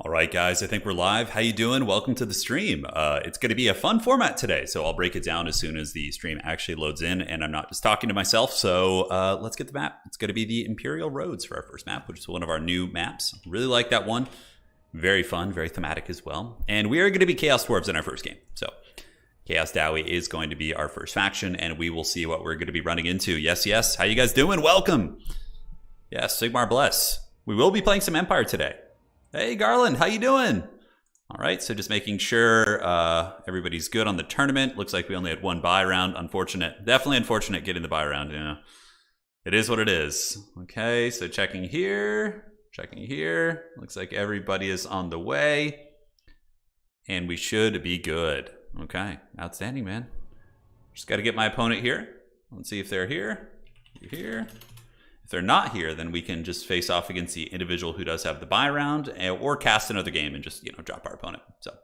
All right, guys, I think we're live. How you doing? Welcome to the stream. It's going to be a fun format today, so I'll break it down as soon as the stream actually loads in, and I'm not just talking to myself. So let's get the map. It's going to be the Imperial Roads for our first map, which is one of our new maps. Really like that one. Very fun, very thematic as well. And we are going to be Chaos Dwarves in our first game. So Chaos Dowie is going to be our first faction, and we will see what we're going to be running into. Yes, yes. How you guys doing? Welcome. Yes, Sigmar bless. We will be playing some Empire today. Hey, Garland, how you doing? All right, so just making sure everybody's good on the tournament. Looks like we only had one buy round. Unfortunate. Definitely unfortunate getting the buy round, you know. It is what it is. Okay, so checking here. Checking here. Looks like everybody is on the way. And we should be good. Okay, outstanding, man. Just got to get my opponent here. Let's see if they're here. You're here. If they're not here, then we can just face off against the individual who does have the buy round, or cast another game and just, drop our opponent. So,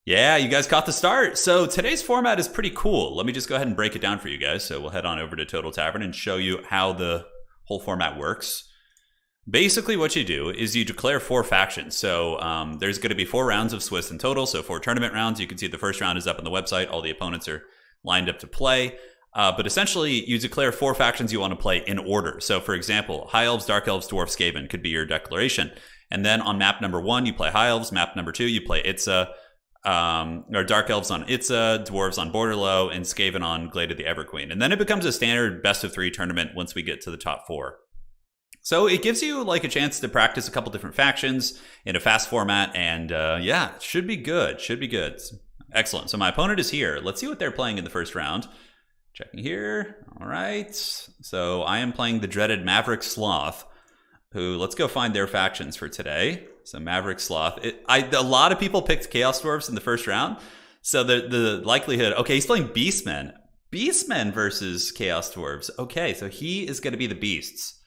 yeah, you guys caught the start. So today's format is pretty cool. Let me just go ahead and break it down for you guys. So we'll head on over to Total Tavern and show you how the whole format works. Basically, what you do is you declare 4 factions. So there's going to be 4 rounds of Swiss in total. So 4 tournament rounds. You can see the first round is up on the website. All the opponents are lined up to play. But essentially, you declare 4 factions you want to play in order. So, for example, High Elves, Dark Elves, Dwarf, Skaven could be your declaration. And then on map number 1, you play High Elves. Map number 2, you play Itza, or Dark Elves on Itza, Dwarves on Borderlow, and Skaven on Glade of the Everqueen. And then it becomes a standard best-of-3 tournament once we get to the top 4. So it gives you like a chance to practice a couple different factions in a fast format. And yeah, should be good. Should be good. Excellent. So my opponent is here. Let's see what they're playing in the first round. Checking here. All right. So I am playing the dreaded Maverick Sloth, who, let's go find their factions for today. So Maverick Sloth. A lot of people picked Chaos Dwarves in the first round. So the likelihood, okay, he's playing beastmen. Beastmen versus Chaos Dwarves. Okay, so he is going to be the beasts.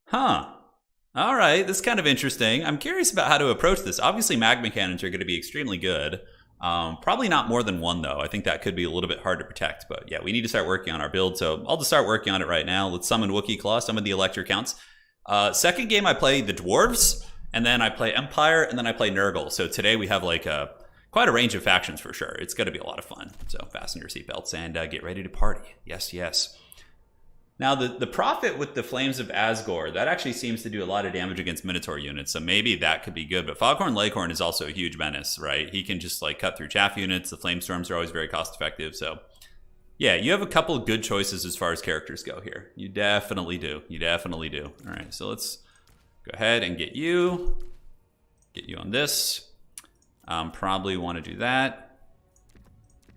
Huh. All right, this is kind of interesting. I'm curious about how to approach this. Obviously, magma cannons are going to be extremely good. Probably not more than 1 though. I think that could be a little bit hard to protect, but yeah, we need to start working on our build. So I'll just start working on it right now. Let's summon Wookiee Claw, summon the Electric Counts. Second game I play the Dwarves, and then I play Empire, and then I play Nurgle. So today we have like quite a range of factions for sure. It's going to be a lot of fun. So fasten your seatbelts and get ready to party. Yes, yes. Now, the Prophet with the Flames of Asgore, that actually seems to do a lot of damage against Minotaur units, so maybe that could be good. But Foghorn Leghorn is also a huge menace, right? He can just like cut through chaff units. The Flame Storms are always very cost effective. So yeah, you have a couple of good choices as far as characters go here. You definitely do. You definitely do. All right, so let's go ahead and get you on this. Probably want to do that.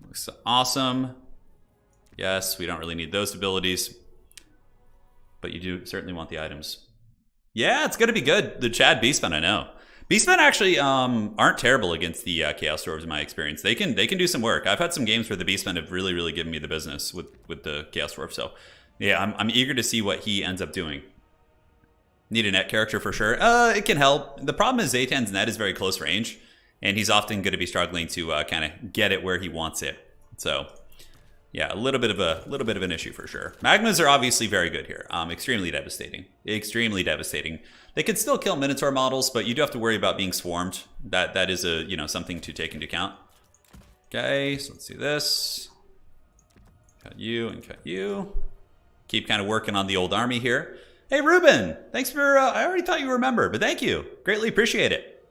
Looks awesome. Yes, we don't really need those abilities, but you do certainly want the items. Yeah, it's going to be good. The Chad Beastmen, I know. Beastmen actually aren't terrible against the Chaos Dwarves in my experience. They can do some work. I've had some games where the Beastmen have really, really given me the business with the Chaos Dwarf. So yeah, I'm eager to see what he ends up doing. Need a net character for sure. It can help. The problem is Zaytan's net is very close range, and he's often going to be struggling to kind of get it where he wants it. So yeah, a little bit of an issue for sure. Magmas are obviously very good here. Extremely devastating. Extremely devastating. They can still kill Minotaur models, but you do have to worry about being swarmed. That is something to take into account. Okay, so let's do this. Cut you and cut you. Keep kind of working on the old army here. Hey Ruben, thanks for I already thought you remembered, but thank you. Greatly appreciate it.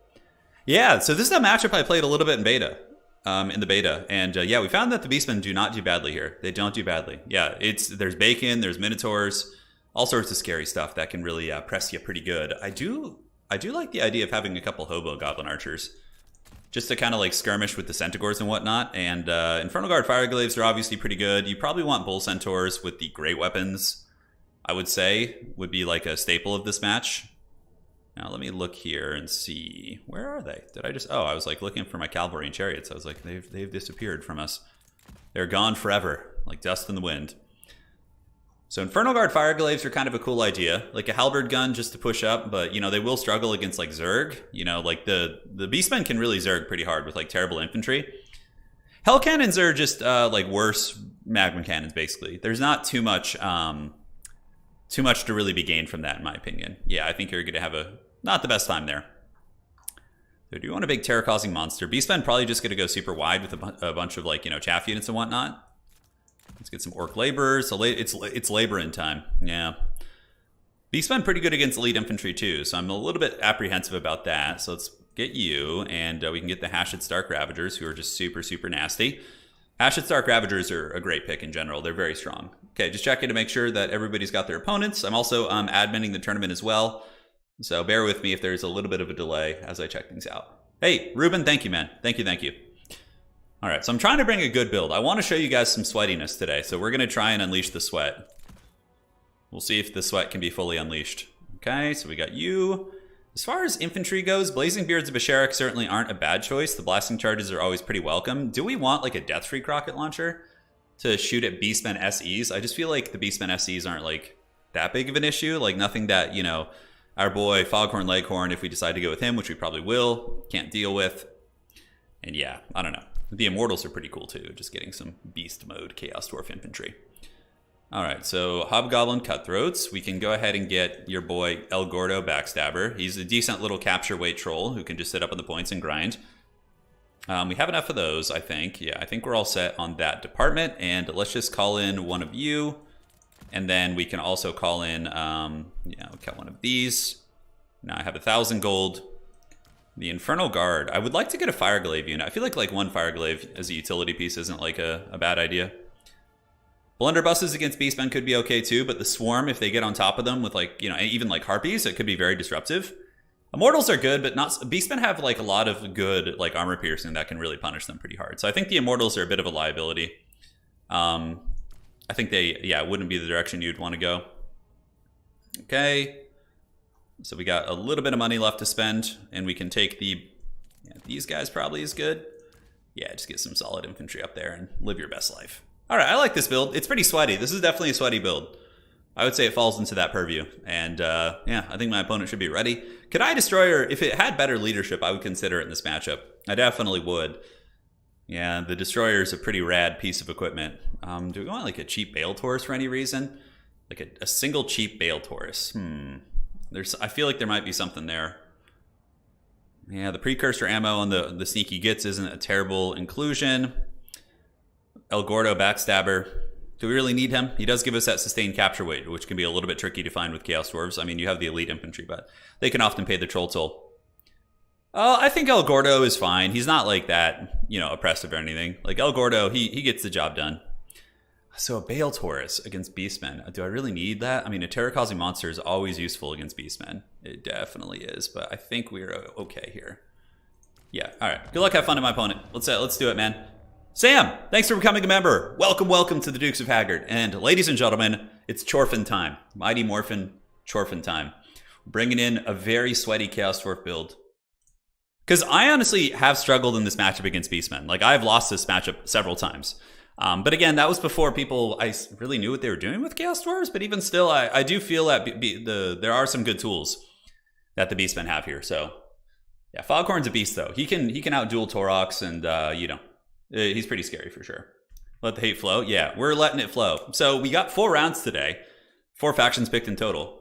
Yeah, so this is a matchup I played a little bit in beta. In the beta, and yeah, we found that the Beastmen do not do badly here. They don't do badly. Yeah, there's bacon, there's Minotaurs, all sorts of scary stuff that can really press you pretty good. I do like the idea of having a couple hobo goblin archers, just to kind of like skirmish with the centaurs and whatnot. And Infernal Guard Fireglaves are obviously pretty good. You probably want bull centaurs with the great weapons. I would say would be like a staple of this match. Now let me look here and see, where are they? I was like looking for my cavalry and chariots. I was like, they've disappeared from us. They're gone forever, like dust in the wind. So Infernal Guard Fireglaves are kind of a cool idea, like a halberd gun just to push up, but they will struggle against like Zerg. Like the Beastmen can really Zerg pretty hard with like terrible infantry. Hell cannons are just like worse magma cannons basically. There's not too much to really be gained from that, in my opinion. Yeah, I think you're going to have not the best time there. So do you want a big terror-causing monster? Beastmen probably just going to go super wide with a bunch of, like, you know, chaff units and whatnot. Let's get some orc laborers. So it's labor in time. Yeah. Beastmen pretty good against elite infantry too, so I'm a little bit apprehensive about that. So let's get you, and we can get the Hashid Stark Ravagers, who are just super, super nasty. Hashid Stark Ravagers are a great pick in general. They're very strong. Okay, just checking to make sure that everybody's got their opponents. I'm also adminning the tournament as well. So bear with me if there's a little bit of a delay as I check things out. Hey, Ruben, thank you, man. Thank you, thank you. All right, so I'm trying to bring a good build. I want to show you guys some sweatiness today, so we're going to try and unleash the sweat. We'll see if the sweat can be fully unleashed. Okay, so we got you. As far as infantry goes, Blazing Beards of Basharak certainly aren't a bad choice. The blasting charges are always pretty welcome. Do we want like a Death Freak rocket launcher to shoot at Beastmen SEs? I just feel like the Beastmen SEs aren't like that big of an issue. Like nothing that, you know, our boy Foghorn Leghorn, if we decide to go with him, which we probably will, can't deal with. And yeah, I don't know. The Immortals are pretty cool too, just getting some beast mode Chaos Dwarf infantry. All right, so Hobgoblin Cutthroats. We can go ahead and get your boy El Gordo Backstabber. He's a decent little capture weight troll who can just sit up on the points and grind. We have enough of those, I think. Yeah, I think we're all set on that department. And let's just call in one of you. And then we can also call in, yeah, we'll cut one of these. Now I have 1,000 gold. The Infernal Guard. I would like to get a Fireglaive unit. I feel like one Fireglaive as a utility piece isn't like a bad idea. Blunderbusses against Beastmen could be okay too, but the Swarm, if they get on top of them with like, you know, even like Harpies, it could be very disruptive. Immortals are good, but not... Beastmen have like a lot of good like armor piercing that can really punish them pretty hard. So I think the Immortals are a bit of a liability. I think they, yeah, wouldn't be the direction you'd want to go. Okay. So we got a little bit of money left to spend, and we can take the... Yeah, these guys probably is good. Yeah, just get some solid infantry up there and live your best life. All right, I like this build. It's pretty sweaty. This is definitely a sweaty build. I would say it falls into that purview. And yeah, I think my opponent should be ready. Could I Destroyer, if it had better leadership, I would consider it in this matchup. I definitely would. Yeah, the Destroyer is a pretty rad piece of equipment. Do we want like a cheap Bale Taurus for any reason? Like a single cheap Bale Taurus. I feel like there might be something there. Yeah, the precursor ammo on the Sneaky Gits isn't a terrible inclusion. El Gordo Backstabber. Do we really need him? He does give us that sustained capture weight, which can be a little bit tricky to find with Chaos Dwarves. I mean, you have the elite infantry, but they can often pay the troll toll. I think El Gordo is fine. He's not like that, you know, oppressive or anything. Like El Gordo, he gets the job done. So a Bale Taurus against Beastmen. Do I really need that? I mean, a terror-causing monster is always useful against Beastmen. It definitely is, but I think we're okay here. Yeah, all right. Good luck, have fun to my opponent. Let's do it, man. Sam, thanks for becoming a member. Welcome to the Dukes of Haggard. And ladies and gentlemen, it's Chorfin time. Mighty Morphin Chorfin time. Bringing in a very sweaty Chaos Dwarf build. Because I honestly have struggled in this matchup against Beastmen. Like, I've lost this matchup several times. But again, that was before I really knew what they were doing with Chaos Dwarves. But even still, I do feel that there are some good tools that the Beastmen have here. So, yeah, Foghorn's a beast, though. He can outduel Torox, and, you know, he's pretty scary for sure. Let the hate flow. Yeah, we're letting it flow. So we got 4 rounds today. 4 factions picked in total.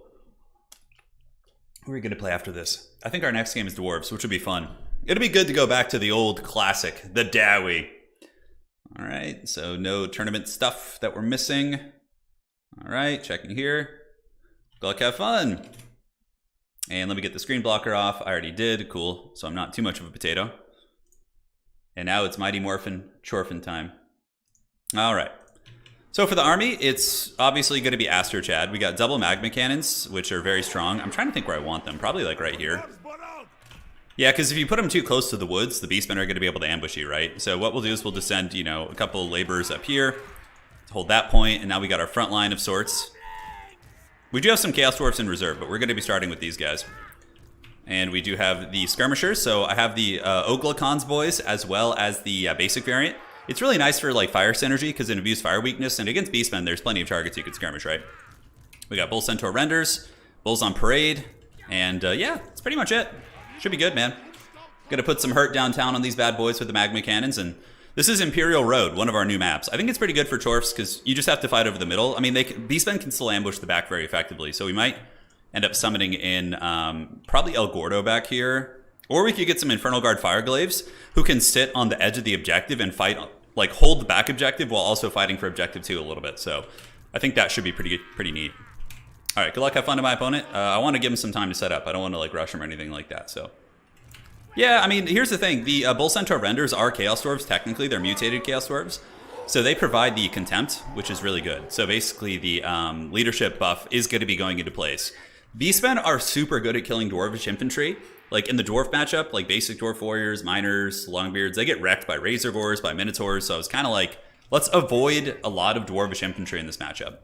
Who are we going to play after this? I think our next game is Dwarves, which will be fun. It'll be good to go back to the old classic, the Dowie. All right, so no tournament stuff that we're missing. All right, checking here. Good luck, have fun. And let me get the screen blocker off. I already did. Cool. So I'm not too much of a potato. And now it's Mighty Morphin Chorfin time. All right. So for the army, it's obviously going to be Aster Chad. We got double magma cannons, which are very strong. I'm trying to think where I want them. Probably like right here. Yeah, because if you put them too close to the woods, the beastmen are going to be able to ambush you, right? So what we'll do is we'll just send, you know, a couple of laborers up here to hold that point, and now we got our front line of sorts. We do have some Chaos Dwarfs in reserve, but we're going to be starting with these guys. And we do have the skirmishers, so I have the Oglacon's boys as well as the basic variant. It's really nice for like fire synergy because it imbues fire weakness, and against beastmen, there's plenty of targets you could skirmish, right? We got Bull Centaur Renders, Bulls on Parade, and yeah, that's pretty much it. Should be good, man. Gonna put some hurt downtown on these bad boys with the magma cannons, and this is Imperial Road, one of our new maps. I think it's pretty good for Chorfs because you just have to fight over the middle. I mean, beastmen can still ambush the back very effectively, so we might end up summoning in probably El Gordo back here. Or we could get some Infernal Guard Fireglaves who can sit on the edge of the objective and fight, like hold the back objective while also fighting for objective 2 a little bit. So I think that should be pretty neat. All right, good luck, have fun to my opponent. I want to give him some time to set up. I don't want to like rush him or anything like that. So yeah, I mean, here's the thing. The Bull Centaur Renders are Chaos Dwarves. Technically, they're mutated Chaos Dwarves. So they provide the Contempt, which is really good. So basically the leadership buff is going to be going into place. Beastmen are super good at killing Dwarvish infantry. Like in the Dwarf matchup, like basic Dwarf Warriors, Miners, Longbeards, they get wrecked by Razor Gores, by Minotaurs. So I was kind of like, let's avoid a lot of Dwarvish infantry in this matchup.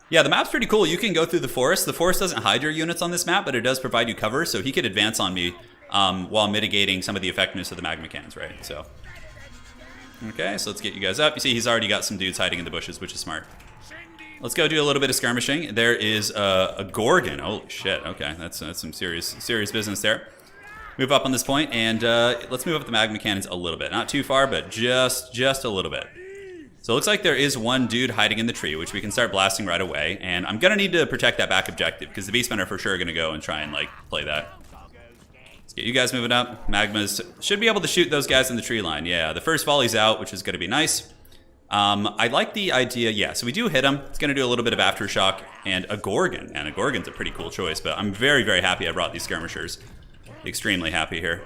Yeah, the map's pretty cool. You can go through the forest. The forest doesn't hide your units on this map, but it does provide you cover. So he could advance on me while mitigating some of the effectiveness of the magma cannons, right? So, okay, so let's get you guys up. You see he's already got some dudes hiding in the bushes, which is smart. Let's go do a little bit of skirmishing. There is a Gorgon. Holy shit, okay, that's some serious business there. Move up on this point, and let's move up the magma cannons a little bit. Not too far, but just a little bit. So it looks like there is one dude hiding in the tree, which we can start blasting right away. And I'm gonna need to protect that back objective, because the Beastmen are for sure gonna go and try and like play that. Let's get you guys moving up. Magmas should be able to shoot those guys in the tree line. Yeah, the first volley's out, which is gonna be nice. I like the idea, yeah, so we do hit him. It's going to do a little bit of aftershock and a Gorgon. And a Gorgon's a pretty cool choice, but I'm very, very happy I brought these skirmishers. Extremely happy here.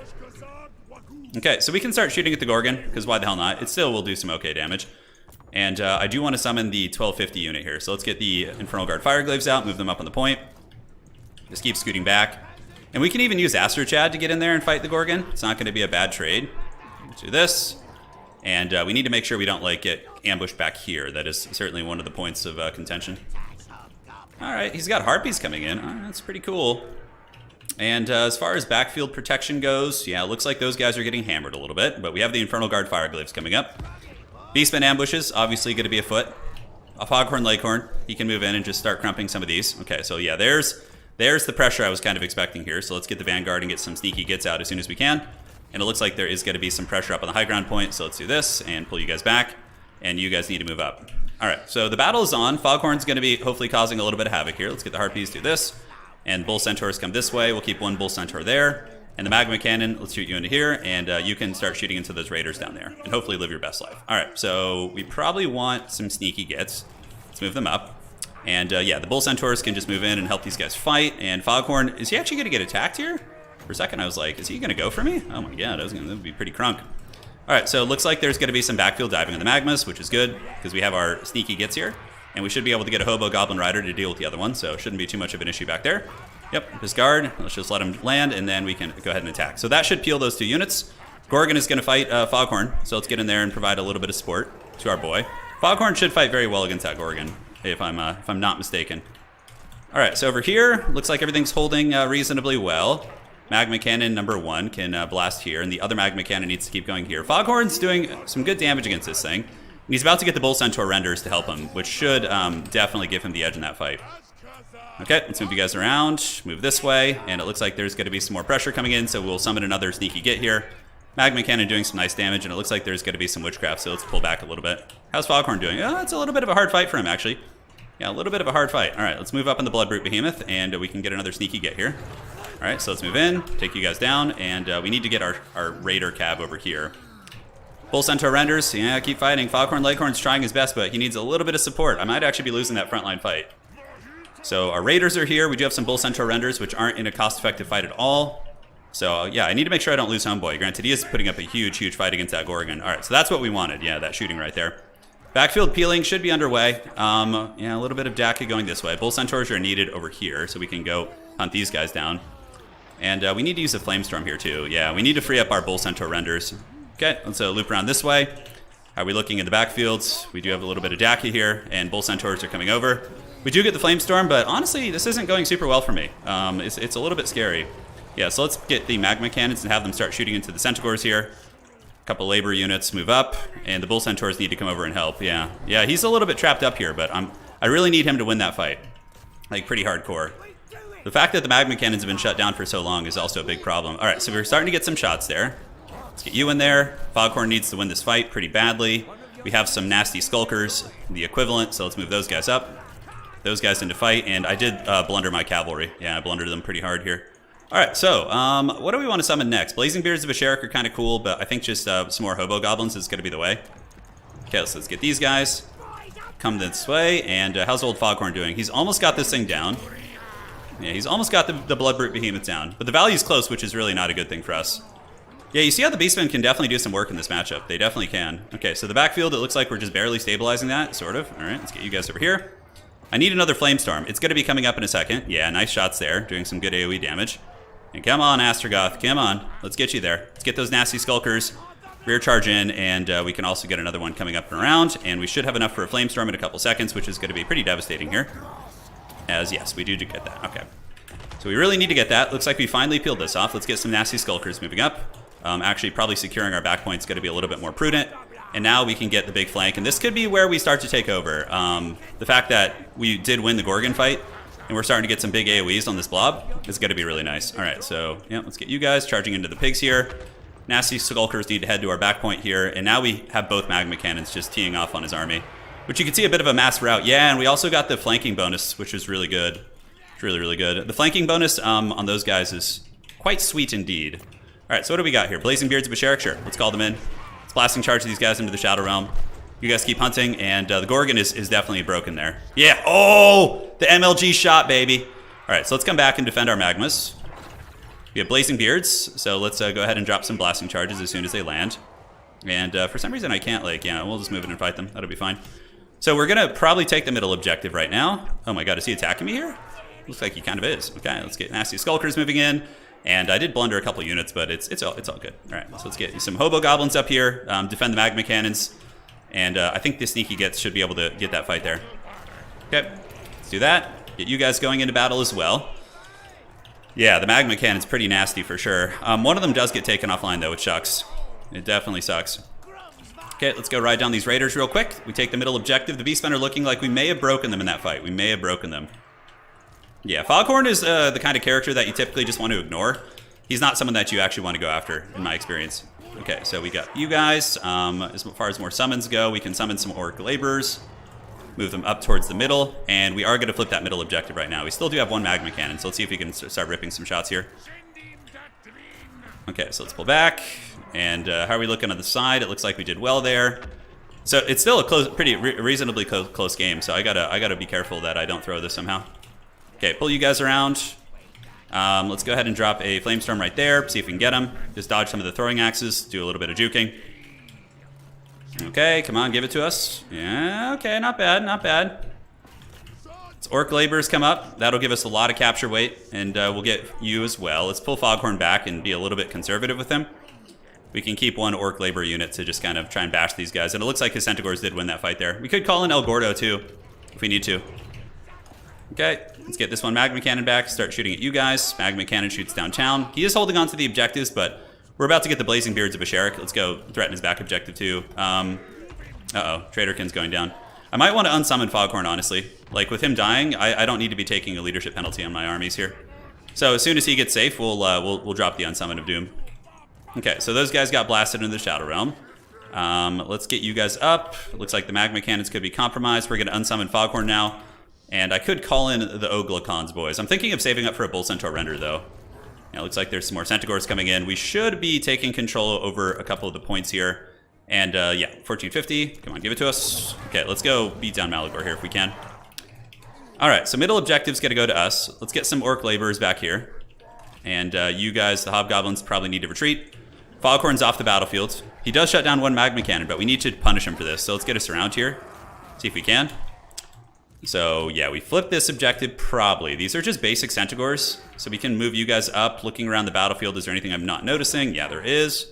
Okay, so we can start shooting at the Gorgon, because why the hell not? It still will do some okay damage. And I do want to summon the 1250 unit here. So let's get the Infernal Guard Fireglaves out, move them up on the point. Just keep scooting back. And we can even use Aster Chad to get in there and fight the Gorgon. It's not going to be a bad trade. Let's do this. And we need to make sure we don't like get ambushed back here. That is certainly one of the points of contention. All right, he's got Harpies coming in. All right, that's pretty cool. And as far as backfield protection goes, yeah, it looks like those guys are getting hammered a little bit. But we have the Infernal Guard Fireglaves coming up. Beastman ambushes, obviously going to be afoot. A Foghorn Leghorn, he can move in and just start crumping some of these. Okay, so yeah, there's the pressure I was kind of expecting here. So let's get the Vanguard and get some sneaky gets out as soon as we can. And it looks like there is going to be some pressure up on the high ground point. So let's do this and pull you guys back. And you guys need to move up. All right, so the battle is on. Foghorn's going to be hopefully causing a little bit of havoc here. Let's get the Harpies, do this. And Bull Centaurs come this way. We'll keep one Bull Centaur there. And the Magma Cannon, let's shoot you into here. And you can start shooting into those Raiders down there. And hopefully live your best life. All right, so we probably want some sneaky gets. Let's move them up. And yeah, the Bull Centaurs can just move in and help these guys fight. And Foghorn, is he actually going to get attacked here? For a second, I was like, is he going to go for me? Oh my god, that would be pretty crunk. All right, so it looks like there's going to be some backfield diving on the Magmas, which is good, because we have our sneaky gets here. And we should be able to get a Hobo Goblin Rider to deal with the other one, so it shouldn't be too much of an issue back there. Yep, discard. Let's just let him land, and then we can go ahead and attack. So that should peel those 2 units. Gorgon is going to fight Foghorn, so let's get in there and provide a little bit of support to our boy. Foghorn should fight very well against that Gorgon, if I'm not mistaken. All right, so over here, looks like everything's holding reasonably well. Magma Cannon number 1 can blast here, and the other Magma Cannon needs to keep going here. Foghorn's doing some good damage against this thing. And he's about to get the Bull Centaur Renders to help him, which should definitely give him the edge in that fight. Okay, let's move you guys around, move this way, and it looks like there's going to be some more pressure coming in, so we'll summon another sneaky get here. Magma Cannon doing some nice damage, and it looks like there's going to be some witchcraft, so let's pull back a little bit. How's Foghorn doing? Oh, it's a little bit of a hard fight for him, actually. Yeah, a little bit of a hard fight. All right, let's move up in the Blood Brute Behemoth, and we can get another sneaky get here. All right, so let's move in, take you guys down, and we need to get our Raider cab over here. Bull Centaur Renders, yeah, keep fighting. Foghorn Leghorn's trying his best, but he needs a little bit of support. I might actually be losing that frontline fight. So our Raiders are here. We do have some Bull Centaur Renders, which aren't in a cost-effective fight at all. So yeah, I need to make sure I don't lose Homeboy. Granted, he is putting up a huge, huge fight against that Gorgon. All right, so that's what we wanted. Yeah, that shooting right there. Backfield peeling should be underway. Yeah, a little bit of Daka going this way. Bull Centaurs are needed over here, so we can go hunt these guys down. And we need to use a Flamestorm here too. Yeah, we need to free up our Bull Centaur Renders. Okay, let's loop around this way. How are we looking in the backfields? We do have a little bit of Daka here, and Bull Centaurs are coming over. We do get the Flamestorm, but honestly, this isn't going super well for me. It's a little bit scary. Yeah, so let's get the Magma Cannons and have them start shooting into the Centaurs here. A couple labor units move up, and the Bull Centaurs need to come over and help. Yeah, he's a little bit trapped up here, but I really need him to win that fight. Like, pretty hardcore. The fact that the Magma Cannons have been shut down for so long is also a big problem. All right, so we're starting to get some shots there. Let's get you in there. Foghorn needs to win this fight pretty badly. We have some nasty Skulkers, the equivalent, so let's move those guys up. Those guys into fight, and I did blunder my cavalry. Yeah, I blundered them pretty hard here. All right, so what do we want to summon next? Blazing Beards of Asherik are kind of cool, but I think just some more hobo goblins is going to be the way. Okay, so let's get these guys. Come this way, and how's old Foghorn doing? He's almost got this thing down. Yeah, he's almost got the Bloodbrute Behemoth down, but the value's close, which is really not a good thing for us. Yeah, you see how the beastmen can definitely do some work in this matchup. They definitely can. Okay, so the backfield, it looks like we're just barely stabilizing that, sort of. All right, let's get you guys over here. I need another Flamestorm. It's going to be coming up in a second. Yeah, nice shots there, doing some good AoE damage. And come on, Astrogoth, come on. Let's get you there. Let's get those nasty Skulkers. Rear charge in, and we can also get another one coming up and around, and we should have enough for a Flamestorm in a couple seconds, which is going to be pretty devastating here. As, yes, we do get that. Okay. So we really need to get that. Looks like we finally peeled this off. Let's get some nasty Skulkers moving up. Actually, probably securing our back point is going to be a little bit more prudent. And now we can get the big flank, and this could be where we start to take over. The fact that we did win the Gorgon fight, and we're starting to get some big AoEs on this blob is going to be really nice. All right, so yeah, let's get you guys charging into the pigs here. Nasty Skulkers need to head to our back point here, and now we have both Magma Cannons just teeing off on his army, which you can see a bit of a mass rout. Yeah, and we also got the flanking bonus, which is really good. It's really, really good. The flanking bonus on those guys is quite sweet indeed. All right, so what do we got here? Blazing Beards of Asherik? Sure, let's call them in. Let's blasting charge these guys into the Shadow Realm. You guys keep hunting, and the Gorgon is definitely broken there. Yeah, oh, the MLG shot, baby. All right, so let's come back and defend our Magmas. We have Blazing Beards, so let's go ahead and drop some blasting charges as soon as they land. And for some reason I can't, we'll just move in and fight them. That'll be fine. So we're going to probably take the middle objective right now. Oh my god, is he attacking me here? Looks like he kind of is. Okay, let's get nasty Skulkers moving in. And I did blunder a couple units, but it's all good. All right, so let's get some Hobo Goblins up here, defend the Magma Cannons. And I think the Sneaky Gets should be able to get that fight there. Okay, let's do that. Get you guys going into battle as well. Yeah, the Magma Cannon's pretty nasty for sure. One of them does get taken offline though, which sucks. It definitely sucks. Okay, let's go ride down these Raiders real quick. We take the middle objective. The Beastmen are looking like we may have broken them in that fight. We may have broken them. Yeah, Foghorn is the kind of character that you typically just want to ignore. He's not someone that you actually want to go after, in my experience. Okay, so we got you guys. As far as more summons go, we can summon some Orc Laborers. Move them up towards the middle, and we are going to flip that middle objective right now. We still do have one Magma Cannon, so let's see if we can start ripping some shots here. Okay, so let's pull back, and how are we looking on the side? It looks like we did well there. So it's still a close, pretty reasonably close game, so I gotta be careful that I don't throw this somehow. Okay, pull you guys around. Let's go ahead and drop a Flamestorm right there, see if we can get him. Just dodge some of the throwing axes, do a little bit of juking. Okay, come on, give it to us. Yeah, okay, not bad, not bad. Let's Orc Laborers come up. That'll give us a lot of capture weight, and we'll get you as well. Let's pull Foghorn back and be a little bit conservative with him. We can keep one Orc Labor unit to just kind of try and bash these guys, and it looks like his Centaurs did win that fight there. We could call in El Gordo, too, if we need to. Okay, let's get this one Magma Cannon back, start shooting at you guys. Magma Cannon shoots downtown. He is holding on to the objectives, but we're about to get the Blazing Beards of Asherik. Let's go threaten his back objective too. Uh-oh, Traderkin's going down. I might want to unsummon Foghorn, honestly. Like, with him dying, I don't need to be taking a leadership penalty on my armies here. So as soon as he gets safe, we'll drop the Unsummon of Doom. Okay, so those guys got blasted into the Shadow Realm. Let's get you guys up. It looks like the Magma Cannons could be compromised. We're going to unsummon Foghorn now. And I could call in the Oglacons, boys. I'm thinking of saving up for a Bull Centaur render, though. Yeah, it looks like there's some more Centaurs coming in. We should be taking control over a couple of the points here. And yeah, 1450. Come on, give it to us. Okay, let's go beat down Malagor here if we can. All right, so middle objective's going to go to us. Let's get some Orc Laborers back here. And you guys, the Hobgoblins, probably need to retreat. Foghorn's off the battlefield. He does shut down one Magma Cannon, but we need to punish him for this. So let's get us around here. See if we can. So yeah, we flip this objective probably. These are just basic Centaurs, so we can move you guys up. Looking around the battlefield, is there anything I'm not noticing? Yeah, there is.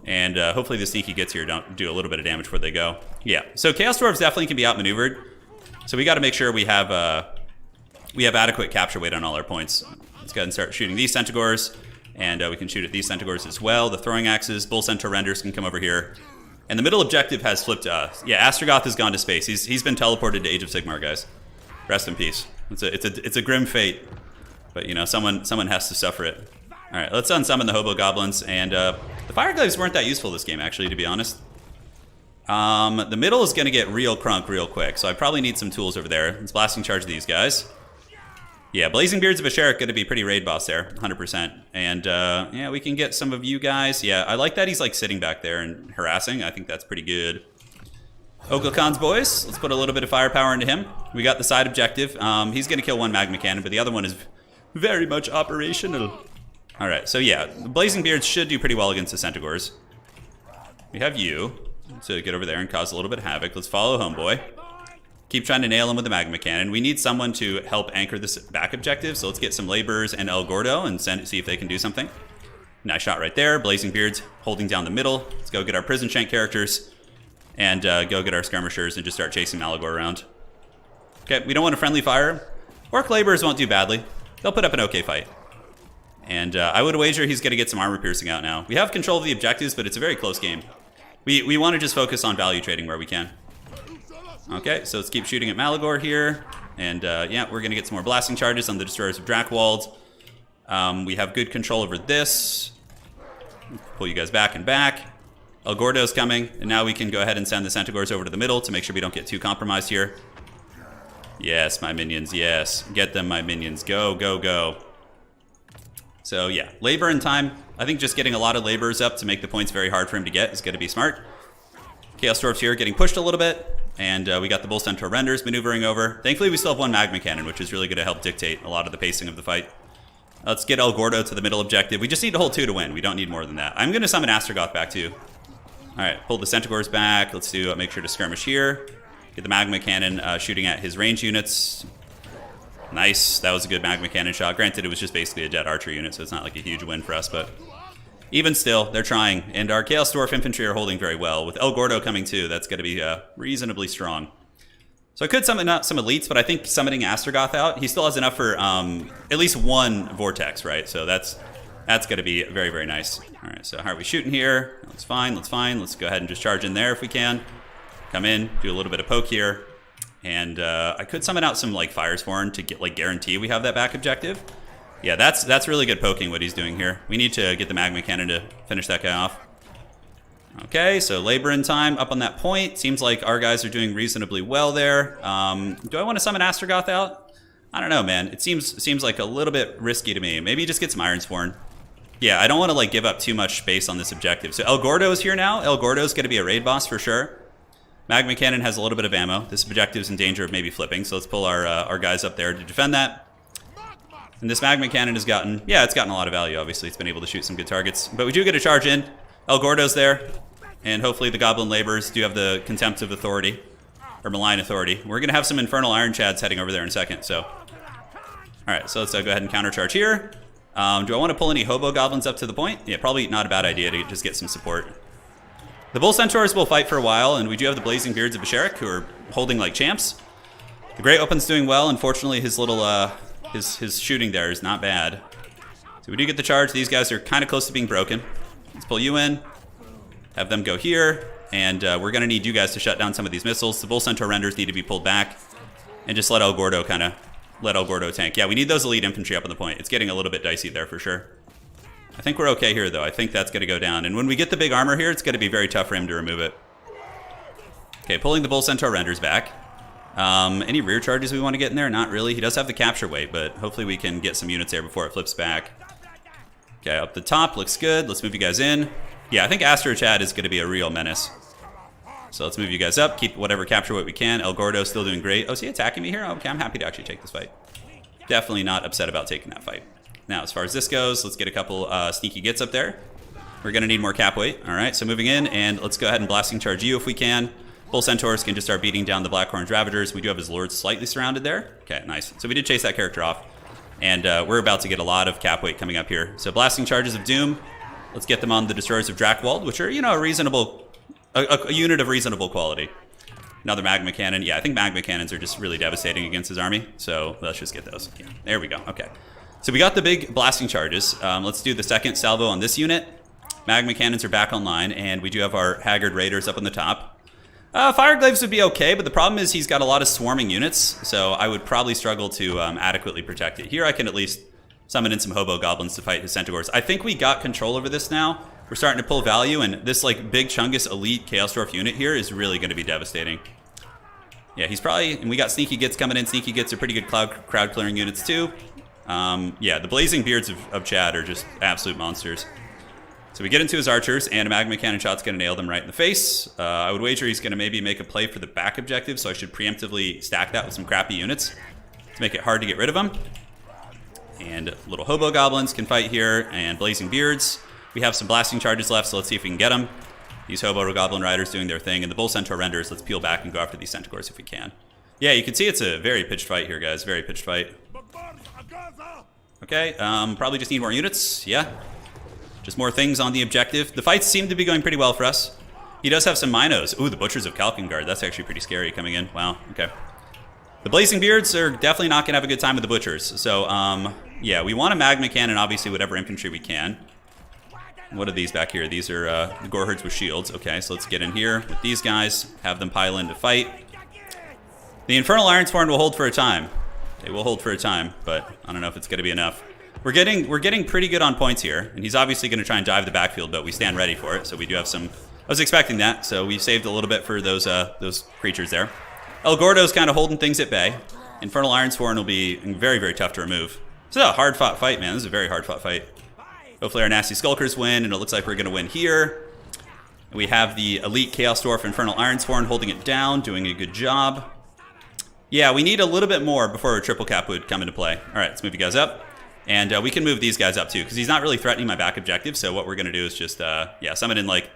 And hopefully the Sneaky Gets here don't do a little bit of damage before they go. Yeah, so Chaos Dwarves definitely can be outmaneuvered. So we got to make sure we have adequate capture weight on all our points. Let's go ahead and start shooting these Centaurs, and we can shoot at these Centaurs as well. The throwing axes, Bull Centaur renders can come over here. And the middle objective has flipped to us. Yeah, Astrogoth has gone to space. He's been teleported to Age of Sigmar, guys. Rest in peace. It's a grim fate, but you know someone has to suffer it. All right, let's unsummon the Hobo Goblins, and the Fireglaves weren't that useful this game, actually, to be honest. The middle is going to get real crunk real quick, so I probably need some tools over there. Let's blasting charge these guys. Yeah, Blazing Beards of Asherik going to be pretty raid boss there, 100%. And yeah, we can get some of you guys. Yeah, I like that he's like sitting back there and harassing. I think that's pretty good. Oglacon's boys, let's put a little bit of firepower into him. We got the side objective. He's going to kill one magma cannon, but the other one is very much operational. All right, so yeah, the Blazing Beards should do pretty well against the Centaurs. We have you to get over there and cause a little bit of havoc. Let's follow Homeboy. Keep trying to nail him with the magma cannon. We need someone to help anchor this back objective, so let's get some laborers and El Gordo and see if they can do something. Nice shot right there. Blazing Beards holding down the middle. Let's go get our prison shank characters and go get our skirmishers and just start chasing Malagor around. Okay, we don't want a friendly fire. Orc laborers won't do badly. They'll put up an okay fight. And I would wager he's going to get some armor piercing out now. We have control of the objectives, but it's a very close game. We want to just focus on value trading where we can. Okay, so let's keep shooting at Malagor here. And yeah, we're going to get some more blasting charges on the Destroyers of Drakewald. We have good control over this. Pull you guys back and back. El Gordo's coming, and now we can go ahead and send the Centaurs over to the middle to make sure we don't get too compromised here. Yes, my minions, yes. Get them, my minions. Go, go, go. So yeah, labor and time. I think just getting a lot of laborers up to make the points very hard for him to get is going to be smart. Chaos Dwarfs here getting pushed a little bit. And we got the Bull Centaur Renders maneuvering over. Thankfully, we still have one Magma Cannon, which is really going to help dictate a lot of the pacing of the fight. Let's get El Gordo to the middle objective. We just need to hold 2 to win. We don't need more than that. I'm going to summon Astragoth back, too. All right, pull the Centaurs back. Let's do make sure to skirmish here. Get the Magma Cannon shooting at his range units. Nice. That was a good Magma Cannon shot. Granted, it was just basically a dead archer unit, so it's not like a huge win for us, but even still, they're trying. And our Chaos Dwarf infantry are holding very well. With El Gordo coming too, that's going to be reasonably strong. So I could summon out some elites, but I think summoning Astragoth out, he still has enough for at least 1 vortex, right? So that's going to be very, very nice. All right, so how are we shooting here? That's fine, that's fine. Let's go ahead and just charge in there if we can. Come in, do a little bit of poke here. And I could summon out some like Fires Horn to get like guarantee we have that back objective. Yeah, that's really good poking what he's doing here. We need to get the Magma Cannon to finish that guy off. Okay, so labor in time up on that point. Seems like our guys are doing reasonably well there. Do I want to summon Astragoth out? I don't know, man. It seems like a little bit risky to me. Maybe just get some Ironsworn. Yeah, I don't want to like give up too much space on this objective. So El Gordo is here now. El Gordo is going to be a raid boss for sure. Magma Cannon has a little bit of ammo. This objective is in danger of maybe flipping, so let's pull our guys up there to defend that. And this Magma Cannon has gotten, yeah, it's gotten a lot of value, obviously. It's been able to shoot some good targets. But we do get a charge in. El Gordo's there. And hopefully the Goblin Laborers do have the Contempt of Authority. Or Malign Authority. We're going to have some Infernal Iron Chads heading over there in a second, so. Alright, so let's go ahead and countercharge here. Do I want to pull any Hobo Goblins up to the point? Yeah, probably not a bad idea to just get some support. The Bull Centaurs will fight for a while, and we do have the Blazing Beards of Asherik, who are holding like champs. The Great Open's doing well. Unfortunately, his little, his shooting there is not bad. So we do get the charge. These guys are kind of close to being broken. Let's pull you in. Have them go here. And we're going to need you guys to shut down some of these missiles. The Bull Centaur Renders need to be pulled back. And just let El Gordo tank. Yeah, we need those elite infantry up on the point. It's getting a little bit dicey there for sure. I think we're okay here, though. I think that's going to go down. And when we get the big armor here, it's going to be very tough for him to remove it. Okay, pulling the Bull Centaur Renders back. Any rear charges we want to get in there? Not really. He does have the capture weight, but hopefully we can get some units there before it flips back. Okay, up the top. Looks good. Let's move you guys in. Yeah, I think Astro Chad is going to be a real menace. So let's move you guys up. Keep whatever capture weight we can. El Gordo's still doing great. Oh, is he attacking me here? Okay, I'm happy to actually take this fight. Definitely not upset about taking that fight. Now, as far as this goes, let's get a couple sneaky gets up there. We're going to need more cap weight. All right, so moving in, and let's go ahead and blasting charge you if we can. Bull Centaurs can just start beating down the Black Horned Ravagers. We do have his lords slightly surrounded there. Okay, nice. So we did chase that character off. And we're about to get a lot of cap weight coming up here. So blasting charges of Doom. Let's get them on the Destroyers of Drakewald, which are, you know, a unit of reasonable quality. Another Magma Cannon. Yeah, I think Magma Cannons are just really devastating against his army. So let's just get those. Yeah, there we go. Okay. So we got the big blasting charges. Let's do the second salvo on this unit. Magma Cannons are back online, and we do have our Haggard Raiders up on the top. Fireglaves would be okay, but the problem is he's got a lot of swarming units, so I would probably struggle to adequately protect it. Here I can at least summon in some Hobo Goblins to fight his Centaurs. I think we got control over this now. We're starting to pull value, and this like big Chungus elite Chaos Dwarf unit here is really going to be devastating. Yeah, he's probably... And we got Sneaky Gits coming in. Sneaky Gits are pretty good crowd clearing units too. Yeah, the Blazing Beards of Chad are just absolute monsters. So we get into his archers, and a magma cannon shot's going to nail them right in the face. I would wager he's going to maybe make a play for the back objective, so I should preemptively stack that with some crappy units to make it hard to get rid of them. And little hobo goblins can fight here, and Blazing Beards. We have some blasting charges left, so let's see if we can get them. These hobo goblin riders doing their thing, and the bull centaur renders. Let's peel back and go after these centaurs if we can. Yeah, you can see it's a very pitched fight here, guys. Very pitched fight. Okay, probably just need more units. Yeah. Just more things on the objective. The fights seem to be going pretty well for us. He does have some minos. Ooh, the Butchers of Kalkengard. That's actually pretty scary coming in. Wow, okay. The Blazing Beards are definitely not going to have a good time with the Butchers. So, yeah, we want a magma cannon, obviously, whatever infantry we can. What are these back here? These are the Goreherds with shields. Okay, so let's get in here with these guys. Have them pile in to fight. The Infernal Ironsworn will hold for a time. They will hold for a time, but I don't know if it's going to be enough. We're getting pretty good on points here, and he's obviously going to try and dive the backfield, but we stand ready for it. So we do have some. I was expecting that, so we saved a little bit for those creatures there. El Gordo's kind of holding things at bay. Infernal Ironsworn will be very, very tough to remove. This is a hard-fought fight, man. This is a very hard-fought fight. Hopefully our nasty Skulkers win, and it looks like we're going to win here. We have the Elite Chaos Dwarf Infernal Ironsworn holding it down, doing a good job. Yeah, we need a little bit more before a triple cap would come into play. All right, let's move you guys up. And we can move these guys up too, because he's not really threatening my back objective. So what we're going to do is just, yeah, summon in like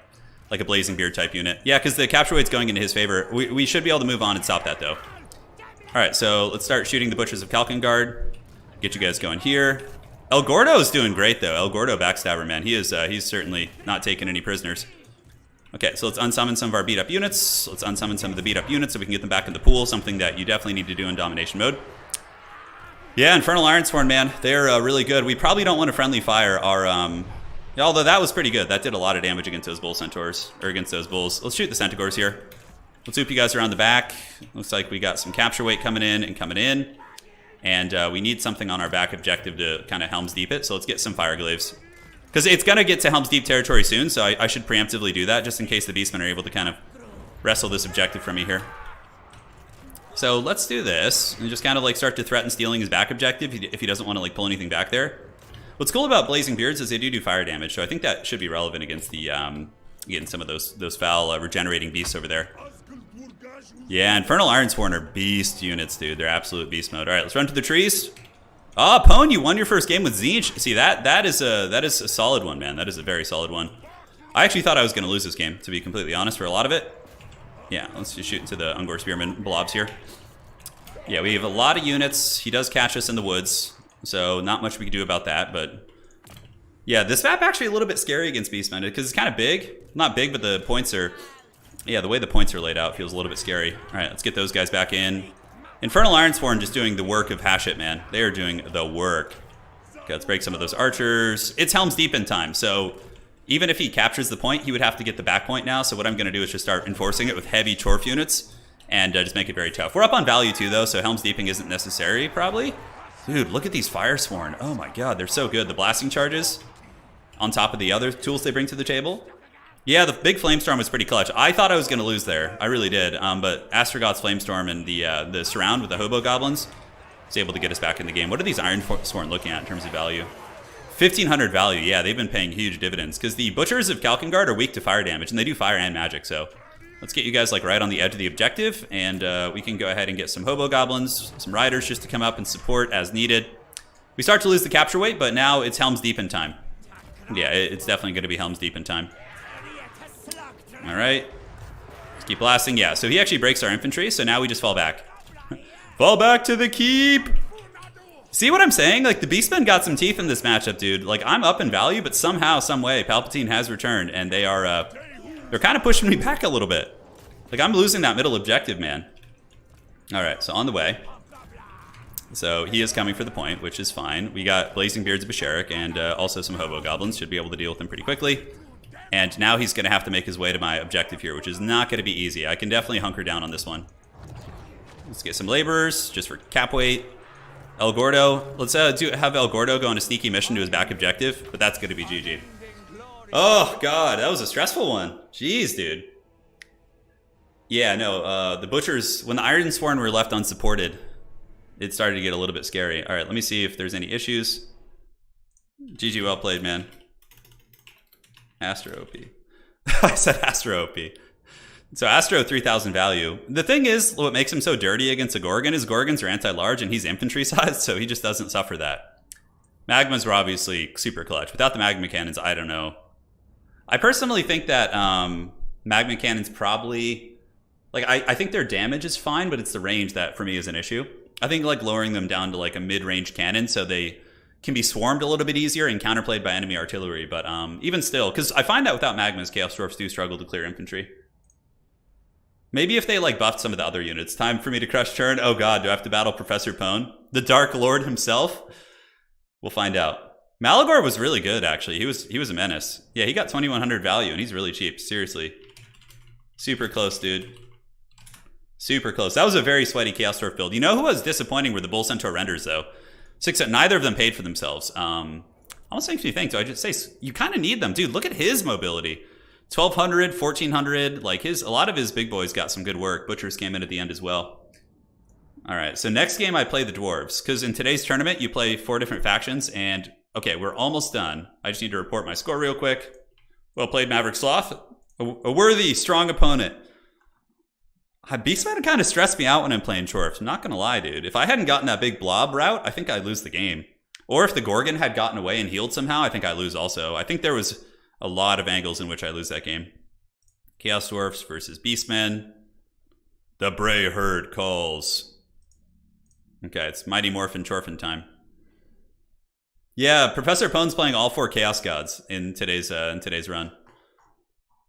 a Blazing Beard type unit. Yeah, because the capture weight's going into his favor. We should be able to move on and stop that, though. All right, so let's start shooting the Butchers of Kalkengard. Get you guys going here. El Gordo's doing great, though. El Gordo Backstabber, man. He's certainly not taking any prisoners. Okay, so let's unsummon some of our beat-up units. Let's unsummon some of the beat-up units so we can get them back in the pool, something that you definitely need to do in domination mode. Yeah, Infernal Ironsworn, man. They're really good. We probably don't want to friendly fire our... Yeah, although that was pretty good. That did a lot of damage against those bull centaurs, or against those bulls. Let's shoot the centaurs here. Let's swoop you guys around the back. Looks like we got some capture weight coming in and coming in. And we need something on our back objective to kind of Helm's Deep it. So let's get some fire glaives. Because it's going to get to Helm's Deep territory soon, so I should preemptively do that, just in case the beastmen are able to kind of wrestle this objective from me here. So let's do this, and just kind of like start to threaten stealing his back objective if he doesn't want to like pull anything back there. What's cool about Blazing Beards is they do fire damage, so I think that should be relevant against the getting some of those foul regenerating beasts over there. Yeah, Infernal Ironsworn are beast units, dude. They're absolute beast mode. All right, let's run to the trees. Oh, Pone, you won your first game with Zinj. See, that is a solid one, man. That is a very solid one. I actually thought I was going to lose this game, to be completely honest, for a lot of it. Yeah, let's just shoot into the Ungor Spearman blobs here. Yeah, we have a lot of units. He does catch us in the woods, so not much we can do about that. But yeah, this map actually a little bit scary against Beastmen because it's kind of big. Not big, but the points are... Yeah, the way the points are laid out feels a little bit scary. All right, let's get those guys back in. Infernal Ironsworn just doing the work of Hashit, man. They are doing the work. Okay, let's break some of those archers. It's Helm's Deep in time, so... Even if he captures the point, he would have to get the back point now. So what I'm going to do is just start enforcing it with heavy Chorf units and just make it very tough. We're up on value too, though, so Helm's Deeping isn't necessary, probably. Dude, look at these Firesworn. Oh my god, they're so good. The blasting charges on top of the other tools they bring to the table. Yeah, the big Flamestorm was pretty clutch. I thought I was going to lose there. I really did. But Astrogot's Flamestorm and the surround with the Hobo Goblins was able to get us back in the game. What are these Ironsworn looking at in terms of value? 1,500 value, yeah, they've been paying huge dividends because the Butchers of Kalkengard are weak to fire damage, and they do fire and magic, so let's get you guys like right on the edge of the objective, and we can go ahead and get some Hobo Goblins, some Riders just to come up and support as needed. We start to lose the capture weight, but now it's Helm's Deep in time. Yeah, it's definitely going to be Helm's Deep in time. All right, let's keep blasting. Yeah, so he actually breaks our infantry, so now we just fall back. Fall back to the keep! See what I'm saying? Like, the Beastmen got some teeth in this matchup, dude. Like, I'm up in value, but somehow, some way, Palpatine has returned, and they are, they're kind of pushing me back a little bit. Like, I'm losing that middle objective, man. All right, so on the way. So he is coming for the point, which is fine. We got Blazing Beards of Basharik and also some Hobo Goblins. Should be able to deal with them pretty quickly. And now he's going to have to make his way to my objective here, which is not going to be easy. I can definitely hunker down on this one. Let's get some laborers, just for cap weight. El Gordo, let's have El Gordo go on a sneaky mission to his back objective, but that's going to be GG. Oh, God, that was a stressful one. Jeez, dude. Yeah, no, the butchers, when the Ironsworn were left unsupported, it started to get a little bit scary. All right, let me see if there's any issues. GG, well played, man. Astro OP. I said Astro OP. So Astro 3000 value. The thing is, what makes him so dirty against a Gorgon is Gorgons are anti-large and he's infantry sized, so he just doesn't suffer that. Magmas were obviously super clutch. Without the magma cannons, I don't know. I personally think that magma cannons probably, like, I think their damage is fine, but it's the range that for me is an issue. I think like lowering them down to like a mid-range cannon so they can be swarmed a little bit easier and counterplayed by enemy artillery. But even still, because I find that without magmas, Chaos Dwarfs do struggle to clear infantry. Maybe if they like buffed some of the other units. Time for me to crush Turin. Oh god, do I have to battle Professor Pone? The Dark Lord himself? We'll find out. Malagor was really good, actually. He was a menace. Yeah, he got 2100 value, and he's really cheap. Seriously. Super close, dude. Super close. That was a very sweaty Chaos Dwarf build. You know who was disappointing were the Bull Centaur renders, though. Neither of them paid for themselves. Almost makes me think, do I just say, you kind of need them. Dude, look at his mobility. 1200, 1400, like a lot of his big boys got some good work. Butchers came in at the end as well. All right, so next game I play the dwarves, because in today's tournament you play 4 different factions, and okay, we're almost done. I just need to report my score real quick. Well played, Maverick Sloth. A worthy, strong opponent. Beastmen kind of stressed me out when I'm playing dwarves. I'm not gonna lie, dude. If I hadn't gotten that big blob route, I think I'd lose the game. Or if the Gorgon had gotten away and healed somehow, I think I lose also. I think there was a lot of angles in which I lose that game. Chaos Dwarfs versus Beastmen. The Bray Herd calls. Okay, it's Mighty Morphin Chorphin time. Yeah, Professor Pone's playing all 4 Chaos Gods in today's run.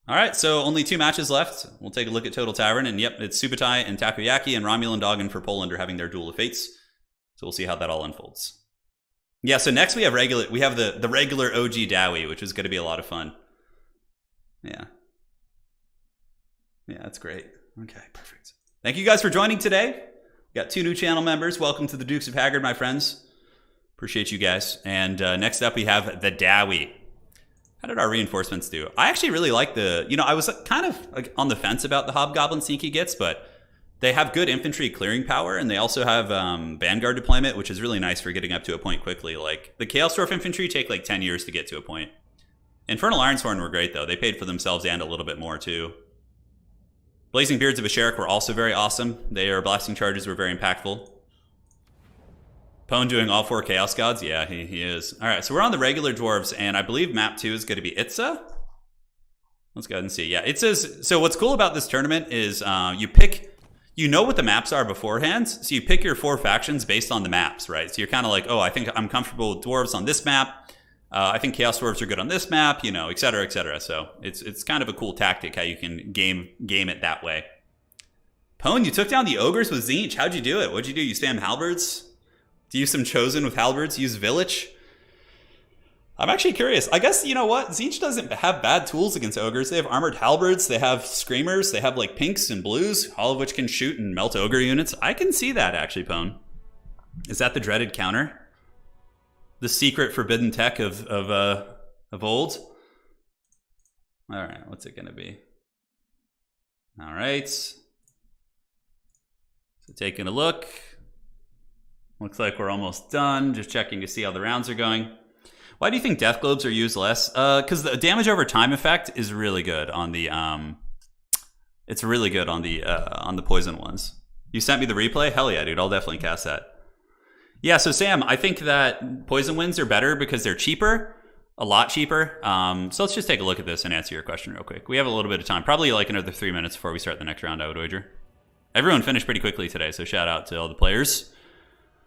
All right, so only 2 matches left. We'll take a look at Total Tavern, and yep, it's Subutai and Takoyaki and Romulan Doggin for Poland are having their Duel of Fates. So we'll see how that all unfolds. Yeah, so next we have the regular OG Dowie, which is going to be a lot of fun. Yeah. Yeah, that's great. Okay, perfect. Thank you guys for joining today. We got 2 new channel members. Welcome to the Dukes of Haggard, my friends. Appreciate you guys. And next up we have the Dowie. How did our reinforcements do? I actually really like I was kind of like on the fence about the Hobgoblin sneaky gets, but they have good infantry clearing power, and they also have Vanguard deployment, which is really nice for getting up to a point quickly. Like, the Chaos Dwarf infantry take like 10 years to get to a point. Infernal Ironsworn were great, though. They paid for themselves and a little bit more, too. Blazing Beards of Asherik were also very awesome. Their blasting charges were very impactful. Pone doing all 4 Chaos Gods? Yeah, he is. All right, so we're on the regular dwarves, and I believe map 2 is going to be Itza. Let's go ahead and see. Yeah, it says, so what's cool about this tournament is you know what the maps are beforehand, so you pick your 4 factions based on the maps, right? So you're kind of like, oh, I think I'm comfortable with dwarves on this map. I think Chaos Dwarves are good on this map, et cetera, et cetera. So it's kind of a cool tactic how you can game it that way. Pone, you took down the ogres with Tzeentch. How'd you do it? What'd you do? You spam halberds? Do you use some Chosen with halberds? Use Village? I'm actually curious. I guess, you know what? Tzeentch doesn't have bad tools against ogres. They have armored halberds, they have screamers, they have like pinks and blues, all of which can shoot and melt ogre units. I can see that, actually, Pone. Is that the dreaded counter? The secret forbidden tech of old? All right, what's it going to be? All right. So taking a look. Looks like we're almost done. Just checking to see how the rounds are going. Why do you think death globes are used less? Because the damage over time effect is really good on the it's really good on the poison ones. You sent me the replay? Hell yeah, dude! I'll definitely cast that. Yeah, so Sam, I think that poison winds are better because they're cheaper, a lot cheaper. So let's just take a look at this and answer your question real quick. We have a little bit of time, probably like another 3 minutes before we start the next round, I would wager. Everyone finished pretty quickly today, so shout out to all the players.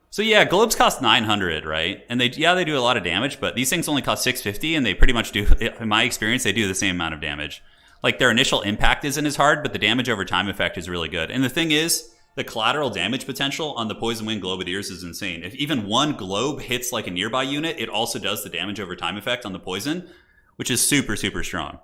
So yeah, globes cost 900, right? And they do a lot of damage, but these things only cost 650, and they pretty much do, in my experience, they do the same amount of damage. Like, their initial impact isn't as hard, but the damage over time effect is really good. And the thing is, the collateral damage potential on the Poison Wind Globadiers is insane. If even one globe hits like a nearby unit, it also does the damage over time effect on the poison, which is super, super strong.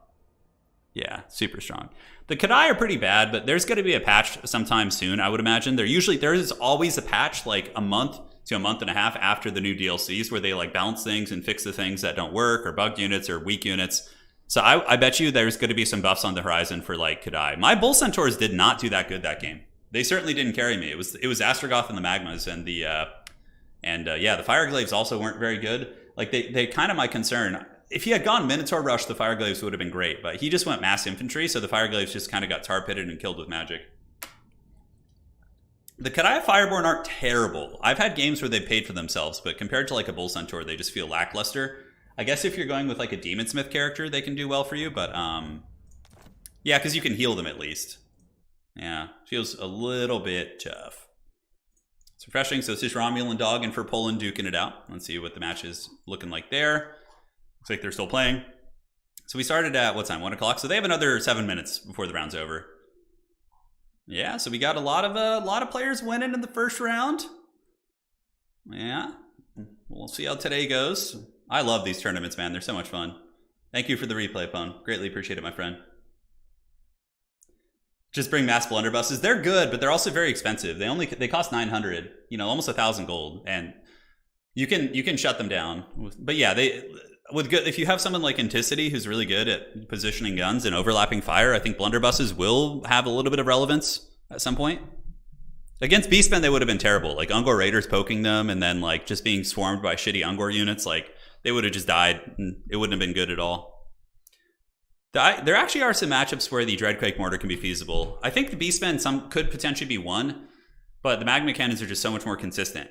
Yeah, super strong. The Kadai are pretty bad, but there's going to be a patch sometime soon, I would imagine. There is always a patch like a month to a month and a half after the new DLCs where they like balance things and fix the things that don't work or bugged units or weak units. So I bet you there's going to be some buffs on the horizon for like Kadai. My Bull Centaurs did not do that good that game. They certainly didn't carry me. It was Astragoth and the Magmas and the the Fireglaves also weren't very good. Like they kind of my concern. If he had gone Minotaur Rush, the Fireglaves would have been great, but he just went mass infantry, so the Fireglaves just kind of got tar pitted and killed with magic. The Kadai Fireborn aren't terrible. I've had games where they paid for themselves, but compared to like a Bull Centaur, they just feel lackluster. I guess if you're going with like a Demon Smith character, they can do well for you, but yeah, because you can heal them at least. Yeah, feels a little bit tough. It's refreshing. So it's just Romulan Dog and for Poland duking it out. Let's see what the match is looking like there. Looks like they're still playing. So we started at, what time? 1 o'clock. So they have another 7 minutes before the round's over. Yeah, so we got a lot of players winning in the first round. Yeah, we'll see how today goes. I love these tournaments, man. They're so much fun. Thank you for the replay, Pone. Greatly appreciate it, my friend. Just bring mass blunderbusses. They're good, but they're also very expensive. They cost 900, almost 1,000 gold, and you can shut them down. But yeah, if you have someone like Anticity who's really good at positioning guns and overlapping fire, I think blunderbusses will have a little bit of relevance at some point. Against beastmen, they would have been terrible. Like Ungor Raiders poking them and then like just being swarmed by shitty Ungor units, like they would have just died and it wouldn't have been good at all. There actually are some matchups where the Dreadquake Mortar can be feasible. I think the beastmen could potentially be one, but the magma cannons are just so much more consistent.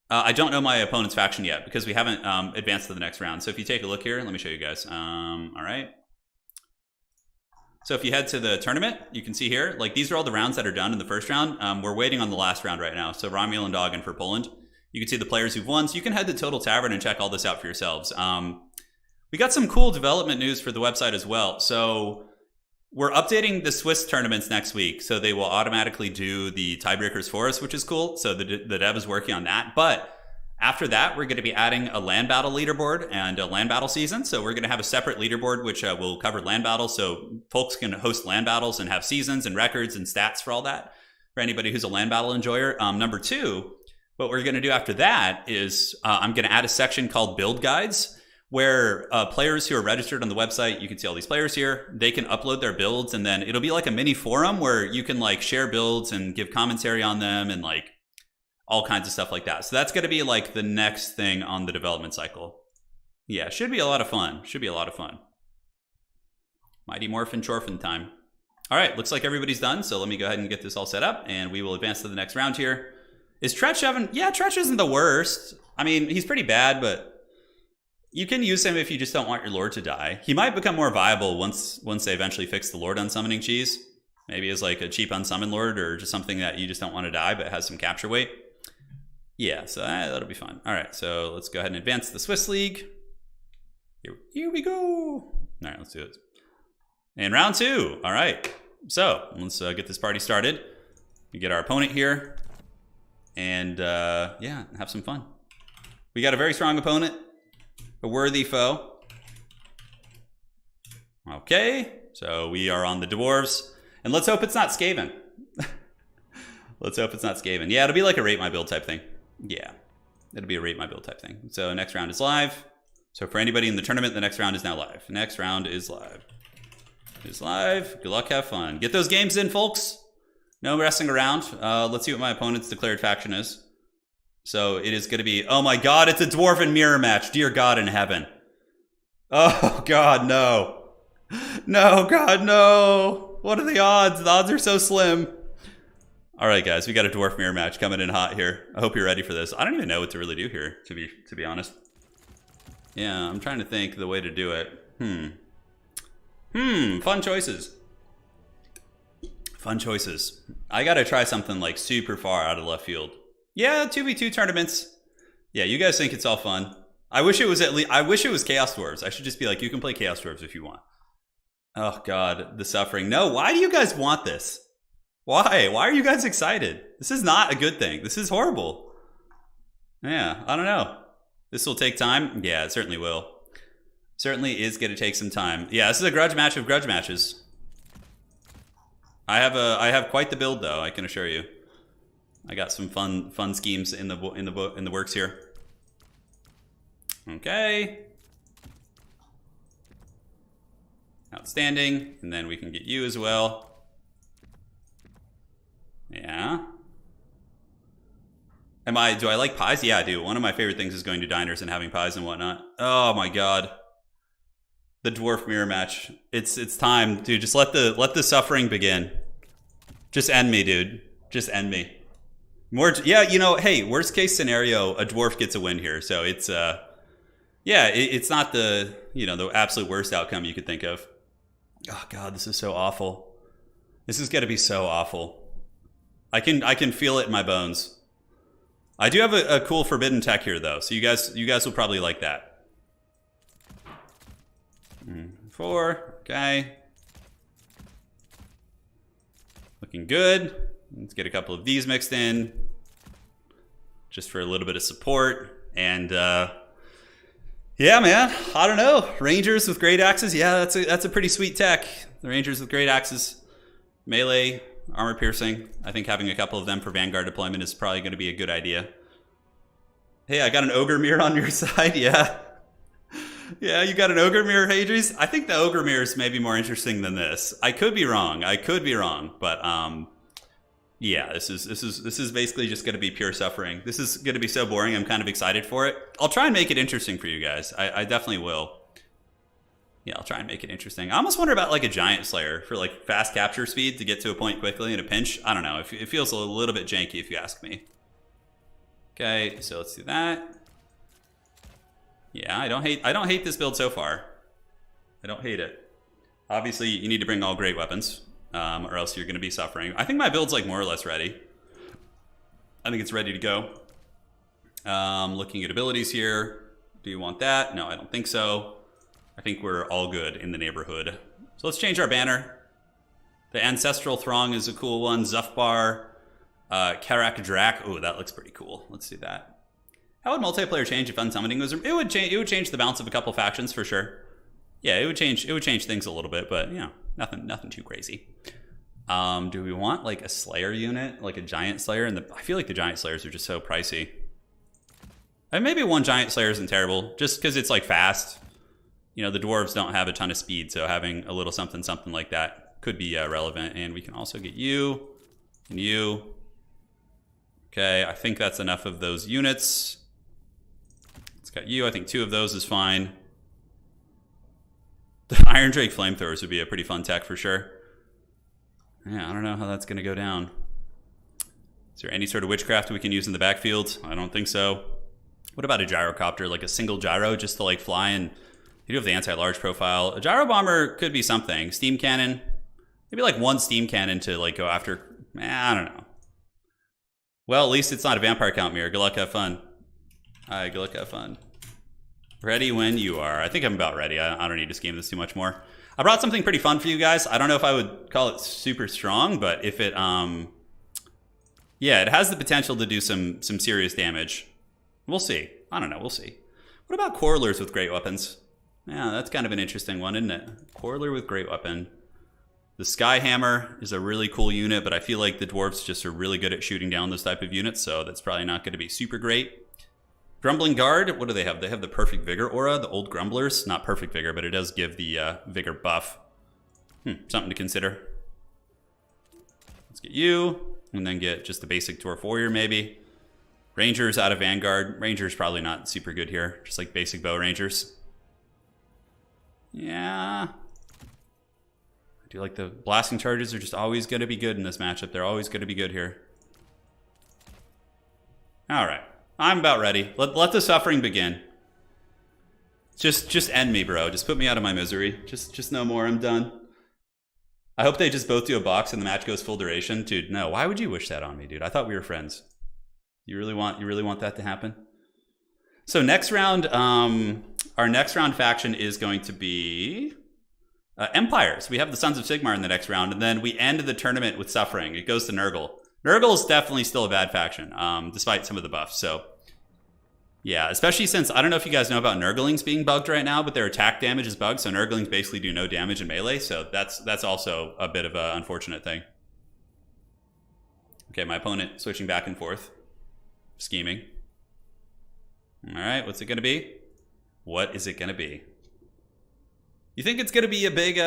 I don't know my opponent's faction yet because we haven't advanced to the next round. So if you take a look here, let me show you guys. All right. So if you head to the tournament, you can see here, like these are all the rounds that are done in the first round. We're waiting on the last round right now. So Romulan Dog and for Poland. You can see the players who've won. So you can head to Total Tavern and check all this out for yourselves. We got some cool development news for the website as well. So we're updating the Swiss tournaments next week. So they will automatically do the tiebreakers for us, which is cool. So the dev is working on that. But after that, we're going to be adding a land battle leaderboard and a land battle season. So we're going to have a separate leaderboard, which will cover land battles. So folks can host land battles and have seasons and records and stats for all that for anybody who's a land battle enjoyer. Number two, what we're going to do after that is I'm going to add a section called build guides, where players who are registered on the website, you can see all these players here, they can upload their builds, and then it'll be like a mini forum where you can like share builds and give commentary on them and like all kinds of stuff like that. So that's going to be like the next thing on the development cycle. Yeah, should be a lot of fun. Should be a lot of fun. Mighty Morphin Chorphin time. All right, looks like everybody's done. So let me go ahead and get this all set up and we will advance to the next round here. Is Tretch having... Yeah, Tretch isn't the worst. I mean, he's pretty bad, but you can use him if you just don't want your Lord to die. He might become more viable once they eventually fix the Lord unsummoning cheese. Maybe as like a cheap unsummon Lord or just something that you just don't want to die but has some capture weight. Yeah, so that'll be fun. All right, so let's go ahead and advance to the Swiss League. Here we go. All right, let's do it. And round two. All right, so let's get this party started. We get our opponent here. And yeah, have some fun. We got a very strong opponent. A worthy foe. Okay, so we are on the dwarves. And let's hope it's not Skaven. Let's hope it's not Skaven. Yeah, it'll be like a rate my build type thing. Yeah, it'll be a rate my build type thing. So next round is live. So for anybody in the tournament, the next round is now live. Next round is live. It's live. Good luck, have fun. Get those games in, folks. No messing around. Let's see what my opponent's declared faction is. So it is going to be, oh my god, it's a dwarven mirror match. Dear God in heaven. Oh god, no. No, god, no. What are the odds? The odds are so slim. All right, guys, we got a dwarf mirror match coming in hot here. I hope you're ready for this. I don't even know what to really do here, to be honest. Yeah, I'm trying to think the way to do it. Fun choices. Fun choices. I got to try something like super far out of left field. Yeah, 2v2 tournaments. Yeah, you guys think it's all fun. I wish it was Chaos Dwarves. I should just be like, you can play Chaos Dwarves if you want. Oh god, the suffering. No, why do you guys want this? Why? Why are you guys excited? This is not a good thing. This is horrible. Yeah, I don't know. This will take time. Yeah, it certainly will. Certainly is going to take some time. Yeah, this is a grudge match of grudge matches. I have quite the build though, I can assure you. I got some fun schemes in the works here. Okay. Outstanding. And then we can get you as well. Yeah. Do I like pies? Yeah, I do. One of my favorite things is going to diners and having pies and whatnot. Oh my god. The dwarf mirror match. It's time, dude. Just let the suffering begin. Just end me, dude. Just end me. Yeah, you know, hey, worst case scenario, a dwarf gets a win here. So it's yeah, it's not the, you know, the absolute worst outcome you could think of. Oh god, this is so awful. This is gonna be so awful. I can feel it in my bones. I do have a cool forbidden tech here though, so you guys will probably like that. 4, okay. Looking good. Let's get a couple of these mixed in, just for a little bit of support. And yeah, man, I don't know. Rangers with great axes, yeah, that's a pretty sweet tech. The Rangers with great axes, melee, armor piercing. I think having a couple of them for Vanguard deployment is probably going to be a good idea. Hey, I got an ogre mirror on your side. Yeah. Yeah, you got an ogre mirror, Hadries? I think the ogre mirror is maybe more interesting than this. I could be wrong. But yeah, this is basically just going to be pure suffering. This is going to be so boring. I'm kind of excited for it. I'll try and make it interesting for you guys. I definitely will. Yeah, I'll try and make it interesting. I almost wonder about like a giant slayer for like fast capture speed to get to a point quickly in a pinch. I don't know. It feels a little bit janky if you ask me. Okay, so let's do that. Yeah, I don't hate this build so far. I don't hate it. Obviously, you need to bring all great weapons, or else you're going to be suffering. I think my build's like more or less ready. I think it's ready to go. Looking at abilities here. Do you want that? No, I don't think so. I think we're all good in the neighborhood. So let's change our banner. The Ancestral Throng is a cool one. Zufbar, Karak Drak. Oh, that looks pretty cool. Let's do that. How would multiplayer change if unsummoning was? It would change the balance of a couple factions for sure. Yeah, it would change things a little bit, but you know, nothing too crazy. Do we want like a Slayer unit, like a Giant Slayer? And I feel like the Giant Slayers are just so pricey. And maybe one Giant Slayer isn't terrible, just because it's like fast. You know, the dwarves don't have a ton of speed, so having a little something like that could be relevant. And we can also get you and you. Okay, I think that's enough of those units. It's got you. I think 2 of those is fine. The Iron Drake flamethrowers would be a pretty fun tech for sure. Yeah, I don't know how that's going to go down. Is there any sort of witchcraft we can use in the backfield? I don't think so. What about a gyrocopter, like a single gyro just to like fly and... You do have the anti-large profile. A gyro bomber could be something. Steam cannon. Maybe like one steam cannon to like go after. I don't know. Well, at least it's not a vampire count mirror. Good luck, have fun. Alright, good luck, have fun. Ready when you are. I think I'm about ready. I don't need to scheme this too much more. I brought something pretty fun for you guys. I don't know if I would call it super strong, but if it, yeah, it has the potential to do some serious damage. We'll see. I don't know. We'll see. What about quarrelers with great weapons? Yeah, that's kind of an interesting one, isn't it? Quarreler with great weapon. The Skyhammer is a really cool unit, but I feel like the dwarves just are really good at shooting down those type of units, so that's probably not going to be super great. Grumbling Guard, what do they have? They have the Perfect Vigor aura, the old Grumblers. Not Perfect Vigor, but it does give the Vigor buff. Something to consider. Let's get you, and then get just the basic Dwarf Warrior maybe. Rangers out of Vanguard. Rangers probably not super good here, just like basic Bow Rangers. Yeah. I do like the blasting charges are just always going to be good in this matchup. They're always going to be good here. All right. I'm about ready. Let the suffering begin. Just end me, bro. Just put me out of my misery. Just no more. I'm done. I hope they just both do a box and the match goes full duration. Dude, no. Why would you wish that on me, dude? I thought we were friends. You really want that to happen? So next round, our next round faction is going to be Empires. We have the Sons of Sigmar in the next round, and then we end the tournament with Suffering. It goes to Nurgle. Nurgle is definitely still a bad faction, despite some of the buffs. So, yeah, especially since, I don't know if you guys know about Nurglings being bugged right now, but their attack damage is bugged, so Nurglings basically do no damage in melee, so that's also a bit of an unfortunate thing. Okay, my opponent switching back and forth. Scheming. All right, what's it going to be? What is it going to be? You think it's going to be a big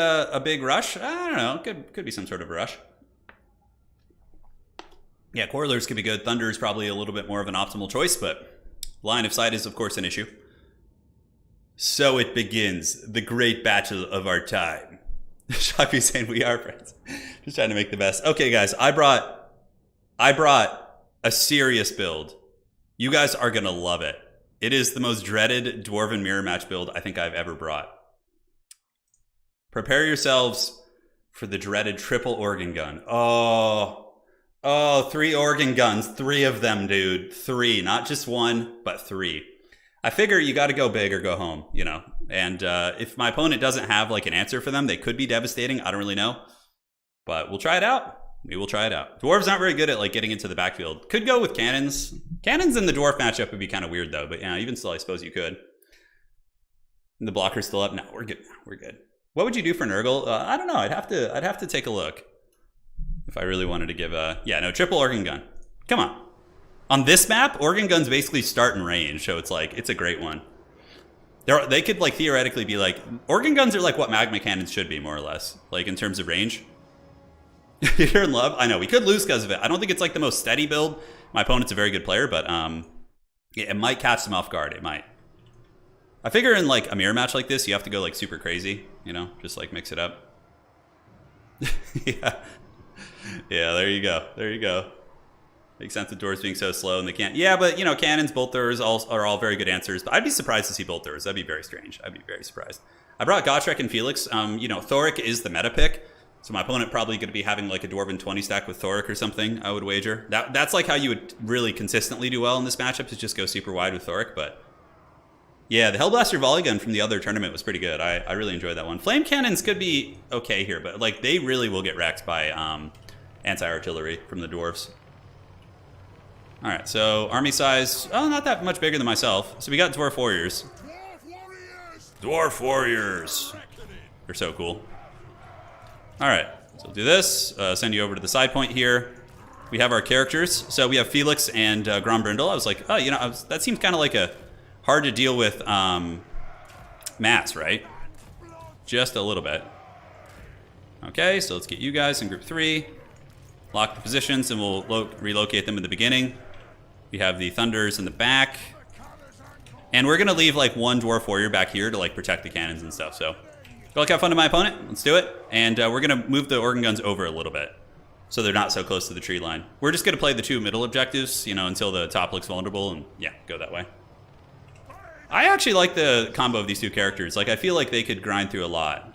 rush? I don't know. Could be some sort of rush. Yeah, Corlers could be good. Thunder is probably a little bit more of an optimal choice, but line of sight is, of course, an issue. So it begins, the great battle of our time. Shafi saying we are friends. Just trying to make the best. Okay, guys, I brought a serious build. You guys are going to love it. It is the most dreaded Dwarven mirror match build I think I've ever brought. Prepare yourselves for the dreaded triple organ gun. Oh, 3 organ guns. 3 of them, dude. 3. Not just 1, but 3. I figure you got to go big or go home, you know. And if my opponent doesn't have like an answer for them, they could be devastating. I don't really know. But we'll try it out. We will try it out. Dwarves aren't very good at like getting into the backfield. Could go with cannons. Cannons in the dwarf matchup would be kind of weird though. But yeah, even still, I suppose you could. And the blocker's still up. No, we're good. We're good. What would you do for Nurgle? I don't know. I'd have to take a look. If I really wanted to give a... Yeah, no, triple organ gun. Come on. On this map, organ guns basically start in range, so it's like, it's a great one. They could like theoretically be like... Organ guns are like what magma cannons should be, more or less. Like in terms of range. You're in love? I know, we could lose because of it. I don't think it's like the most steady build. My opponent's a very good player, but yeah, it might catch them off guard. It might. I figure in like a mirror match like this, you have to go like super crazy, you know? Just like mix it up. Yeah. Yeah, there you go. There you go. Makes sense with dwarves being so slow and they can't. Yeah, but you know, cannons, bolt throwers are all very good answers. But I'd be surprised to see bolt throwers. That'd be very strange. I'd be very surprised. I brought Gotrek and Felix. You know, Thoric is the meta pick. So my opponent probably going to be having like a Dwarven 20 stack with Thoric or something, I would wager. That's like how you would really consistently do well in this matchup, is just go super wide with Thoric. But yeah, the Hellblaster volley gun from the other tournament was pretty good. I really enjoyed that one. Flame cannons could be okay here, but like they really will get wrecked by anti-artillery from the dwarves. All right, so army size, oh, not that much bigger than myself. So we got dwarf warriors. Dwarf warriors. They're so cool. All right, so we'll do this. Send you over to the side point here. We have our characters. So we have Felix and Grombrindle. I was like, oh, you know, that seems kind of like a hard to deal with mats, right? Just a little bit. Okay, so let's get you guys in group 3. Lock the positions, and we'll relocate them in the beginning. We have the Thunders in the back. And we're going to leave like one Dwarf Warrior back here to like protect the cannons and stuff. So go look, have fun to my opponent. Let's do it. And we're going to move the Organ Guns over a little bit so they're not so close to the tree line. We're just going to play the 2 middle objectives, you know, until the top looks vulnerable. And yeah, go that way. I actually like the combo of these 2 characters. Like, I feel like they could grind through a lot.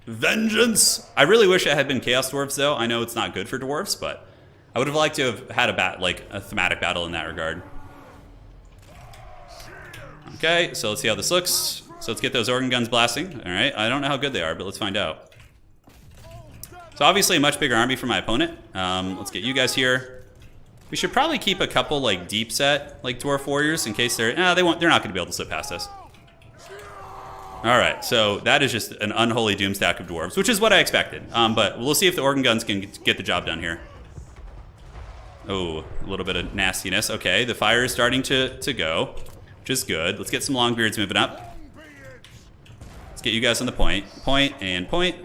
Vengeance! I really wish it had been Chaos Dwarves, though. I know it's not good for dwarves, but I would have liked to have had a thematic battle in that regard. Okay, so let's see how this looks. So let's get those organ guns blasting. All right, I don't know how good they are, but let's find out. So obviously a much bigger army for my opponent. Let's get you guys here. We should probably keep a couple like deep set like dwarf warriors in case they're not going to be able to slip past us. All right, so that is just an unholy doom stack of dwarves, which is what I expected. But we'll see if the organ guns can get the job done here. Oh, a little bit of nastiness. Okay, the fire is starting to go, which is good. Let's get some longbeards moving up. Let's get you guys on the point. Point and point.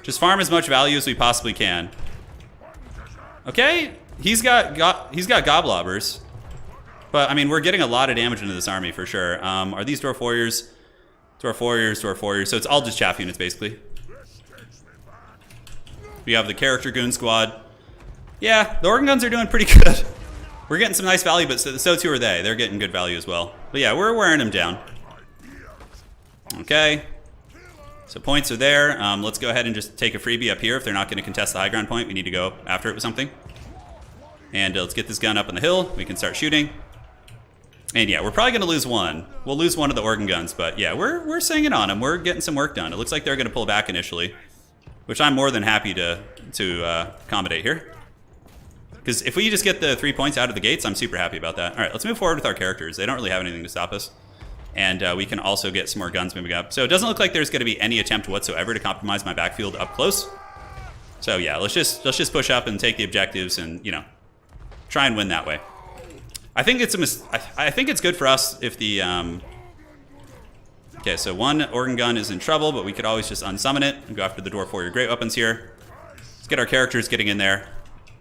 Just farm as much value as we possibly can. Okay, he's got goblobbers. But, I mean, we're getting a lot of damage into this army, for sure. Are these Dwarf Warriors? Dwarf Warriors, Dwarf Warriors. So it's all just chaff units, basically. We have the Character Goon Squad. Yeah, the Organ Guns are doing pretty good. We're getting some nice value, but so too are they. They're getting good value as well. But yeah, we're wearing them down. Okay. So points are there. Let's go ahead and just take a freebie up here. If they're not going to contest the high ground point, we need to go after it with something. And let's get this gun up on the hill. We can start shooting. And yeah, we're probably going to lose one. We'll lose one of the organ guns, but yeah, we're singing on them. We're getting some work done. It looks like they're going to pull back initially, which I'm more than happy to accommodate here. Because if we just get the 3 points out of the gates, I'm super happy about that. All right, let's move forward with our characters. They don't really have anything to stop us. And we can also get some more guns moving up. So it doesn't look like there's going to be any attempt whatsoever to compromise my backfield up close. So yeah, let's just push up and take the objectives and, you know, try and win that way. I think it's I think it's good for us if the Okay, so one organ gun is in trouble, but we could always just unsummon it and go after the dwarf warrior great weapons here. Let's get our characters getting in there.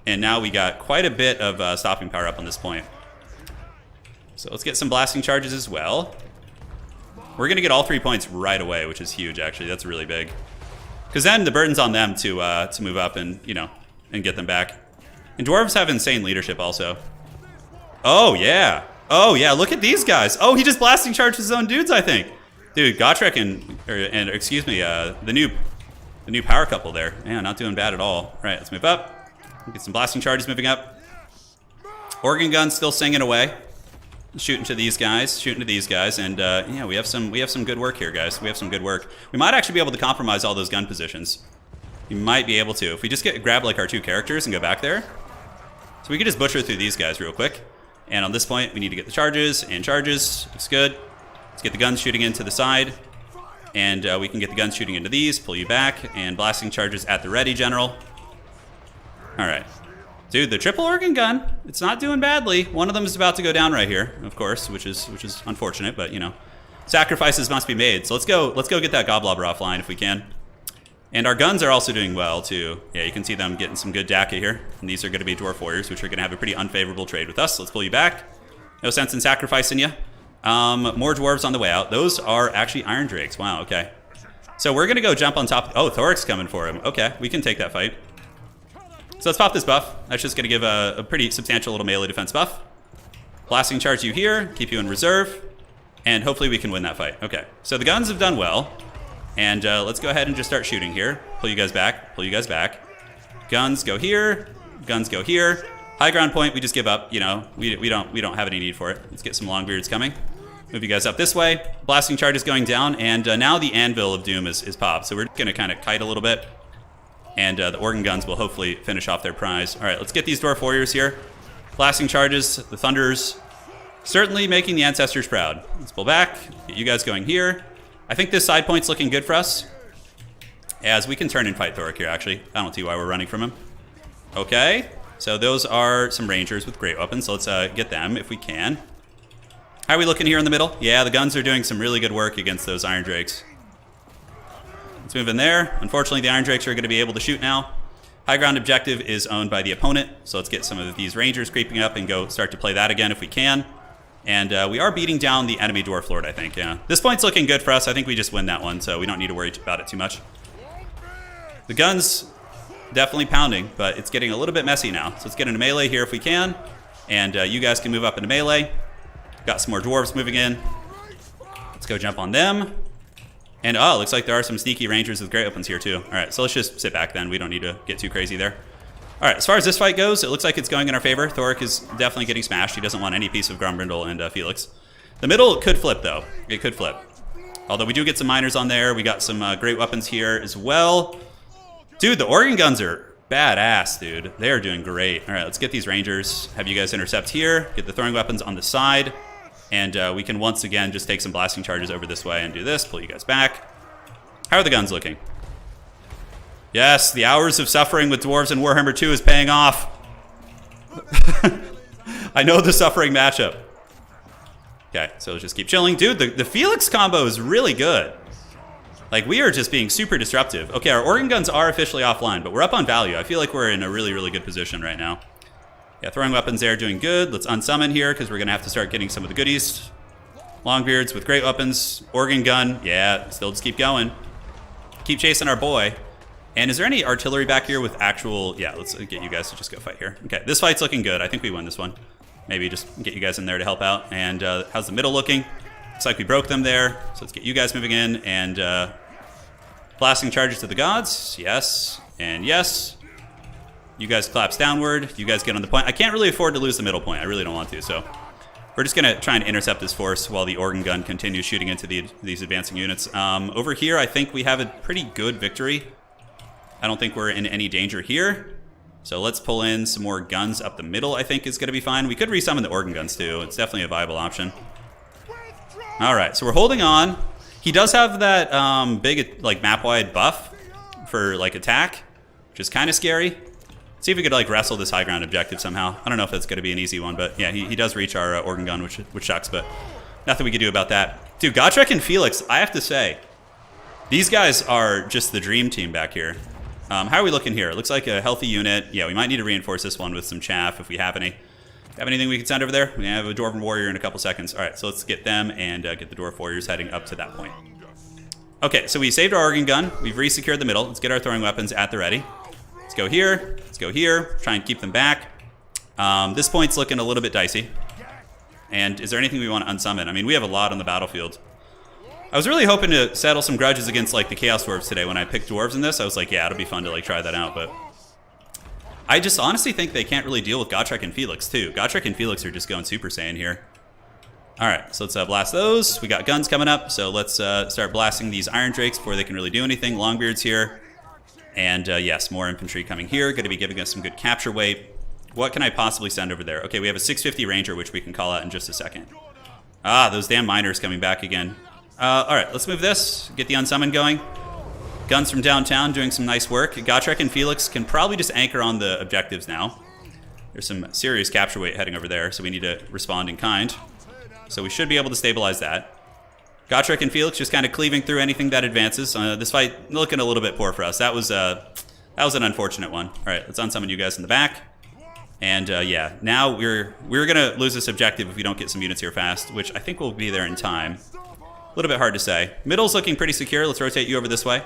And now we got quite a bit of stopping power up on this point. So let's get some blasting charges as well. We're going to get all 3 points right away, which is huge, actually. That's really big. Because then the burden's on them to move up and, you know, and get them back. And dwarves have insane leadership also. Oh, yeah. Oh, yeah, look at these guys. Oh, he just blasting charged his own dudes, I think. Dude, Gotrek and excuse me, the new power couple there. Man, not doing bad at all. All right, let's move up. Get some blasting charges moving up. Organ gun still singing away. Shooting to these guys, and yeah, we have some good work here, guys. We have some good work. We might actually be able to compromise all those gun positions. We might be able to if we just grab like our 2 characters and go back there. So we could just butcher through these guys real quick. And on this point, we need to get the charges and charges. Looks good. Let's get the guns shooting into the side, and we can get the guns shooting into these. Pull you back and blasting charges at the ready, General. All right. Dude, the triple organ gun, it's not doing badly. One of them is about to go down right here, of course, which is unfortunate, but you know, sacrifices must be made. So let's go get that Goblobber offline if we can. And our guns are also doing well too. Yeah, you can see them getting some good DACA here. And these are going to be dwarf warriors, which are going to have a pretty unfavorable trade with us. Let's pull you back. No sense in sacrificing you. More dwarves on the way out. Those are actually iron drakes. Wow, okay. So we're going to go jump on top. Oh, Thoric's coming for him. Okay, we can take that fight. So let's pop this buff. That's just going to give a pretty substantial little melee defense buff. Blasting charge you here, keep you in reserve, and hopefully we can win that fight. Okay, so the guns have done well, and let's go ahead and just start shooting here. Pull you guys back, pull you guys back. Guns go here, guns go here. High ground point, we just give up. You know, we don't have any need for it. Let's get some Longbeards coming. Move you guys up this way. Blasting charge is going down, and now the Anvil of Doom is popped. So we're going to kind of kite a little bit. And the organ guns will hopefully finish off their prize. All right, let's get these dwarf warriors here. Blasting charges, the thunders, certainly making the ancestors proud. Let's pull back, get you guys going here. I think this side point's looking good for us, as we can turn and fight Thoric here, actually. I don't see why we're running from him. Okay, so those are some rangers with great weapons, so let's get them if we can. How are we looking here in the middle? Yeah, the guns are doing some really good work against those iron drakes. Let's move in there. Unfortunately, the iron drakes are going to be able to shoot now. High ground objective is owned by the opponent, so let's get some of these rangers creeping up and go start to play that again if we can. And we are beating down the enemy dwarf lord, I think, yeah. This point's looking good for us. I think we just win that one, so we don't need to worry about it too much. The guns, definitely pounding, but it's getting a little bit messy now. So let's get into melee here if we can, and you guys can move up into melee. Got some more dwarves moving in. Let's go jump on them. And oh, looks like there are some sneaky rangers with great weapons here too. All right, so let's just sit back then. We don't need to get too crazy there. All right, as far as this fight goes, it looks like it's going in our favor. Thoric is definitely getting smashed. He doesn't want any piece of Grombrindle and Felix. The middle could flip though. It could flip. Although we do get some miners on there. We got some great weapons here as well. Dude, the organ guns are badass, dude. They are doing great. All right, let's get these rangers. Have you guys intercept here. Get the throwing weapons on the side. And we can once again just take some blasting charges over this way and do this. Pull you guys back. How are the guns looking? Yes, the hours of suffering with dwarves in Warhammer 2 is paying off. I know the suffering matchup. Okay, so let's just keep chilling. Dude, the Felix combo is really good. Like, we are just being super disruptive. Okay, our organ guns are officially offline, but we're up on value. I feel like we're in a really, really good position right now. Yeah, throwing weapons there, doing good. Let's unsummon here, because we're going to have to start getting some of the goodies. Longbeards with great weapons. Organ gun. Yeah, still just keep going. Keep chasing our boy. And is there any artillery back here with actual... Yeah, let's get you guys to just go fight here. Okay, this fight's looking good. I think we win this one. Maybe just get you guys in there to help out. And how's the middle looking? Looks like we broke them there. So let's get you guys moving in. And blasting charges to the gods. Yes. And yes. You guys collapse downward. You guys get on the point. I can't really afford to lose the middle point. I really don't want to. So we're just going to try and intercept this force while the organ gun continues shooting into these advancing units. Over here, I think we have a pretty good victory. I don't think we're in any danger here. So let's pull in some more guns up the middle, I think is going to be fine. We could resummon the organ guns too. It's definitely a viable option. All right, so we're holding on. He does have that big like map-wide buff for like attack, which is kind of scary. See if we could like wrestle this high ground objective somehow. I don't know if that's going to be an easy one, but yeah, he does reach our organ gun, which sucks, but nothing we can do about that. Dude, Gotrek and Felix, I have to say, these guys are just the dream team back here. How are we looking here? It looks like a healthy unit. Yeah, we might need to reinforce this one with some chaff if we have any. Have anything we can send over there? We have a Dwarven Warrior in a couple seconds. All right, so let's get them and get the Dwarf Warriors heading up to that point. Okay, so we saved our organ gun. We've resecured the middle. Let's get our throwing weapons at the ready. Let's go here. Let's go here. Try and keep them back. This point's looking a little bit dicey. And is there anything we want to unsummon? I mean, we have a lot on the battlefield. I was really hoping to settle some grudges against like the Chaos Dwarves today when I picked dwarves in this. I was like, yeah, it'll be fun to like try that out, but I just honestly think they can't really deal with Gotrek and Felix too. Gotrek and Felix are just going Super Saiyan here. All right, so let's blast those. We got guns coming up, so let's start blasting these Iron Drakes before they can really do anything. Longbeards here, and yes, more infantry coming here. Going to be giving us some good capture weight. What can I possibly send over there? Okay, we have a 650 Ranger, which we can call out in just a second. Ah, those damn miners coming back again. All right, let's move this, get the unsummon going. Guns from downtown doing some nice work. Gotrek and Felix can probably just anchor on the objectives now. There's some serious capture weight heading over there, so we need to respond in kind. So we should be able to stabilize that. Gotrek and Felix just kind of cleaving through anything that advances. This fight looking a little bit poor for us. That was an unfortunate one. All right, let's unsummon you guys in the back. And yeah, now we're gonna lose this objective if we don't get some units here fast, which I think we'll be there in time. A little bit hard to say. Middle's looking pretty secure. Let's rotate you over this way.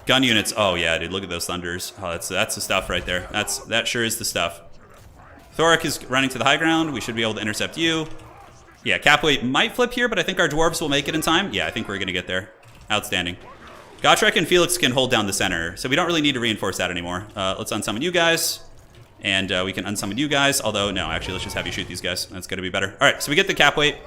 Gun units. Oh yeah, dude, look at those thunders. Oh, that's the stuff right there. That sure is the stuff. Thoric is running to the high ground. We should be able to intercept you. Yeah, cap weight might flip here, but I think our dwarves will make it in time. Yeah, I think we're gonna get there. Outstanding. Gotrek and Felix can hold down the center, so we don't really need to reinforce that anymore. Let's unsummon you guys. And we can unsummon you guys. Although, no, actually, let's just have you shoot these guys. That's gonna be better. All right, so we get the cap weight.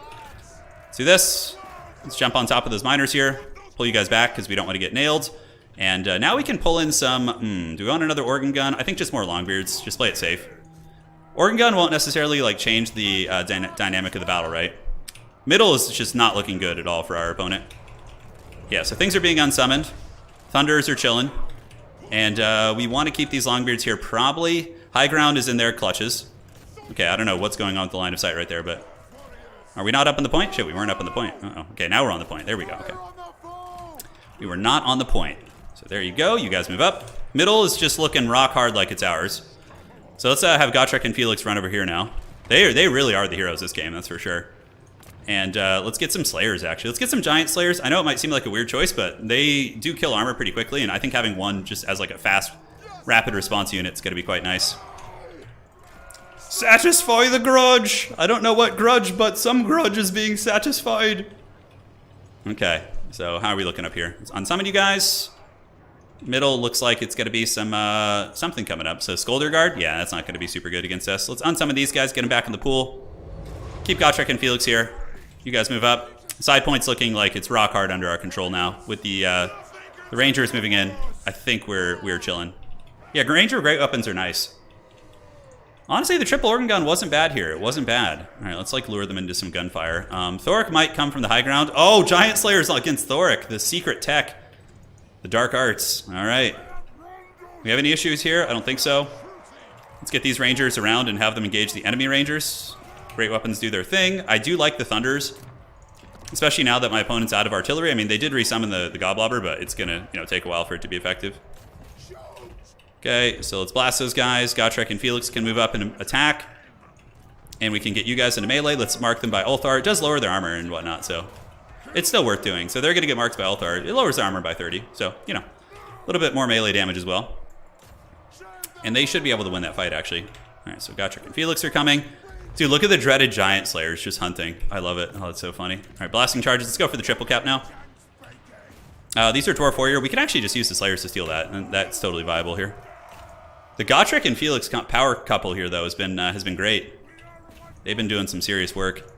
Let's do this. Let's jump on top of those miners here. Pull you guys back because we don't want to get nailed. And now we can pull in some, do we want another organ gun? I think just more longbeards, just play it safe. Organ gun won't necessarily like change the dynamic of the battle, right? Middle is just not looking good at all for our opponent. Yeah, so things are being unsummoned. Thunders are chilling. And we want to keep these longbeards here probably. High ground is in their clutches. Okay, I don't know what's going on with the line of sight right there, but are we not up on the point? Shit, we weren't up on the point. Uh-oh. Okay, now we're on the point. There we go, okay. We were not on the point. So there you go, you guys move up. Middle is just looking rock hard like it's ours. So let's have Gotrek and Felix run over here now. They really are the heroes this game, that's for sure. And let's get some Slayers, actually. Let's get some Giant Slayers. I know it might seem like a weird choice, but they do kill armor pretty quickly, and I think having one just as like a fast, rapid response unit is going to be quite nice. Satisfy the grudge! I don't know what grudge, but some grudge is being satisfied. Okay, so how are we looking up here? Let's unsummon you guys. Middle looks like it's going to be some something coming up. So Scolder Guard, yeah, that's not going to be super good against us. Let's unsummon these guys, get them back in the pool. Keep Gotrek and Felix here. You guys move up. Side point's looking like it's rock hard under our control now. With the Rangers moving in, I think we're chilling. Yeah, Ranger great weapons are nice. Honestly, the triple organ gun wasn't bad here. It wasn't bad. All right, let's like lure them into some gunfire. Thoric might come from the high ground. Oh, Giant Slayers against Thoric, the secret tech. The dark arts. All right. We have any issues here? I don't think so. Let's get these Rangers around and have them engage the enemy Rangers. Great weapons do their thing. I do like the Thunders, especially now that my opponent's out of artillery. I mean, they did resummon the Goblobber, but it's gonna take a while for it to be effective. Okay, so let's blast those guys. Gotrek and Felix can move up and attack. And we can get you guys into melee. Let's mark them by Ulthar. It does lower their armor and whatnot, so it's still worth doing. So they're going to get marked by Ulthar. It lowers their armor by 30. So, a little bit more melee damage as well. And they should be able to win that fight, actually. All right, so Gotrek and Felix are coming. Dude, look at the dreaded Giant Slayers just hunting. I love it. Oh, that's so funny. All right, blasting charges. Let's go for the triple cap now. These are Dwarf Warrior. We can actually just use the Slayers to steal that, and that's totally viable here. The Gotrek and Felix power couple here, though, has been great. They've been doing some serious work.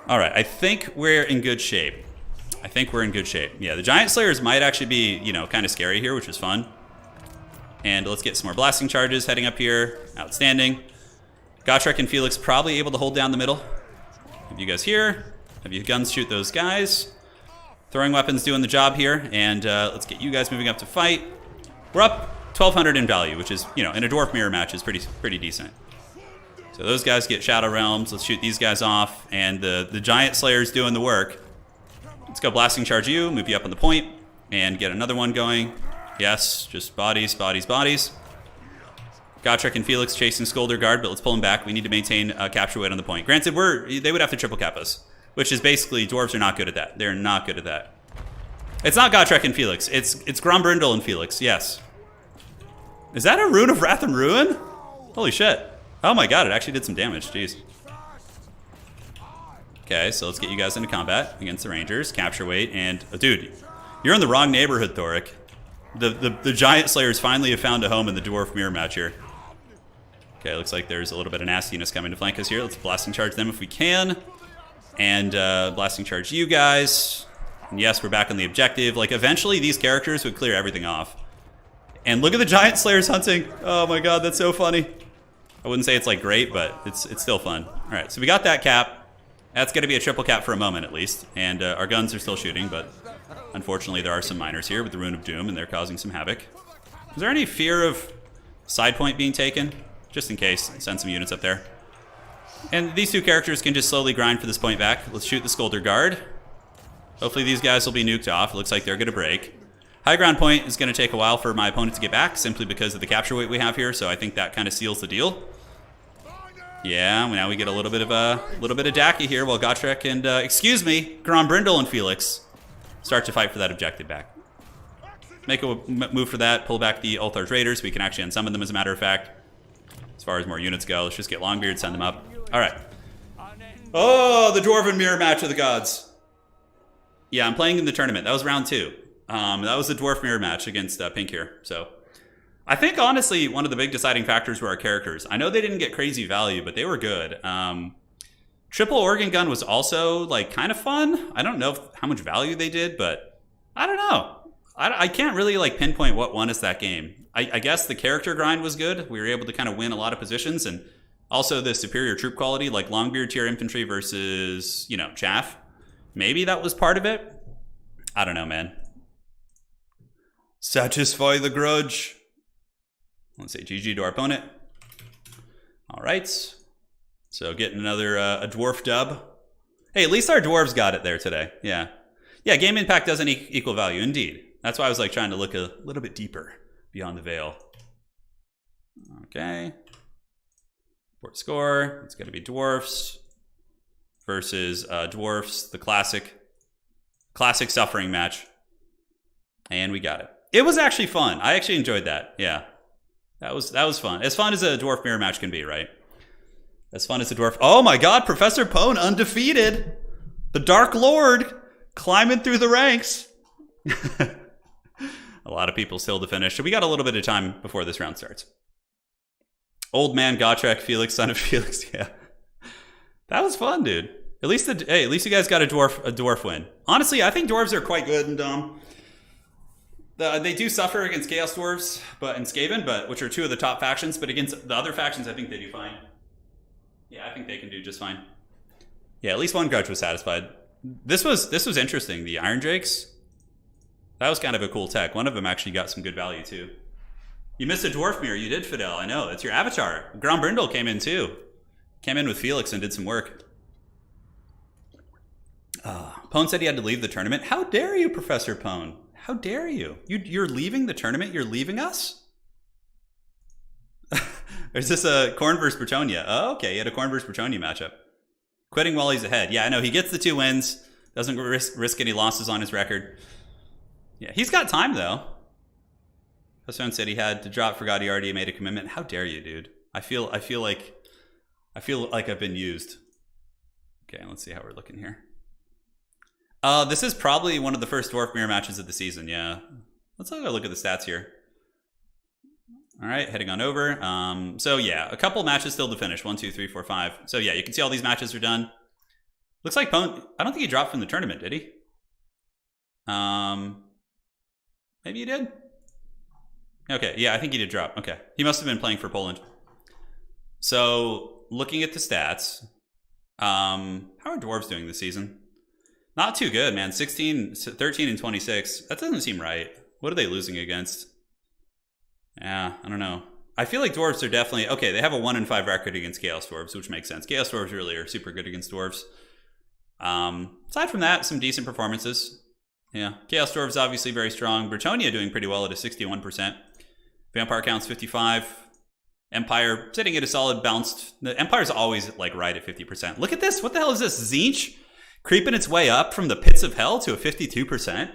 All right, I think we're in good shape. Yeah, the Giant Slayers might actually be, kind of scary here, which is fun. And let's get some more blasting charges heading up here. Outstanding. Gotrek and Felix probably able to hold down the middle. Have you guys here. Have you guns shoot those guys. Throwing weapons doing the job here. And let's get you guys moving up to fight. We're up 1,200 in value, which is, in a Dwarf Mirror match is pretty decent. So those guys get Shadow Realms. Let's shoot these guys off. And the Giant Slayer's doing the work. Let's go blasting charge you, move you up on the point, and get another one going. Yes, just bodies, bodies, bodies. Gotrek and Felix chasing Skolder Guard, but let's pull them back. We need to maintain capture weight on the point. Granted, they would have to triple cap us, which is basically, dwarves are not good at that. They're not good at that. It's not Gotrek and Felix. It's Grombrindle and Felix, yes. Is that a Rune of Wrath and Ruin? Holy shit. Oh my god, it actually did some damage, jeez. Okay, so let's get you guys into combat against the Rangers. Capture weight, and dude, you're in the wrong neighborhood, Thoric. The Giant Slayers finally have found a home in the Dwarf Mirror match here. Okay, looks like there's a little bit of nastiness coming to flank us here. Let's blasting charge them if we can. And blasting charge you guys. And yes, we're back on the objective. Like, eventually these characters would clear everything off. And look at the Giant Slayers hunting. Oh my god, that's so funny. I wouldn't say it's like great, but it's still fun. All right, so we got that cap. That's going to be a triple cap for a moment at least. And our guns are still shooting, but unfortunately there are some miners here with the Rune of Doom, and they're causing some havoc. Is there any fear of side point being taken? Just in case, send some units up there. And these two characters can just slowly grind for this point back. Let's shoot the Skolder Guard. Hopefully these guys will be nuked off. It looks like they're going to break. High ground point is going to take a while for my opponent to get back, simply because of the capture weight we have here, so I think that kind of seals the deal. Yeah, now we get a little bit of Dacky here while Gotrek and, excuse me, Grombrindle and Felix start to fight for that objective back. Make a move for that, pull back the Ulthar's Raiders. We can actually unsummon them, as a matter of fact. As far as more units go, let's just get Longbeard, send them up. All right. Oh, the Dwarven Mirror match of the gods. Yeah, I'm playing in the tournament. That was round 2. That was the Dwarf Mirror match against Pink here. So I think, honestly, one of the big deciding factors were our characters. I know they didn't get crazy value, but they were good. Triple Organ Gun was also, like, kind of fun. I don't know how much value they did, but I don't know. I can't really, like, pinpoint what won us that game. I guess the character grind was good. We were able to kind of win a lot of positions, and also the superior troop quality, like Longbeard tier infantry versus, you know, chaff. Maybe that was part of it. I don't know, man. Satisfy the grudge. Let's say GG to our opponent. All right. So getting another a dwarf dub. Hey, at least our dwarves got it there today. Yeah. Yeah, game impact doesn't equal value, indeed. That's why I was like trying to look a little bit deeper beyond the veil. Okay. Port score. It's going to be dwarfs versus dwarfs, the classic suffering match. And we got it. It was actually fun. I actually enjoyed that. Yeah. That was fun. As fun as a dwarf mirror match can be, right? As fun as a dwarf. Oh my god, Professor Pone undefeated. The Dark Lord climbing through the ranks. A lot of people still to finish. So we got a little bit of time before this round starts. Old man Gotrek, Felix, son of Felix. Yeah. That was fun, dude. At least you guys got a dwarf win. Honestly, I think dwarves are quite good, and they do suffer against Chaos Dwarves, and Skaven, which are two of the top factions. But against the other factions, I think they do fine. Yeah, I think they can do just fine. Yeah, at least one grudge was satisfied. This was interesting. The Iron Drakes. That was kind of a cool tech. One of them actually got some good value too. You missed a dwarf mirror. You did, Fidel. I know. It's your avatar. Grombrindle came in too. Came in with Felix and did some work. Pone said he had to leave the tournament. How dare you, Professor Pone? How dare you? You're leaving the tournament? You're leaving us? Is this a khorne versus bretonnia? Oh, okay. He had a khorne versus bretonnia matchup. Quitting while he's ahead. Yeah, I know. He gets the 2 wins. Doesn't risk any losses on his record. Yeah, he's got time, though. Hassan said he had to drop, forgot he already made a commitment. How dare you, dude? I feel like I've been used. Okay, let's see how we're looking here. This is probably one of the first dwarf mirror matches of the season, yeah. Let's have a look at the stats here. All right, heading on over. So yeah, a couple matches still to finish. 1, 2, 3, 4, 5. So yeah, you can see all these matches are done. Looks like Pone, I don't think he dropped from the tournament, did he? Maybe he did? Okay, yeah, I think he did drop. Okay, he must have been playing for Poland. So, looking at the stats, how are dwarves doing this season? Not too good, man. 13 and 26. That doesn't seem right. What are they losing against? Yeah, I don't know. I feel like dwarves are definitely... Okay, they have a 1-5 record against Chaos Dwarves, which makes sense. Chaos Dwarves really are super good against dwarves. Aside from that, some decent performances. Yeah, Chaos Dwarves obviously very strong. Bretonnia doing pretty well at a 61%. Vampire count's 55. Empire sitting at a solid bounced. The Empire's always like right at 50%. Look at this. What the hell is this? Tzeentch creeping its way up from the pits of hell to a 52%.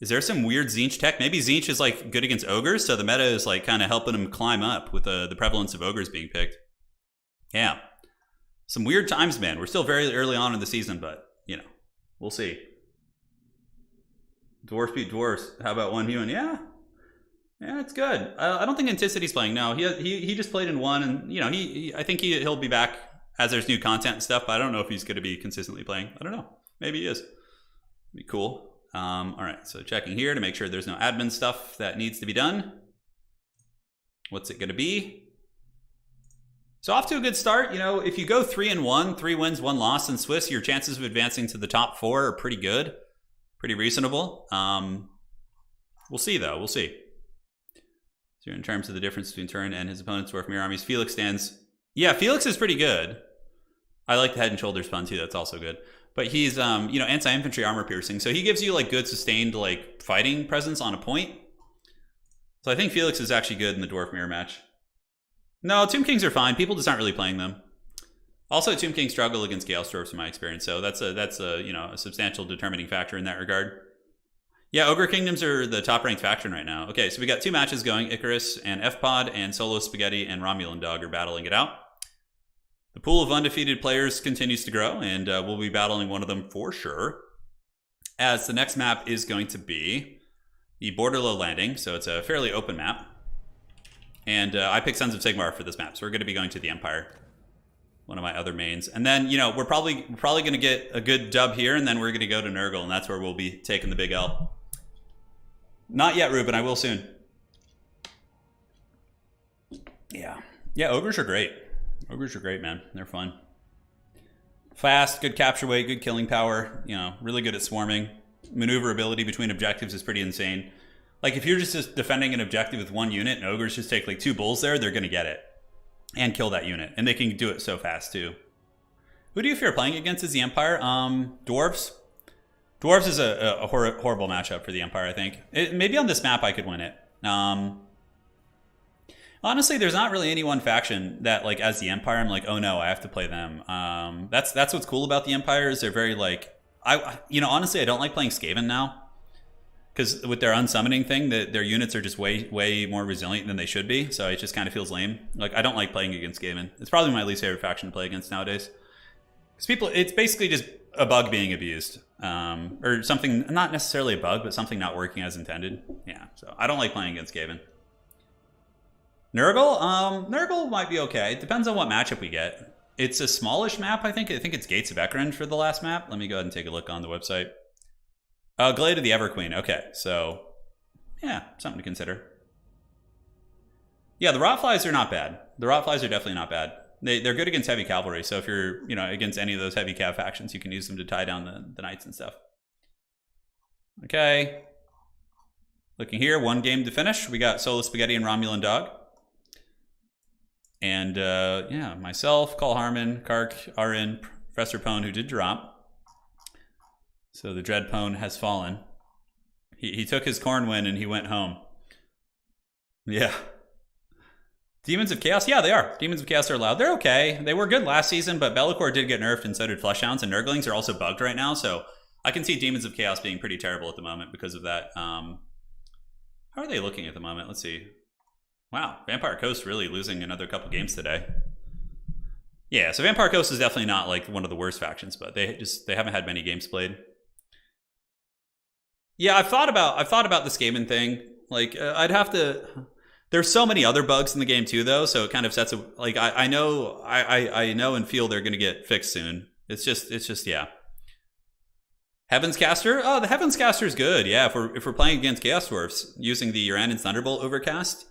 Is there some weird Tzeentch tech? Maybe Tzeentch is like good against ogres, so the meta is like kind of helping him climb up with the prevalence of ogres being picked. Yeah. Some weird times, man. We're still very early on in the season, but, you know, we'll see. Dwarfs beat dwarfs. How about one human? Yeah. Yeah, it's good. I don't think Anticity's playing. No, he just played in one, and, you know, I think he'll be back as there's new content and stuff, but I don't know if he's going to be consistently playing. I don't know. Maybe he is. Be cool. All right, so checking here to make sure there's no admin stuff that needs to be done. What's it going to be? So off to a good start. You know, if you go 3-1, 3 wins, 1 loss in Swiss, your chances of advancing to the top 4 are pretty good, pretty reasonable. We'll see, though. We'll see. So in terms of the difference between Turin and his opponent's dwarf mirror armies, Felix stands. Yeah, Felix is pretty good. I like the head and shoulders pun too. That's also good. But he's, you know, anti-infantry armor piercing, so he gives you like good sustained like fighting presence on a point. So I think Felix is actually good in the dwarf mirror match. No, Tomb Kings are fine. People just aren't really playing them. Also, Tomb Kings struggle against Chaos Dwarfs in my experience, so that's a you know, a substantial determining factor in that regard. Yeah, Ogre Kingdoms are the top-ranked faction right now. Okay, so we got 2 matches going. Icarus and F-Pod and Solo Spaghetti and Romulan Dog are battling it out. The pool of undefeated players continues to grow, and we'll be battling one of them for sure. As the next map is going to be the Borderlow Landing, so it's a fairly open map. And I picked Sons of Sigmar for this map, so we're going to be going to the Empire, one of my other mains. And then, you know, we're probably going to get a good dub here, and then we're going to go to Nurgle, and that's where we'll be taking the big L. Not yet, Ruben. I will soon. Yeah. Yeah, ogres are great. Ogres are great, man. They're fun. Fast, good capture weight, good killing power. You know, really good at swarming. Maneuverability between objectives is pretty insane. Like, if you're just defending an objective with 1 unit and ogres just take like 2 bulls there, they're going to get it. And kill that unit. And they can do it so fast, too. Who do you fear playing against as the Empire? Dwarves. Dwarves is a horrible matchup for the Empire, I think. Maybe on this map I could win it. Honestly, there's not really any one faction that, like, as the Empire, I'm like, oh no, I have to play them. That's what's cool about the Empire is they're very, like... you know, honestly, I don't like playing Skaven now. Because with their unsummoning thing, their units are just way more resilient than they should be. So it just kind of feels lame. Like, I don't like playing against Skaven. It's probably my least favorite faction to play against nowadays. Because it's basically just a bug being abused. Or something, not necessarily a bug, but something not working as intended. Yeah, so I don't like playing against Skaven. Nurgle? Nurgle might be okay. It depends on what matchup we get. It's a smallish map, I think. I think it's Gates of Ekron for the last map. Let me go ahead and take a look on the website. Glade of the Everqueen. Okay, so yeah, something to consider. Yeah, the Rotflies are not bad. The Rotflies are definitely not bad. They're good against heavy cavalry, so if you're, you know, against any of those heavy cav factions, you can use them to tie down the knights and stuff. Okay. Looking here, 1 game to finish. We got Solo Spaghetti and Romulan Dog. And, yeah, myself, Call Harmon, Kark, Arin, Professor Pone, who did drop. So the Dread Pone has fallen. He took his Khorne win and he went home. Yeah. Demons of Chaos? Yeah, they are. Demons of Chaos are allowed. They're okay. They were good last season, but Bellicor did get nerfed and so did Fleshhounds, and Nurglings are also bugged right now, so I can see Demons of Chaos being pretty terrible at the moment because of that. How are they looking at the moment? Let's see. Wow, Vampire Coast really losing another couple games today. Yeah, so Vampire Coast is definitely not like one of the worst factions, but they haven't had many games played. Yeah, I've thought about the Skaven thing. Like, I'd have to. There's so many other bugs in the game too, though, so it kind of sets a like. I know and feel they're going to get fixed soon. It's just yeah. Heaven's Caster. Oh, the Heaven's Caster is good. Yeah, if we're playing against Chaos Dwarfs using the Urandan Thunderbolt overcast,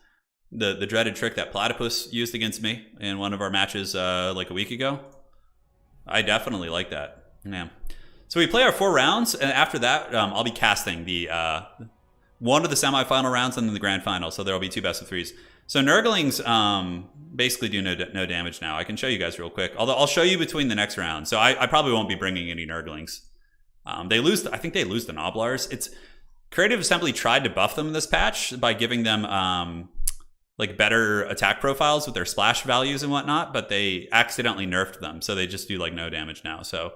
the dreaded trick that Platypus used against me in one of our matches like a week ago. I definitely like that. Yeah. So we play our 4 rounds, and after that, I'll be casting the one of the semifinal rounds and then the grand final. So there will be 2 best of 3s. So Nurglings basically do no damage now. I can show you guys real quick. Although I'll show you between the next round. So I probably won't be bringing any Nurglings. They lose. I think they lose the Noblars. It's Creative Assembly tried to buff them this patch by giving them like better attack profiles with their splash values and whatnot, but they accidentally nerfed them, so they just do like no damage now. So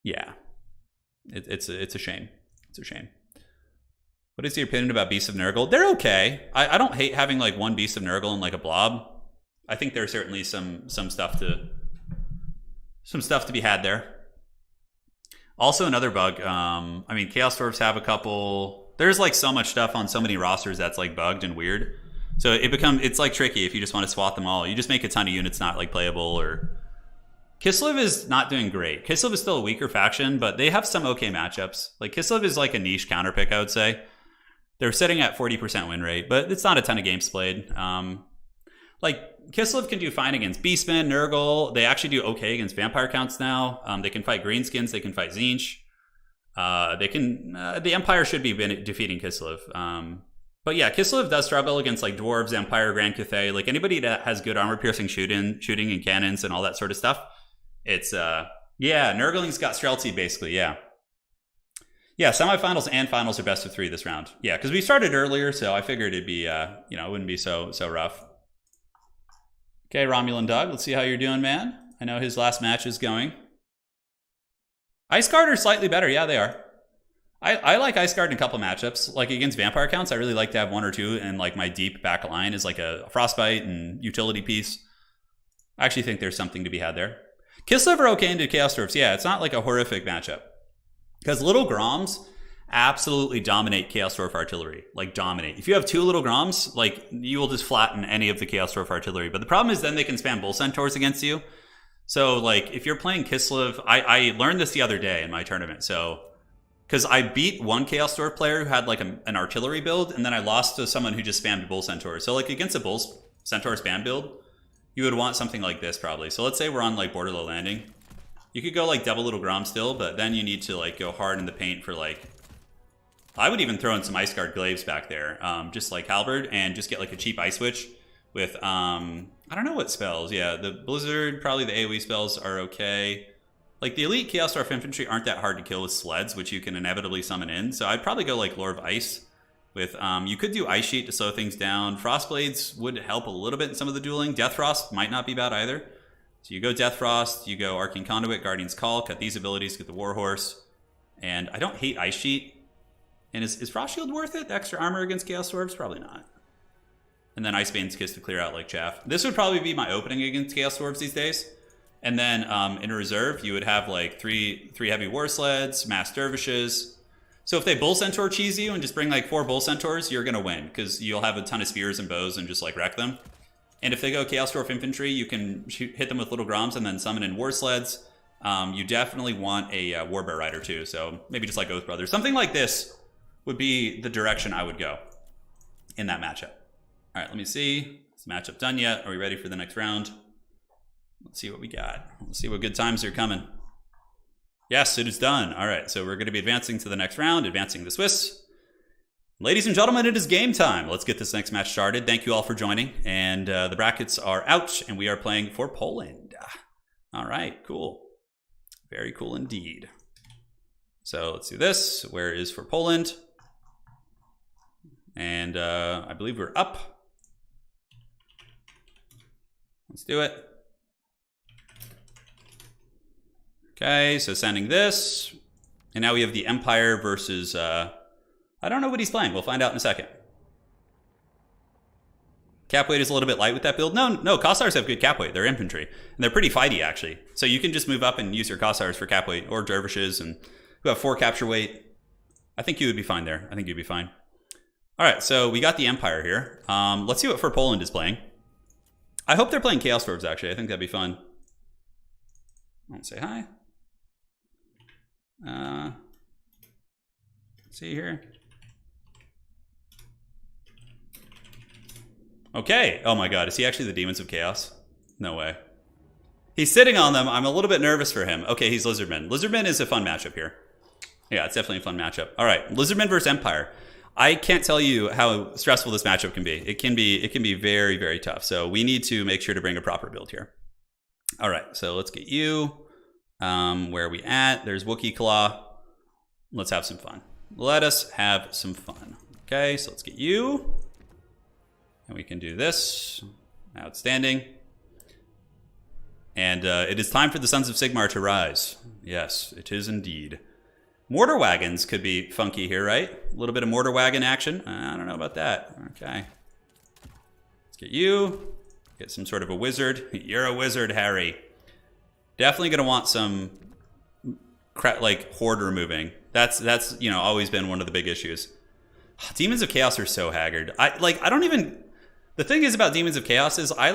yeah, it's a shame. It's a shame. What is your opinion about Beasts of Nurgle? They're okay. I don't hate having like one Beast of Nurgle and like a blob. I think there's certainly some stuff to be had there. Also another bug. I mean, Chaos Dwarfs have a couple. There's like so much stuff on so many rosters that's like bugged and weird. So it's like tricky if you just want to swat them all. You just make a ton of units not like playable. Or Kislev is not doing great. Kislev is still a weaker faction, but they have some okay matchups. Like Kislev is like a niche counterpick, I would say. They're sitting at 40% win rate, but it's not a ton of games played. Like Kislev can do fine against beastmen, Nurgle. They actually do okay against vampire counts now. They can fight greenskins. They can fight Tzeentch. The Empire should be defeating Kislev. But yeah, Kislev does struggle against like dwarves, Empire, Grand Cathay. Like anybody that has good armor piercing shooting and cannons and all that sort of stuff. It's yeah, Nurgling's got Streltsy basically. Yeah. Yeah, semifinals and finals are best of 3 this round. Yeah, because we started earlier, so I figured it'd be, it wouldn't be so rough. Okay, Romulan Doug, let's see how you're doing, man. I know his last match is going. Ice Guard are slightly better. Yeah, they are. I like Ice Guard in a couple matchups. Like against Vampire counts, I really like to have 1 or 2, and like my deep back line is like a Frostbite and utility piece. I actually think there's something to be had there. Kislev are okay into Chaos Dwarfs. Yeah, it's not like a horrific matchup. Because little Groms absolutely dominate Chaos Dwarf artillery. Like, dominate. If you have 2 little Groms, like, you will just flatten any of the Chaos Dwarf artillery. But the problem is then they can spam Bull Centaurs against you. So, like, if you're playing Kislev... I learned this the other day in my tournament. So, because I beat one Chaos Dwarf player who had, like, an artillery build, and then I lost to someone who just spammed Bull Centaurs. So, like, against a Bull Centaur spam build, you would want something like this, probably. So, let's say we're on, like, Borderlow Landing. You could go like double little Grom still, but then you need to like go hard in the paint for like... I would even throw in some Ice Guard Glaives back there, just like Halberd, and just get like a cheap Ice Witch with, I don't know what spells. Yeah, the Blizzard, probably the AoE spells are okay. Like the Elite Chaos Dwarf Infantry aren't that hard to kill with Sleds, which you can inevitably summon in. So I'd probably go like Lord of Ice with, you could do Ice Sheet to slow things down. Frostblades would help a little bit in some of the dueling. Death Frost might not be bad either. So you go Death Frost, you go Arcane Conduit, Guardian's Call, cut these abilities, get the Warhorse. And I don't hate Ice Sheet. And is Frost Shield worth it? The extra armor against Chaos Dwarves? Probably not. And then Icebane's Kiss to clear out like chaff. This would probably be my opening against Chaos Dwarves these days. And then in reserve, you would have like three heavy War Sleds, Mass Dervishes. So if they Bull Centaur cheese you and just bring like 4 Bull Centaurs, you're going to win. Because you'll have a ton of spears and bows and just like wreck them. And if they go Chaos Dwarf Infantry, you can hit them with little Groms and then summon in War Sleds. You definitely want a Warbear Rider too, so maybe just like Oath Brothers. Something like this would be the direction I would go in that matchup. All right, let me see. Is the matchup done yet? Are we ready for the next round? Let's see what we got. Let's see what good times are coming. Yes, it is done. All right, so we're going to be advancing to the next round, advancing the Swiss. Ladies and gentlemen, it is game time. Let's get this next match started. Thank you all for joining. And the brackets are out, and we are playing for Poland. All right, cool. Very cool indeed. So let's do this. Where is for Poland? And I believe we're up. Let's do it. Okay, so sending this. And now we have the Empire versus... I don't know what he's playing. We'll find out in a second. Cap weight is a little bit light with that build. No, Kossars have good cap weight. They're infantry. And they're pretty fighty, actually. So you can just move up and use your Kossars for cap weight, or Dervishes, and who have 4 capture weight. I think you would be fine there. I think you'd be fine. All right, so we got the Empire here. Let's see what For Poland is playing. I hope they're playing Chaos Dwarves, actually. I think that'd be fun. I'll say hi. Let's see here. Okay. Oh my god. Is he actually the Demons of Chaos? No way. He's sitting on them. I'm a little bit nervous for him. Okay, he's Lizardmen. Lizardmen is a fun matchup here. Yeah, it's definitely a fun matchup. All right. Lizardmen versus Empire. I can't tell you how stressful this matchup can be. It can be very, very tough. So we need to make sure to bring a proper build here. All right, so let's get you. Where are we at? There's Wookiee Claw. Let's have some fun. Let us have some fun. Okay, so let's get you. And we can do this. Outstanding. And it is time for the Sons of Sigmar to rise. Yes, it is indeed. Mortar wagons could be funky here, right? A little bit of mortar wagon action. I don't know about that. Okay. Let's get you. Get some sort of a wizard. You're a wizard, Harry. Definitely going to want some like horde removing. That's you know, always been one of the big issues. Demons of Chaos are so haggard. I don't even. The thing is about Demons of Chaos is I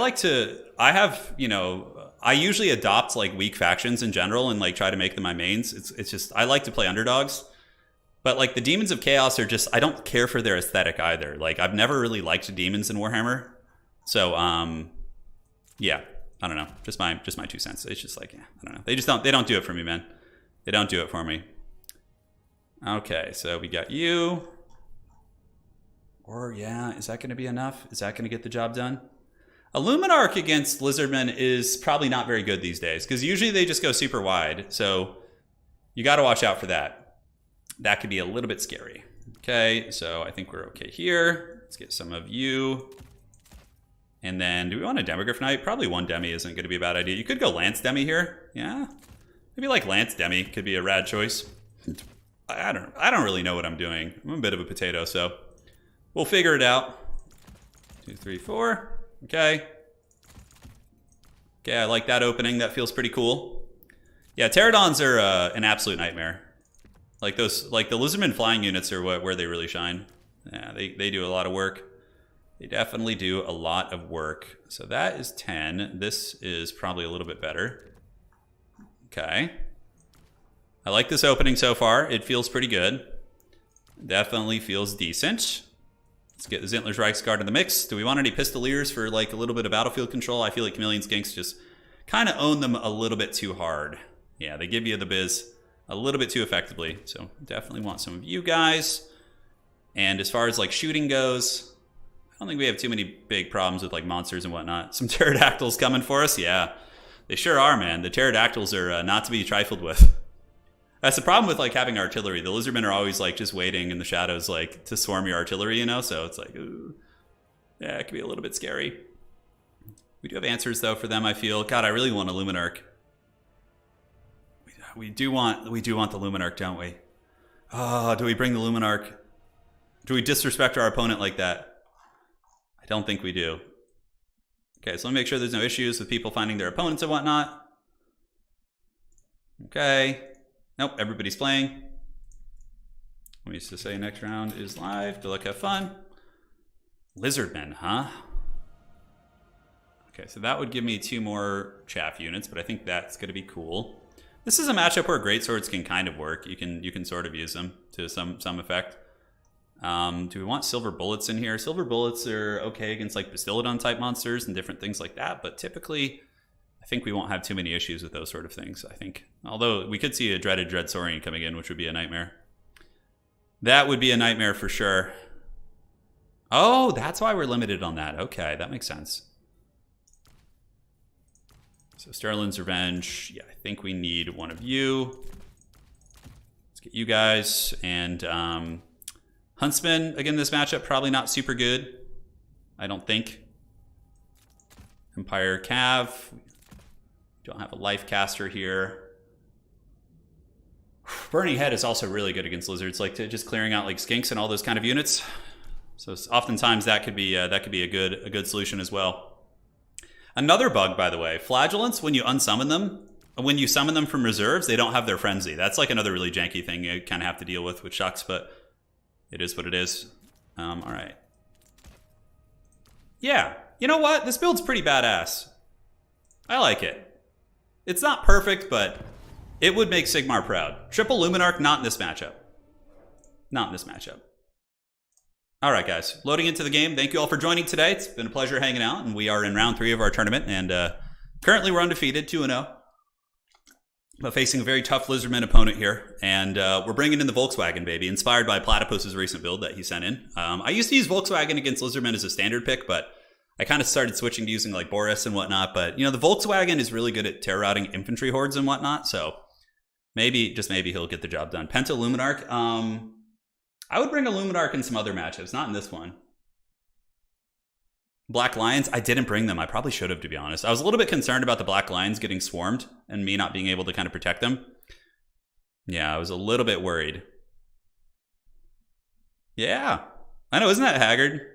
usually adopt like weak factions in general and like try to make them my mains. It's just I like to play underdogs. But like the Demons of Chaos are just, I don't care for their aesthetic either. Like I've never really liked demons in Warhammer. So yeah, I don't know. Just my 2 cents. It's just like, yeah, I don't know. They don't do it for me, man. They don't do it for me. Okay, so we got you. Or yeah, is that going to be enough? Is that going to get the job done? Illuminarch against lizardmen is probably not very good these days because usually they just go super wide. So you got to watch out for that. That could be a little bit scary. Okay, so I think we're okay here. Let's get some of you. And then do we want a Demigryph Knight? Probably one Demi isn't going to be a bad idea. You could go Lance Demi here. Yeah, maybe like Lance Demi could be a rad choice. I don't really know what I'm doing. I'm a bit of a potato, so we'll figure it out. 2, 3, 4. Okay. Okay, I like that opening. That feels pretty cool. Yeah, Pterodons are an absolute nightmare. Like the lizardmen flying units are where they really shine. Yeah, they do a lot of work. They definitely do a lot of work. So that is 10. This is probably a little bit better. Okay. I like this opening so far. It feels pretty good. Definitely feels decent. Let's get the Zintler's Reichsguard in the mix. Do we want any Pistoliers for like a little bit of battlefield control? I feel like Chameleon Skinks just kind of own them a little bit too hard. Yeah, they give you the biz a little bit too effectively. So definitely want some of you guys. And as far as like shooting goes, I don't think we have too many big problems with like monsters and whatnot. Some pterodactyls coming for us. Yeah, they sure are, man. The pterodactyls are not to be trifled with. That's the problem with like having artillery. The lizardmen are always like just waiting in the shadows like to swarm your artillery, you know? So it's like, ooh, yeah, it could be a little bit scary. We do have answers though for them, I feel. God, I really want a Luminarch. We do want the Luminarch, don't we? Oh, do we bring the Luminarch? Do we disrespect our opponent like that? I don't think we do. Okay, so let me make sure there's no issues with people finding their opponents and whatnot. Okay. Nope, everybody's playing. Let me just say next round is live. Good luck, have fun. Lizardmen, huh? Okay, so that would give me 2 more chaff units, but I think that's going to be cool. This is a matchup where greatswords can kind of work. You can sort of use them to some effect. Do we want silver bullets in here? Silver bullets are okay against like Bastillodon type monsters and different things like that, but typically I think we won't have too many issues with those sort of things, I think. Although we could see a dreaded Dreadsaurian coming in, which would be a nightmare. That would be a nightmare for sure. Oh, that's why we're limited on that. Okay, that makes sense. So Sterling's Revenge. Yeah, I think we need one of you. Let's get you guys. And Huntsman, again, this matchup, probably not super good. I don't think. Empire Cav. Don't have a life caster here. Burning Head is also really good against lizards, like just clearing out like skinks and all those kind of units. So oftentimes that could be a good solution as well. Another bug, by the way, flagellants, when you unsummon them, when you summon them from reserves, they don't have their frenzy. That's like another really janky thing you kind of have to deal with, which sucks, but it is what it is. All right. Yeah, you know what? This build's pretty badass. I like it. It's not perfect, but it would make Sigmar proud. Triple Luminarch, not in this matchup. Not in this matchup. All right, guys. Loading into the game. Thank you all for joining today. It's been a pleasure hanging out, and we are in round 3 of our tournament, and currently we're undefeated, 2-0. but facing a very tough lizardman opponent here. And we're bringing in the Volkswagen, baby, inspired by Platypus's recent build that he sent in. I used to use Volkswagen against lizardmen as a standard pick, but I kind of started switching to using like Boris and whatnot. But, you know, the Volkswagen is really good at terror routing infantry hordes and whatnot. So maybe, just maybe, he'll get the job done. Penta Luminarch. I would bring a Luminarch in some other matchups, not in this one. Black Lions, I didn't bring them. I probably should have, to be honest. I was a little bit concerned about the Black Lions getting swarmed and me not being able to kind of protect them. Yeah, I was a little bit worried. Yeah. I know, isn't that haggard?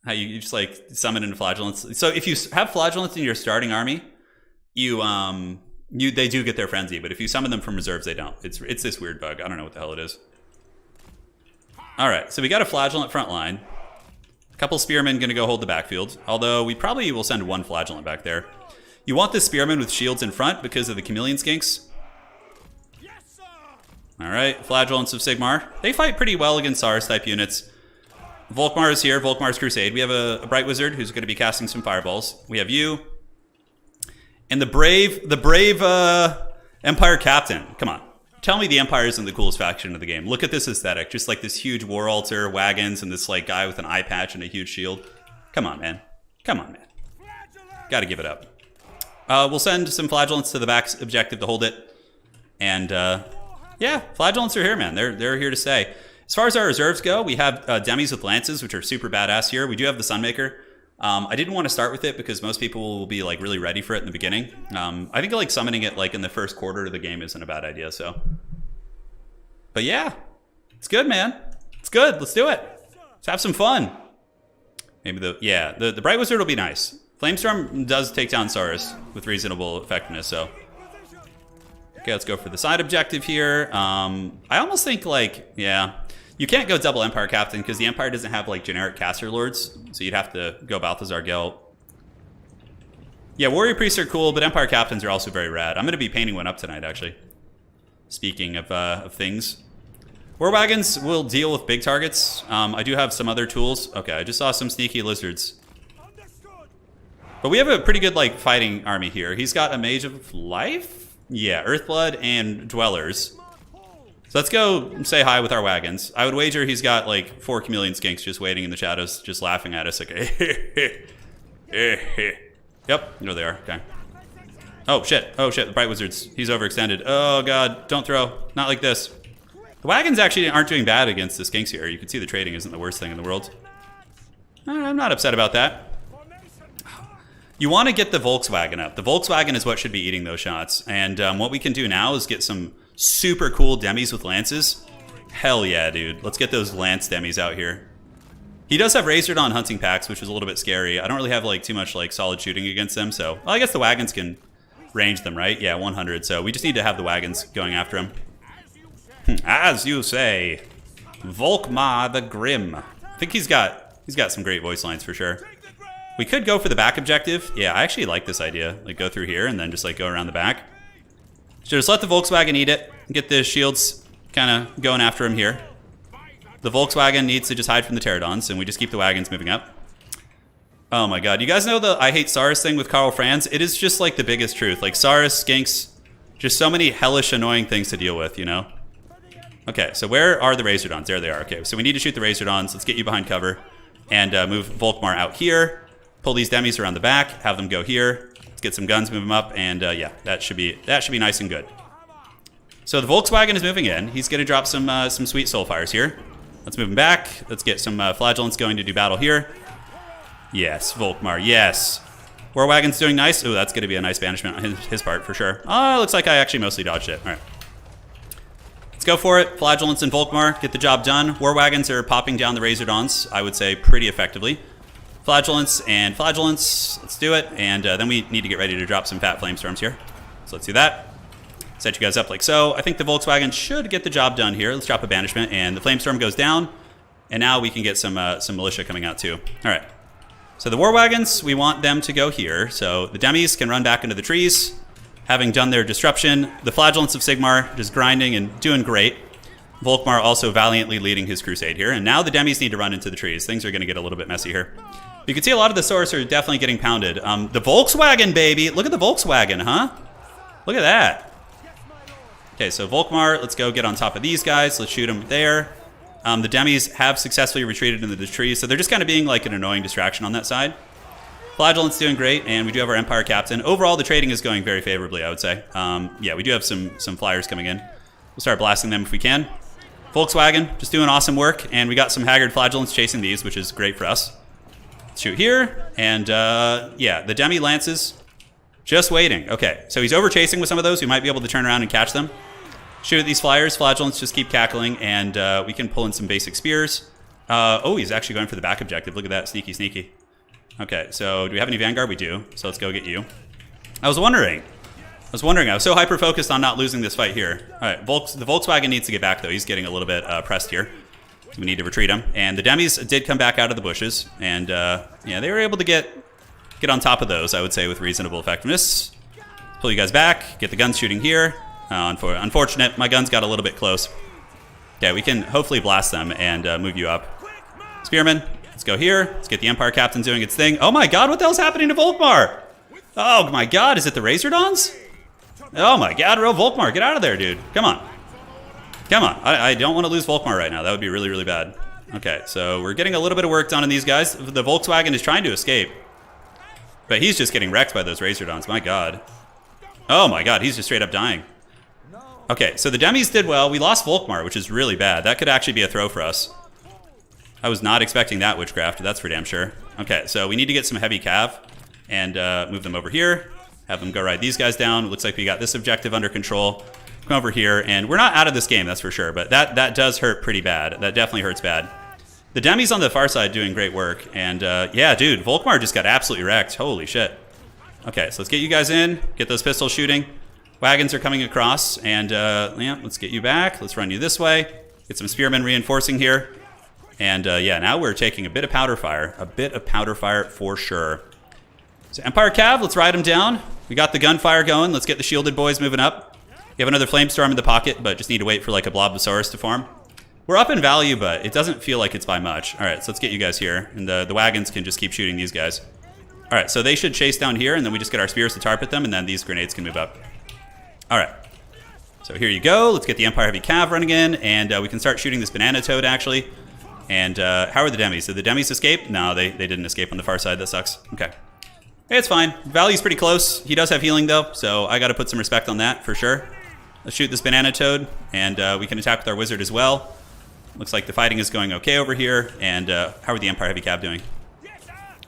How you just like summon into flagellants. So if you have flagellants in your starting army, they do get their frenzy, but if you summon them from reserves, they don't. It's this weird bug. I don't know what the hell it is. All right, so we got a flagellant front line. A couple spearmen going to go hold the backfield, although we probably will send one flagellant back there. You want this spearman with shields in front because of the chameleon skinks. All right, flagellants of Sigmar. They fight pretty well against Saurus type units. Volkmar is here, Volkmar's Crusade. We have a Bright Wizard who's going to be casting some fireballs. We have you. And the brave Empire Captain. Come on. Tell me the Empire isn't the coolest faction of the game. Look at this aesthetic. Just like this huge war altar, wagons, and this like guy with an eye patch and a huge shield. Come on, man. Come on, man. Gotta give it up. We'll send some flagellants to the back objective to hold it. And yeah, flagellants are here, man. They're here to stay. As far as our reserves go, we have demis with lances, which are super badass here. We do have the Sunmaker. I didn't want to start with it because most people will be like really ready for it in the beginning. I think like summoning it like in the first quarter of the game isn't a bad idea. So, but yeah, it's good, man. It's good. Let's do it. Let's have some fun. Maybe the Bright Wizard will be nice. Flamestorm does take down Saurus with reasonable effectiveness. So, okay, let's go for the side objective here. I almost think like you can't go double Empire Captain because the Empire doesn't have like generic caster lords, so you'd have to go Balthazar Gelt. Yeah, Warrior Priests are cool, but Empire Captains are also very rad. I'm going to be painting one up tonight, actually. Speaking of things. War Wagons will deal with big targets. I do have some other tools. Okay, I just saw some sneaky lizards. But we have a pretty good like fighting army here. He's got a Mage of Life? Yeah, Earthblood and Dwellers. So let's go say hi with our wagons. I would wager he's got like 4 chameleon skinks just waiting in the shadows, just laughing at us. Okay. Yep, there they are. Okay. Oh shit, the Bright Wizards. He's overextended. Oh god, don't throw. Not like this. The wagons actually aren't doing bad against the skinks here. You can see the trading isn't the worst thing in the world. I'm not upset about that. You want to get the Volkswagen up. The Volkswagen is what should be eating those shots. And what we can do now is get some super cool demis with lances. Hell yeah, dude. Let's get those lance demis out here. He does have Razordon hunting packs, which is a little bit scary. I don't really have like too much like solid shooting against them, so well, I guess the wagons can range them, right? Yeah, 100. So we just need to have the wagons going after him. As you say, Volkmar the Grim. I think he's got some great voice lines for sure. We could go for the back objective. Yeah, I actually like this idea. Like go through here and then just like go around the back. So just let the Volkswagen eat it. Get the shields kind of going after him here. The Volkswagen needs to just hide from the pterodons, and we just keep the wagons moving up. Oh my god. You guys know the I hate Saurus thing with Karl Franz? It is just like the biggest truth. Like Saurus, skinks, just so many hellish annoying things to deal with, you know? Okay, so where are the Razordons? There they are. Okay, so we need to shoot the Razordons. Let's get you behind cover and move Volkmar out here. Pull these demis around the back, have them go here. Let's get some guns, move them up, and yeah, that should be nice and good. So the Volkswagen is moving in. He's going to drop some sweet soulfires here. Let's move him back. Let's get some flagellants going to do battle here. Yes, Volkmar, yes. War Wagon's doing nice. Ooh, that's going to be a nice banishment on his part for sure. Oh, looks like I actually mostly dodged it. All right. Let's go for it. Flagellants and Volkmar, get the job done. War Wagons are popping down the Razordons, I would say, pretty effectively. Flagellants and flagellants. Let's do it. And then we need to get ready to drop some fat flamestorms here. So let's do that. Set you guys up like so. I think the Volkswagen should get the job done here. Let's drop a banishment, and the flamestorm goes down. And now we can get some militia coming out too. All right. So the War Wagons, we want them to go here. So the demis can run back into the trees, having done their disruption. The flagellants of Sigmar just grinding and doing great. Volkmar also valiantly leading his crusade here. And now the demis need to run into the trees. Things are going to get a little bit messy here. You can see a lot of the Saurus are definitely getting pounded. The Volkswagen, baby. Look at the Volkswagen, huh? Look at that. Okay, so Volkmar, let's go get on top of these guys. Let's shoot them there. The demis have successfully retreated into the trees, so they're just kind of being like an annoying distraction on that side. Flagellant's doing great, and we do have our Empire Captain. Overall, the trading is going very favorably, I would say. Yeah, we do have some flyers coming in. We'll start blasting them if we can. Volkswagen, just doing awesome work, and we got some Haggard Flagellants chasing these, which is great for us. Let's shoot here, and yeah, the Demi Lances, just waiting. Okay, so he's over-chasing with some of those. We might be able to turn around and catch them. Shoot at these flyers. Flagellants just keep cackling, and we can pull in some basic spears. Oh, he's actually going for the back objective. Look at that, sneaky, sneaky. Okay, so do we have any Vanguard? We do, so let's go get you. I was wondering, I was so hyper-focused on not losing this fight here. All right, the Volkswagen needs to get back, though. He's getting a little bit pressed here. So we need to retreat him. And the Demis did come back out of the bushes, and yeah, they were able to get on top of those, I would say, with reasonable effectiveness. Pull you guys back, get the guns shooting here. Unfortunate, my guns got a little bit close. Okay, we can hopefully blast them and move you up. Spearmen. Let's go here. Let's get the Empire Captain doing its thing. Oh my god, what the hell's happening to Volkmar? Oh my god, is it the Razordons? Oh my god, real Volkmar, get out of there, dude. Come on. Come on. I don't want to lose Volkmar right now. That would be really, really bad. Okay, so we're getting a little bit of work done on these guys. The Volkswagen is trying to escape. But he's just getting wrecked by those Razordons. My god. Oh my god, he's just straight up dying. Okay, so the Demis did well. We lost Volkmar, which is really bad. That could actually be a throw for us. I was not expecting that witchcraft, that's for damn sure. Okay, so we need to get some heavy cav and move them over here. Have them go ride these guys down. Looks like we got this objective under control. Come over here, and we're not out of this game, that's for sure, but that does hurt pretty bad. That definitely hurts bad. The Demis on the far side doing great work, and yeah, dude, Volkmar just got absolutely wrecked. Holy shit. Okay, so let's get you guys in, get those pistols shooting. Wagons are coming across, and yeah, let's get you back. Let's run you this way. Get some spearmen reinforcing here. And yeah, now we're taking a bit of powder fire. A bit of powder fire for sure. So Empire Cav, let's ride them down. We got the gunfire going. Let's get the shielded boys moving up. We have another Flamestorm in the pocket, but just need to wait for like a Blobosaurus to form. We're up in value, but it doesn't feel like it's by much. All right, so let's get you guys here. And the wagons can just keep shooting these guys. All right, so they should chase down here, and then we just get our spears to target them, and then these grenades can move up. All right. So here you go. Let's get the Empire Heavy Cav running in, and we can start shooting this banana toad, actually. And how are the Demis? Did the Demis escape? No, they didn't escape on the far side. That sucks. Okay. Hey, it's fine. Value's pretty close. He does have healing, though, so I got to put some respect on that for sure. Let's shoot this banana toad, and we can attack with our wizard as well. Looks like the fighting is going okay over here. And how are the Empire Heavy Cav doing?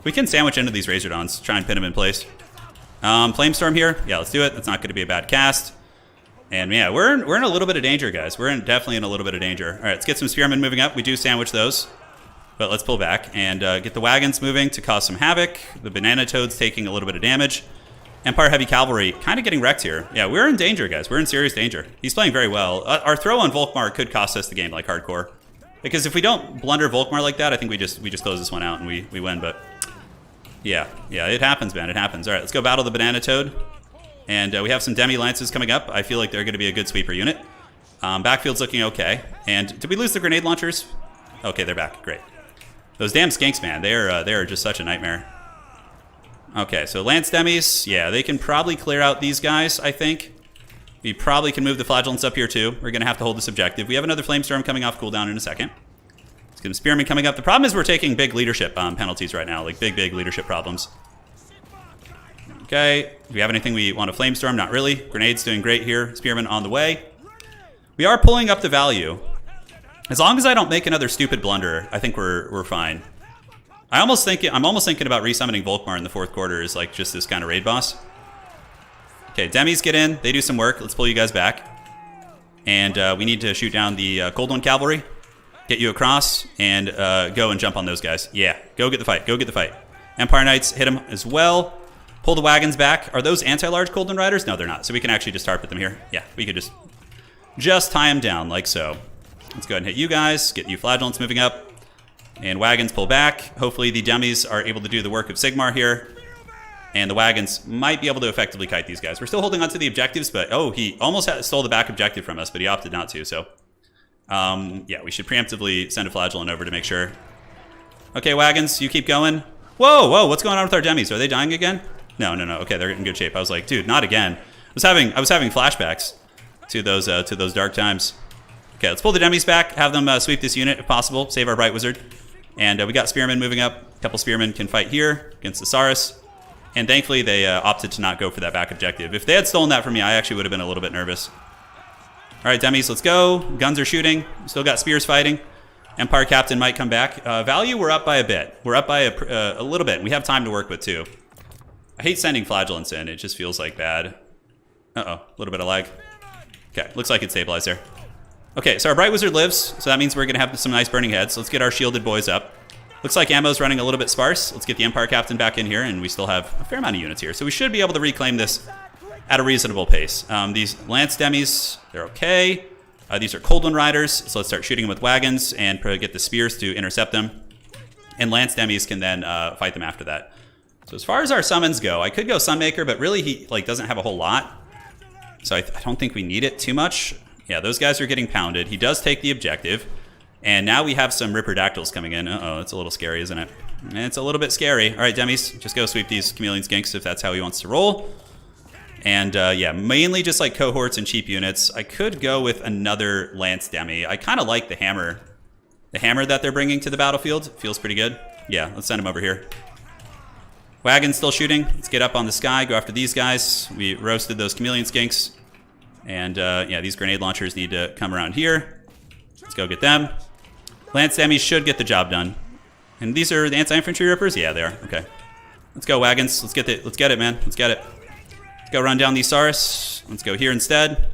We can sandwich into these Razordons, try and pin them in place. Flamestorm here. Yeah, let's do it. That's not going to be a bad cast. And yeah, we're in a little bit of danger, guys. We're definitely in a little bit of danger. All right, let's get some spearmen moving up. We do sandwich those, but let's pull back and get the wagons moving to cause some havoc. The banana toad's taking a little bit of damage. Empire Heavy Cavalry kind of getting wrecked here. Yeah, we're in danger, guys. We're in serious danger. He's playing very well. Our throw on Volkmar could cost us the game like hardcore, because if we don't blunder Volkmar like that, I think we just close this one out and we win. But yeah, it happens, man. It happens. All right, let's go battle the banana toad. And we have some Demi Lances coming up. I feel like they're going to be a good sweeper unit. Backfield's looking okay. And did we lose the grenade launchers? Okay, they're back. Great. Those damn skinks, man. They are just such a nightmare. Okay, so Lance Demis. Yeah, they can probably clear out these guys, I think. We probably can move the Flagellants up here, too. We're going to have to hold this objective. We have another Flamestorm coming off cooldown in a second. Let's get some Spearmen coming up. The problem is we're taking big leadership penalties right now. Like, big leadership problems. Okay, do we have anything we want to Flamestorm? Not really. Grenades doing great here. Spearmen on the way. We are pulling up the value. As long as I don't make another stupid blunder, I think we're fine. I'm almost thinking about resummoning Volkmar in the fourth quarter as like just this kind of raid boss. Okay, Demis get in. They do some work. Let's pull you guys back. And we need to shoot down the Cold One Cavalry. Get you across and go and jump on those guys. Yeah, go get the fight. Go get the fight. Empire Knights hit them as well. Pull the wagons back. Are those anti-large Golden Riders? No, they're not. So we can actually just target them here. Yeah, we could just tie them down like so. Let's go ahead and hit you guys. Get you Flagellants moving up. And wagons pull back. Hopefully the Demis are able to do the work of Sigmar here. And the wagons might be able to effectively kite these guys. We're still holding on to the objectives, but oh, he almost stole the back objective from us, but he opted not to. So yeah, we should preemptively send a Flagellant over to make sure. Okay, wagons, you keep going. Whoa, what's going on with our Demis? Are they dying again? No. Okay, they're in good shape. I was like, dude, not again. I was having flashbacks. to those dark times. Okay, let's pull the demis back, have them sweep this unit if possible, save our Bright Wizard. And we got spearmen moving up. A couple spearmen can fight here against the Saurus. And thankfully, they opted to not go for that back objective. If they had stolen that from me, I actually would have been a little bit nervous. All right, demis, let's go. Guns are shooting. Still got spears fighting. Empire Captain might come back. Value, we're up by a bit. We're up by a little bit. We have time to work with, too. I hate sending flagellants in. It just feels like bad. Uh-oh, a little bit of lag. Okay, looks like it's stabilized there. Okay, so our Bright Wizard lives, so that means we're going to have some nice burning heads. Let's get our shielded boys up. Looks like ammo's running a little bit sparse. Let's get the Empire Captain back in here, and we still have a fair amount of units here. So we should be able to reclaim this at a reasonable pace. These Lance Demis, they're okay. These are Coldwind Riders, so let's start shooting them with wagons and get the spears to intercept them. And Lance Demis can then fight them after that. So as far as our summons go, I could go Sunmaker, but really he doesn't have a whole lot. So I don't think we need it too much. Yeah, those guys are getting pounded. He does take the objective. And now we have some Ripperdactyls coming in. Uh-oh, it's a little scary, isn't it? It's a little bit scary. All right, demis, just go sweep these chameleon skinks if that's how he wants to roll. And yeah, mainly just like cohorts and cheap units. I could go with another Lance Demi. I kind of like the hammer. The hammer that they're bringing to the battlefield feels pretty good. Yeah, let's send him over here. Wagon's still shooting. Let's get up on the sky, go after these guys. We roasted those chameleon skinks. And yeah, these grenade launchers need to come around here. Let's go get them. Lance Demis should get the job done. And these are the anti-infantry rippers? Yeah, they are. Okay. Let's go, wagons. Let's get it, man. Let's get it. Let's go run down these Saurus. Let's go here instead.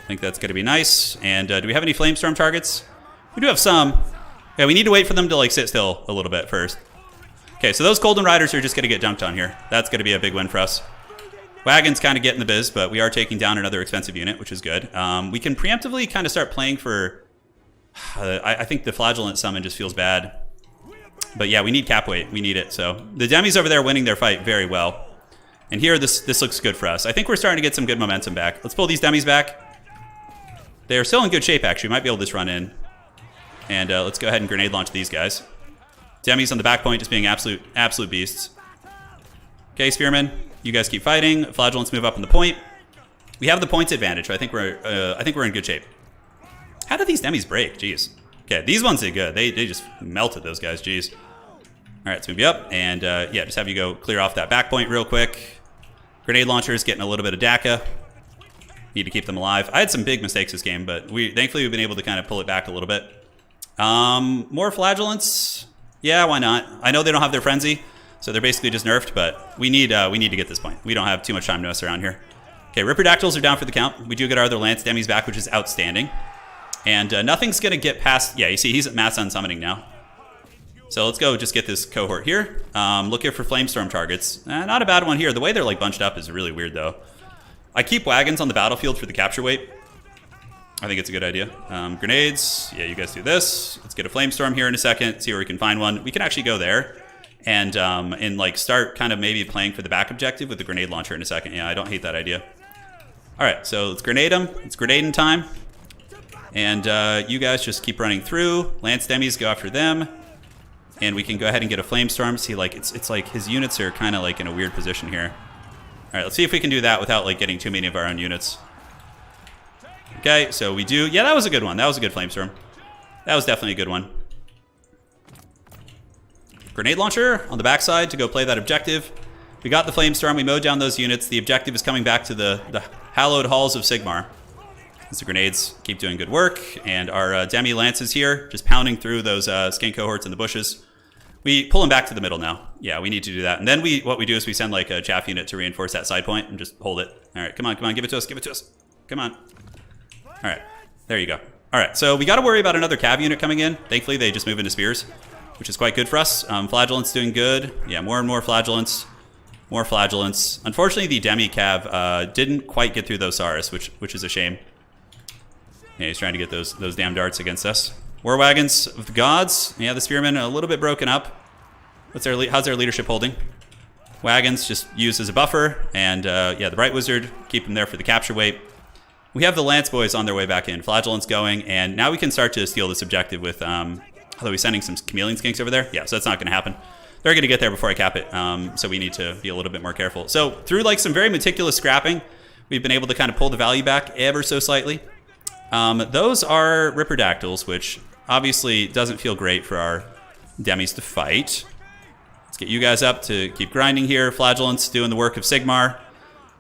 I think that's going to be nice. And do we have any Flamestorm targets? We do have some. Yeah, we need to wait for them to like sit still a little bit first. Okay, so those Golden Riders are just going to get dunked on here. That's going to be a big win for us. Wagon's kind of getting the biz, but we are taking down another expensive unit, which is good. We can preemptively kind of start playing for... I think the Flagellant summon just feels bad. But yeah, we need cap weight. We need it. So the demis over there winning their fight very well. And here, this looks good for us. I think we're starting to get some good momentum back. Let's pull these demis back. They're still in good shape, actually. We might be able to just run in. And let's go ahead and grenade launch these guys. Demis on the back point just being absolute beasts. Okay, Spearmen, you guys keep fighting. Flagellants move up on the point. We have the points advantage. So I think we're in good shape. How did these demis break? Jeez. Okay, these ones did good. They just melted those guys. Jeez. All right, let's move you up. And yeah, just have you go clear off that back point real quick. Grenade launchers getting a little bit of DACA. Need to keep them alive. I had some big mistakes this game, but thankfully we've been able to kind of pull it back a little bit. More flagellants. Yeah, why not? I know they don't have their frenzy, so they're basically just nerfed, but we need to get this point. We don't have too much time to mess around here. Okay, Ripperdactyls are down for the count. We do get our other Lance Demis back, which is outstanding. And nothing's going to get past... Yeah, you see, he's at mass unsummoning now. So let's go just get this cohort here. Look here for Flamestorm targets. Not a bad one here. The way they're like bunched up is really weird, though. I keep wagons on the battlefield for the capture weight. I think it's a good idea. Grenades. Yeah, you guys do this. Let's get a Flamestorm here in a second. See where we can find one. We can actually go there and like start kind of maybe playing for the back objective with the grenade launcher in a second. Yeah, I don't hate that idea. All right, so let's grenade them. It's grenading time. And you guys just keep running through. Lance Demis go after them. And we can go ahead and get a Flamestorm. See, like it's like his units are kind of like in a weird position here. All right, let's see if we can do that without like getting too many of our own units. Okay, so we do. Yeah, that was a good one. That was a good Flamestorm. That was definitely a good one. Grenade launcher on the backside to go play that objective. We got the Flamestorm. We mowed down those units. The objective is coming back to the hallowed halls of Sigmar. As the grenades keep doing good work, and our Demi Lances here, just pounding through those skink cohorts in the bushes. We pull them back to the middle now. Yeah, we need to do that. And then what we do is we send like a chaff unit to reinforce that side point and just hold it. All right, come on, give it to us, Come on. All right, there you go. All right, so we got to worry about another cav unit coming in. Thankfully, they just move into spears, which is quite good for us. Flagellants doing good. Yeah, more and more flagellants. More flagellants. Unfortunately, the Demi cav didn't quite get through those Saurus, which is a shame. Yeah, he's trying to get those damn darts against us. War wagons of the gods. Yeah, the spearmen a little bit broken up. How's their leadership holding? Wagons just used as a buffer, and yeah, the Bright Wizard, keep them there for the capture weight. We have the Lance boys on their way back in. Flagellants going, and now we can start to steal this objective with. Although we're sending some chameleon skinks over there. Yeah, so that's not going to happen. They're going to get there before I cap it, so we need to be a little bit more careful. So through like some very meticulous scrapping, we've been able to kind of pull the value back ever so slightly. Those are Ripperdactyls, which obviously doesn't feel great for our demis to fight. Let's get you guys up to keep grinding here. Flagellants doing the work of Sigmar.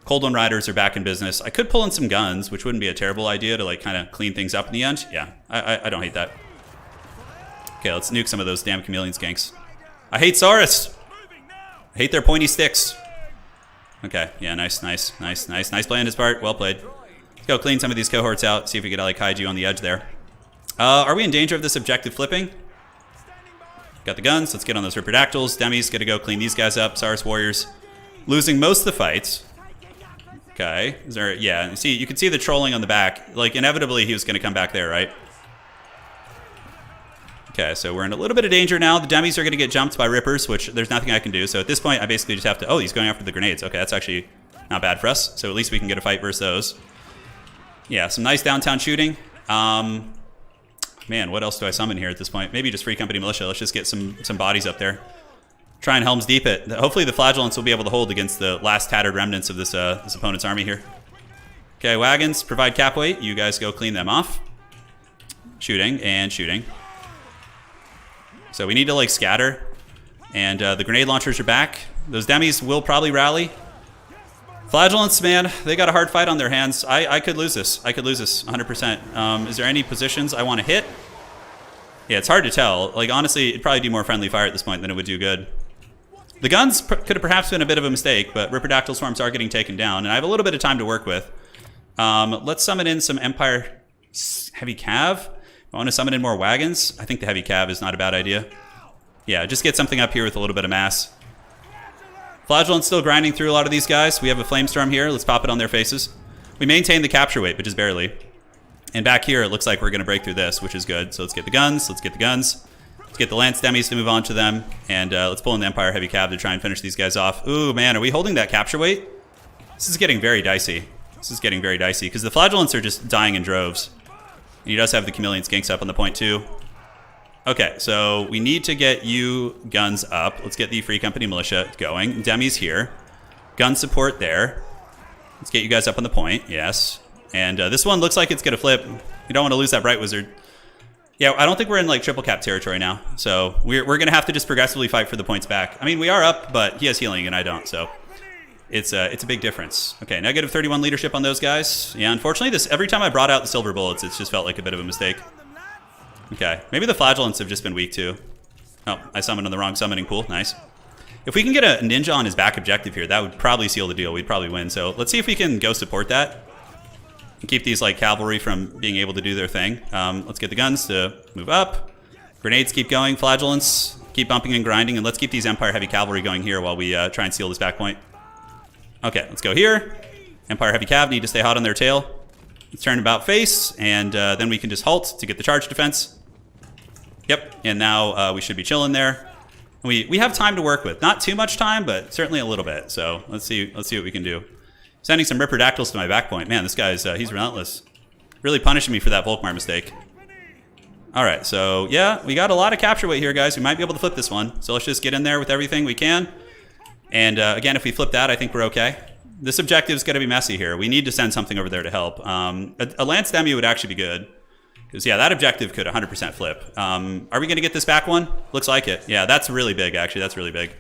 Cold One Riders are back in business. I could pull in some guns, which wouldn't be a terrible idea to like kind of clean things up in the end. Yeah, I don't hate that. Okay, let's nuke some of those damn chameleon skanks. I hate Saurus. I hate their pointy sticks. Okay, yeah, nice play on his part. Well played. Let's go clean some of these cohorts out, see if we can like hide you on the edge there. Are we in danger of this objective flipping? Got the guns, let's get on those Ripperdactyls. Demi's gonna go clean these guys up. Saurus warriors losing most of the fights. Okay, is there, yeah, see, you can see the trolling on the back. Like, inevitably, he was going to come back there, right? Okay, so we're in a little bit of danger now. The demis are going to get jumped by Rippers, which there's nothing I can do. So at this point, I basically just have to... Oh, he's going after the grenades. Okay, that's actually not bad for us. So at least we can get a fight versus those. Yeah, some nice downtown shooting. Man, what else do I summon here at this point? Maybe just Free Company Militia. Let's just get some bodies up there. Try and Helm's Deep it. Hopefully the Flagellants will be able to hold against the last tattered remnants of this opponent's army here. Okay, wagons, provide cap weight. You guys go clean them off. Shooting and shooting. So we need to like scatter. And the grenade launchers are back. Those demis will probably rally. Flagellants, man, they got a hard fight on their hands. I could lose this. I could lose this 100%. Is there any positions I want to hit? Yeah, it's hard to tell. Like, honestly, it'd probably do more friendly fire at this point than it would do good. The guns could have perhaps been a bit of a mistake, but Ripperdactyl swarms are getting taken down, and I have a little bit of time to work with. Let's summon in some Empire Heavy Cav. I want to summon in more wagons. I think the Heavy Cav is not a bad idea. Yeah, just get something up here with a little bit of mass. Flagellant's still grinding through a lot of these guys. We have a Flamestorm here. Let's pop it on their faces. We maintain the capture weight, but just barely. And back here, it looks like we're going to break through this, which is good. So let's get the guns. Let's get the guns. Let's get the Lance Demis to move on to them. And let's pull in the Empire Heavy Cav to try and finish these guys off. Ooh, man, are we holding that capture weight? This is getting very dicey. This is getting very dicey because the Flagellants are just dying in droves. And he does have the Chameleon Skinks up on the point too. Okay, so we need to get you guns up. Let's get the Free Company Militia going. Demi's here. Gun support there. Let's get you guys up on the point. Yes. And this one looks like it's going to flip. You don't want to lose that Bright Wizard. Yeah, I don't think we're in like triple cap territory now. So we're going to have to just progressively fight for the points back. I mean, we are up, but he has healing and I don't. So it's a big difference. Okay, negative 31 leadership on those guys. Yeah, unfortunately, every time I brought out the silver bullets, it's just felt like a bit of a mistake. Okay, maybe the Flagellants have just been weak too. Oh, I summoned on the wrong summoning pool. Nice. If we can get a ninja on his back objective here, that would probably seal the deal. We'd probably win. So let's see if we can go support that. And keep these like cavalry from being able to do their thing. Let's get the guns to move up. Grenades keep going. Flagellants keep bumping and grinding. And let's keep these Empire Heavy Cavalry going here while we try and seal this back point. Okay, let's go here. Empire Heavy Cav need to stay hot on their tail. Let's turn about face. And then we can just halt to get the charge defense. Yep, and now we should be chilling there. We have time to work with. Not too much time, but certainly a little bit. So let's see what we can do. Sending some Ripperdactyls to my back point. Man, this guy's he's relentless. Really punishing me for that Volkmar mistake. All right, so yeah, we got a lot of capture weight here, guys. We might be able to flip this one. So let's just get in there with everything we can. And again, if we flip that, I think we're okay. This objective is going to be messy here. We need to send something over there to help. A Lance Demi would actually be good. Because, yeah, that objective could 100% flip. Are we going to get this back one? Looks like it. Yeah, that's really big, actually. That's really big.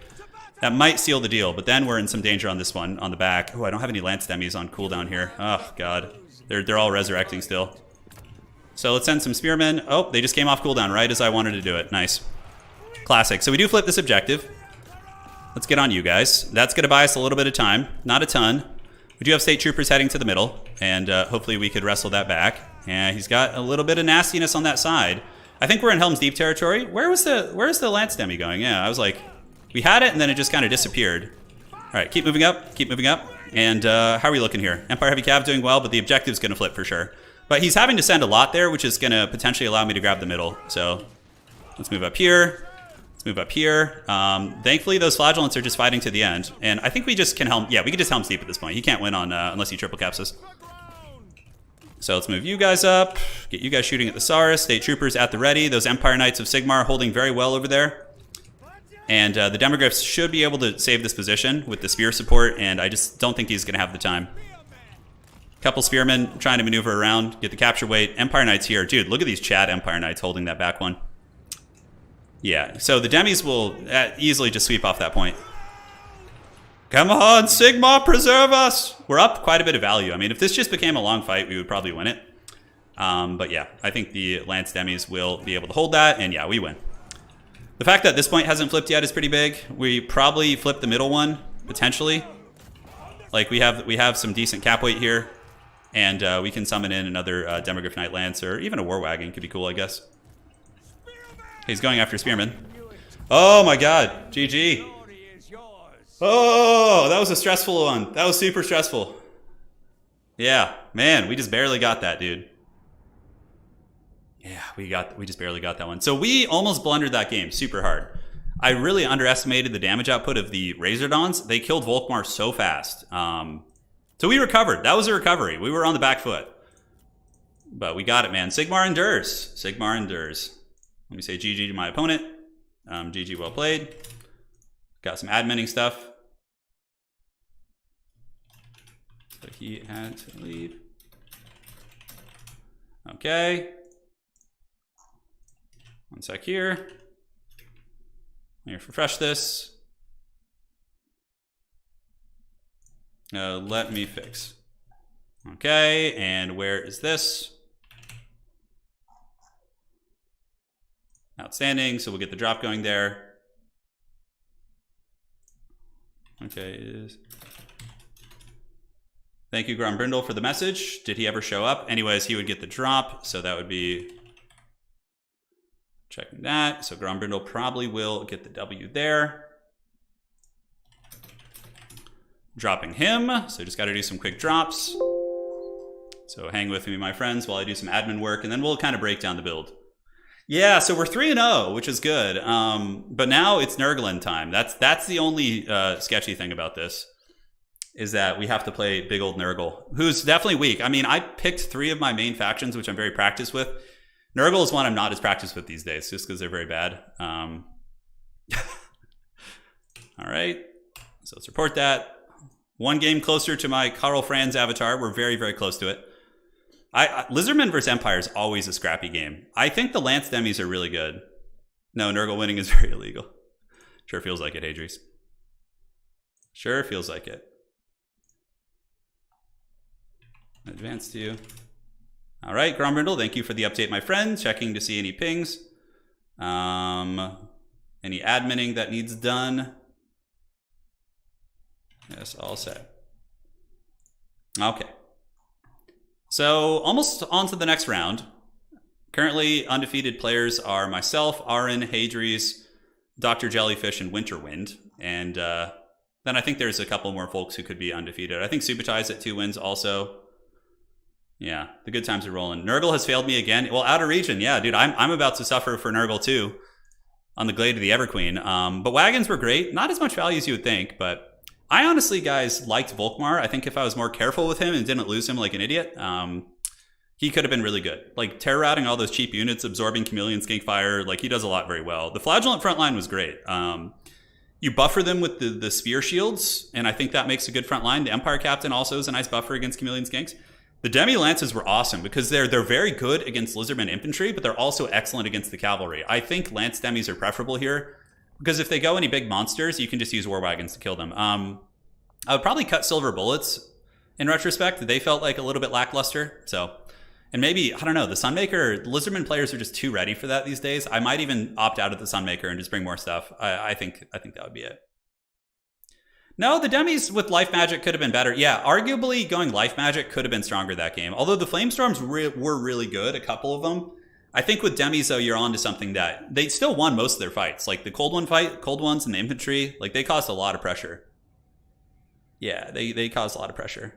That might seal the deal, but then we're in some danger on this one, on the back. Oh, I don't have any Lance Demis on cooldown here. Oh, God. They're all resurrecting still. So let's send some Spearmen. Oh, they just came off cooldown right as I wanted to do it. Nice. Classic. So we do flip this objective. Let's get on you guys. That's going to buy us a little bit of time. Not a ton. We do have State Troopers heading to the middle, and hopefully we could wrestle that back. Yeah, he's got a little bit of nastiness on that side. I think we're in Helm's Deep territory. Where's the Lance Demi going? Yeah, I was like, we had it, and then it just kind of disappeared. All right, keep moving up, keep moving up. And how are we looking here? Empire Heavy Cav doing well, but the objective's going to flip for sure. But he's having to send a lot there, which is going to potentially allow me to grab the middle. So let's move up here. Let's move up here. Thankfully, those Flagellants are just fighting to the end. And I think we just can Helm... Yeah, we can just Helm's Deep at this point. He can't win on unless he triple caps us. So let's move you guys up. Get you guys shooting at the Saurus. State Troopers at the ready. Those Empire Knights of Sigmar holding very well over there. And the Demogryphs should be able to save this position with the spear support, and I just don't think he's going to have the time. Couple spearmen trying to maneuver around, get the capture weight. Empire Knights here. Dude, look at these Chad Empire Knights holding that back one. Yeah, so the demis will easily just sweep off that point. Come on, Sigmar, preserve us! We're up quite a bit of value. I mean, if this just became a long fight, we would probably win it. But yeah, I think the Lance demis will be able to hold that, and yeah, we win. The fact that this point hasn't flipped yet is pretty big. We probably flip the middle one, potentially. Like, we have some decent cap weight here. And we can summon in another Demogryph Knight Lance, or even a War Wagon could be cool, I guess. He's going after Spearman. Oh my god, GG. Oh, that was a stressful one. That was super stressful. Yeah, man, we just barely got that, dude. Yeah, we just barely got that one. So we almost blundered that game super hard. I really underestimated the damage output of the Razordons. They killed Volkmar so fast. So we recovered. That was a recovery. We were on the back foot. But we got it, man. Sigmar endures. Sigmar endures. Let me say GG to my opponent. GG, well played. Got some adminning stuff. So he had to leave. Okay. One sec here. Let me refresh this. Let me fix. Okay, and where is this? Outstanding, so we'll get the drop going there. Okay. Thank you, Grombrindle, for the message. Did he ever show up? Anyways, he would get the drop, so that would be checking that. So Grombrindle probably will get the W there. Dropping him, so just got to do some quick drops. So hang with me, my friends, while I do some admin work, and then we'll kind of break down the build. Yeah, so we're 3-0, which is good. But now it's Nurgle time. That's the only sketchy thing about this, is that we have to play big old Nurgle, who's definitely weak. I mean, I picked 3 of my main factions, which I'm very practiced with. Nurgle is one I'm not as practiced with these days, just because they're very bad. All right, so let's report that. One game closer to my Karl Franz avatar. We're very, very close to it. Lizardmen versus Empire is always a scrappy game. I think the Lance demis are really good. No, Nurgle winning is very illegal. Sure feels like it, Hadries. Sure feels like it. Advance to you. All right, Grombrindle, thank you for the update, my friend. Checking to see any pings. Any adminning that needs done. Yes, all set. Okay. So almost on to the next round. Currently undefeated players are myself, Arin, Hadries, Dr. Jellyfish, and Winterwind. And then I think there's a couple more folks who could be undefeated. I think Subutai's at 2 wins also. Yeah, the good times are rolling. Nurgle has failed me again. Well, out of region, yeah, dude, I'm about to suffer for Nurgle too on the Glade of the Everqueen. But wagons were great. Not as much value as you would think, but I honestly, guys, liked Volkmar. I think if I was more careful with him and didn't lose him like an idiot, he could have been really good. Like, terror routing all those cheap units, absorbing Chameleon Skinkfire, like, he does a lot very well. The Flagellant frontline was great. You buffer them with the Spear Shields, and I think that makes a good front line. The Empire Captain also is a nice buffer against Chameleon Skinks. The Demi Lances were awesome because they're very good against Lizardmen infantry, but they're also excellent against the cavalry. I think Lance Demis are preferable here because if they go any big monsters, you can just use War Wagons to kill them. I would probably cut Silver Bullets in retrospect. They felt like a little bit lackluster. So, and maybe, I don't know, the Sunmaker, Lizardman players are just too ready for that these days. I might even opt out of the Sunmaker and just bring more stuff. I think that would be it. No, the Demis with Life Magic could have been better. Yeah, arguably going Life Magic could have been stronger that game. Although the Flamestorms were really good, a couple of them. I think with Demis, though, you're on to something that they still won most of their fights. Like the Cold Ones and the infantry, like they caused a lot of pressure. Yeah, they caused a lot of pressure.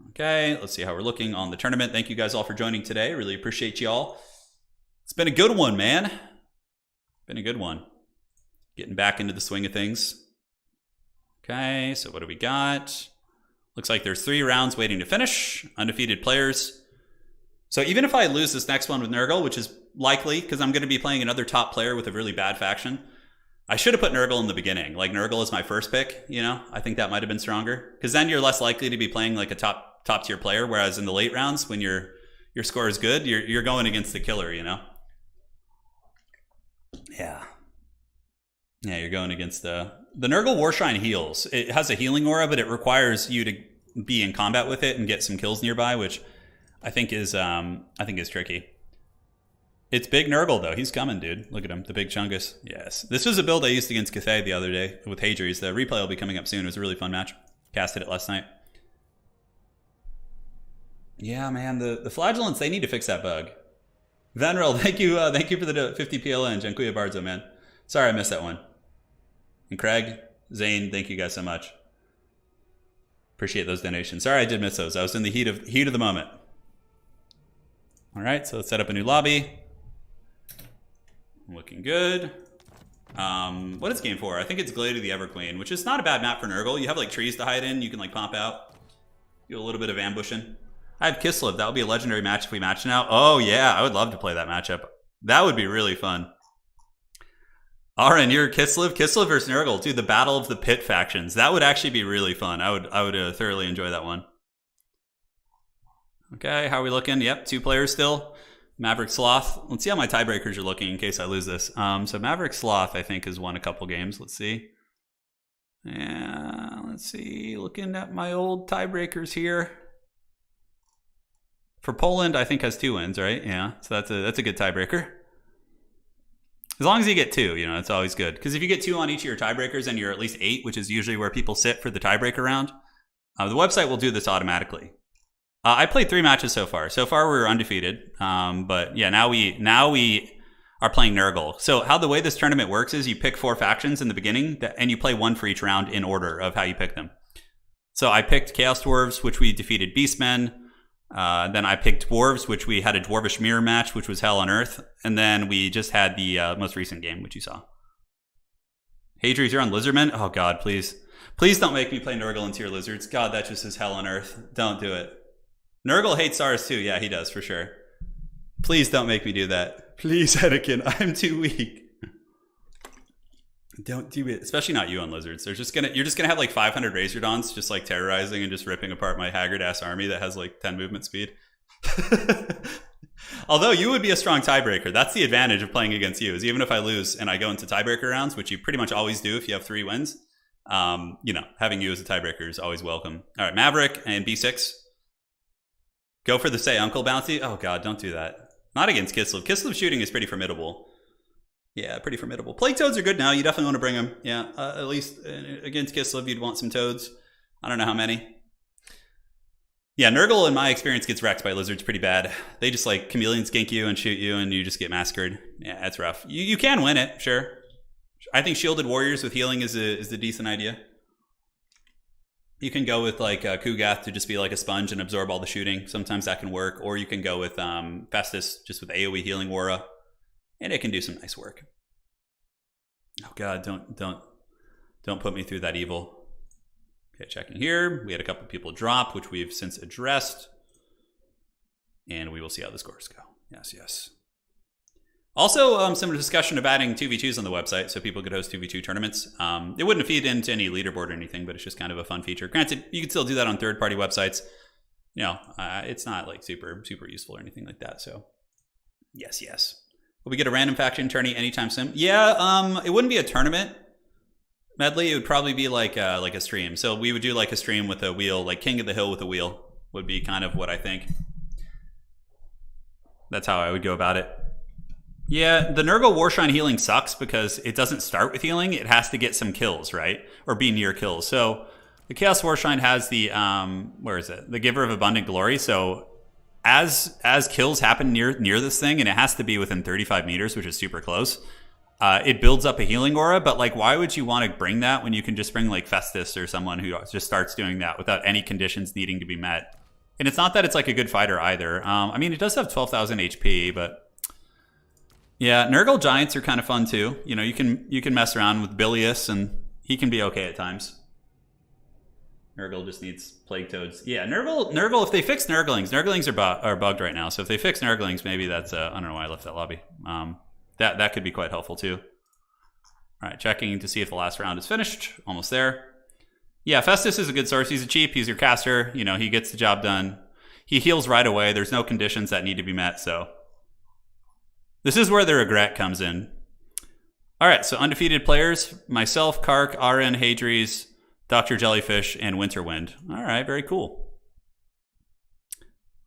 Okay, let's see how we're looking on the tournament. Thank you guys all for joining today. Really appreciate y'all. It's been a good one, man. Been a good one. Getting back into the swing of things. Okay, so what do we got? Looks like there's 3 rounds waiting to finish. Undefeated players. So even if I lose this next one with Nurgle, which is likely because I'm going to be playing another top player with a really bad faction, I should have put Nurgle in the beginning. Like Nurgle is my first pick, you know? I think that might have been stronger. Because then you're less likely to be playing like a top tier player, whereas in the late rounds, when your score is good, you're going against the killer, you know? Yeah. Yeah, you're going against the Nurgle Warshrine heals. It has a healing aura, but it requires you to be in combat with it and get some kills nearby, which I think is tricky. It's big Nurgle, though. He's coming, dude. Look at him. The big Chungus. Yes. This was a build I used against Cathay the other day with Hadries. The replay will be coming up soon. It was a really fun match. Casted it last night. Yeah, man. The Flagellants, they need to fix that bug. Venrel, thank you for the 50 PLN. Jankuya Barzo, man. Sorry I missed that one. And Craig, Zane, thank you guys so much. Appreciate those donations. Sorry I did miss those. I was in the heat of the moment. All right, so let's set up a new lobby. Looking good. What is game 4? I think it's Glade of the Everqueen, which is not a bad map for Nurgle. You have like trees to hide in. You can like pop out. Do a little bit of ambushing. I have Kislev. That would be a legendary match if we match now. Oh yeah, I would love to play that matchup. That would be really fun. Aaron, you're Kislev? Kislev versus Nurgle. Dude, the Battle of the Pit factions. That would actually be really fun. I would thoroughly enjoy that one. Okay, how are we looking? Yep, 2 players still. Maverick Sloth. Let's see how my tiebreakers are looking in case I lose this. So Maverick Sloth, I think, has won a couple games. Let's see. Yeah, let's see. Looking at my old tiebreakers here. For Poland, I think has 2 wins, right? Yeah, so that's a good tiebreaker. As long as you get 2, you know, it's always good. Because if you get 2 on each of your tiebreakers and you're at least 8, which is usually where people sit for the tiebreaker round, the website will do this automatically. I played 3 matches so far. So far, we were undefeated. But yeah, now we are playing Nurgle. So how the way this tournament works is you pick 4 factions in the beginning, and you play 1 for each round in order of how you pick them. So I picked Chaos Dwarves, which we defeated beastmen. Then I picked dwarves, which we had a dwarvish mirror match, which was hell on earth. And then we just had the most recent game, which you saw. Hadries, you're on lizardmen? Oh God, please. Please don't make me play Nurgle into your lizards. God, that just is hell on earth. Don't do it. Nurgle hates ours too. Yeah, he does for sure. Please don't make me do that. Please, Anakin, I'm too weak. Don't do it. Especially not you on lizards. You're just gonna have like 500 Razordons just like terrorizing and just ripping apart my haggard ass army that has like 10 movement speed. Although you would be a strong tiebreaker. That's the advantage of playing against you, is even if I lose and I go into tiebreaker rounds, which you pretty much always do if you have 3 wins, you know, having you as a tiebreaker is always welcome. All right, Maverick and B6. Go for the say uncle bounty. Oh God, don't do that. Not against Kislev. Kislev shooting is pretty formidable. Yeah, pretty formidable. Plague toads are good now. You definitely want to bring them. Yeah, at least against Kislev, you'd want some toads. I don't know how many. Yeah, Nurgle, in my experience, gets wrecked by lizards pretty bad. They just like chameleon skink you and shoot you, and you just get massacred. Yeah, that's rough. You can win it, sure. I think shielded warriors with healing is a decent idea. You can go with like Kugath to just be like a sponge and absorb all the shooting. Sometimes that can work. Or you can go with Festus just with AoE healing aura. And it can do some nice work. Oh God, don't put me through that evil. Okay, checking here. We had a couple people drop, which we've since addressed. And we will see how the scores go. Yes. Also, some discussion of adding 2v2s on the website so people could host 2v2 tournaments. It wouldn't feed into any leaderboard or anything, but it's just kind of a fun feature. Granted, you can still do that on third-party websites. You know, it's not like super useful or anything like that. So, yes. Will we get a random faction tourney anytime soon? Yeah, it wouldn't be a tournament, Medley. It would probably be like a stream. So we would do like a stream with a wheel, like King of the Hill with a wheel would be kind of what I think. That's how I would go about it. Yeah, the Nurgle Warshrine healing sucks because it doesn't start with healing. It has to get some kills, right? Or be near kills. So the Chaos Warshrine has the, where is it? The Giver of Abundant Glory. So as kills happen near this thing, and it has to be within 35 meters, which is super close, it builds up a healing aura. But like, why would you want to bring that when you can just bring like Festus or someone who just starts doing that without any conditions needing to be met? And it's not that it's like a good fighter either. I mean, it does have 12,000 HP, but yeah, Nurgle Giants are kind of fun too. You know, you can mess around with Bilius, and he can be okay at times. Nurgle just needs Plague Toads. Yeah, Nurgle. If they fix Nurglings are bugged right now. So if they fix Nurglings, maybe that's I don't know why I left that lobby. That could be quite helpful too. All All right, checking to see if the last round is finished. Almost there. Yeah, Festus is a good source. He's a cheap. He's your caster. You know, he gets the job done. He heals right away. There's no conditions that need to be met, so this is where the regret comes in. All right, so undefeated players: myself, Kark, Aaron, Hadries, Dr. Jellyfish, and Winterwind. All right, very cool.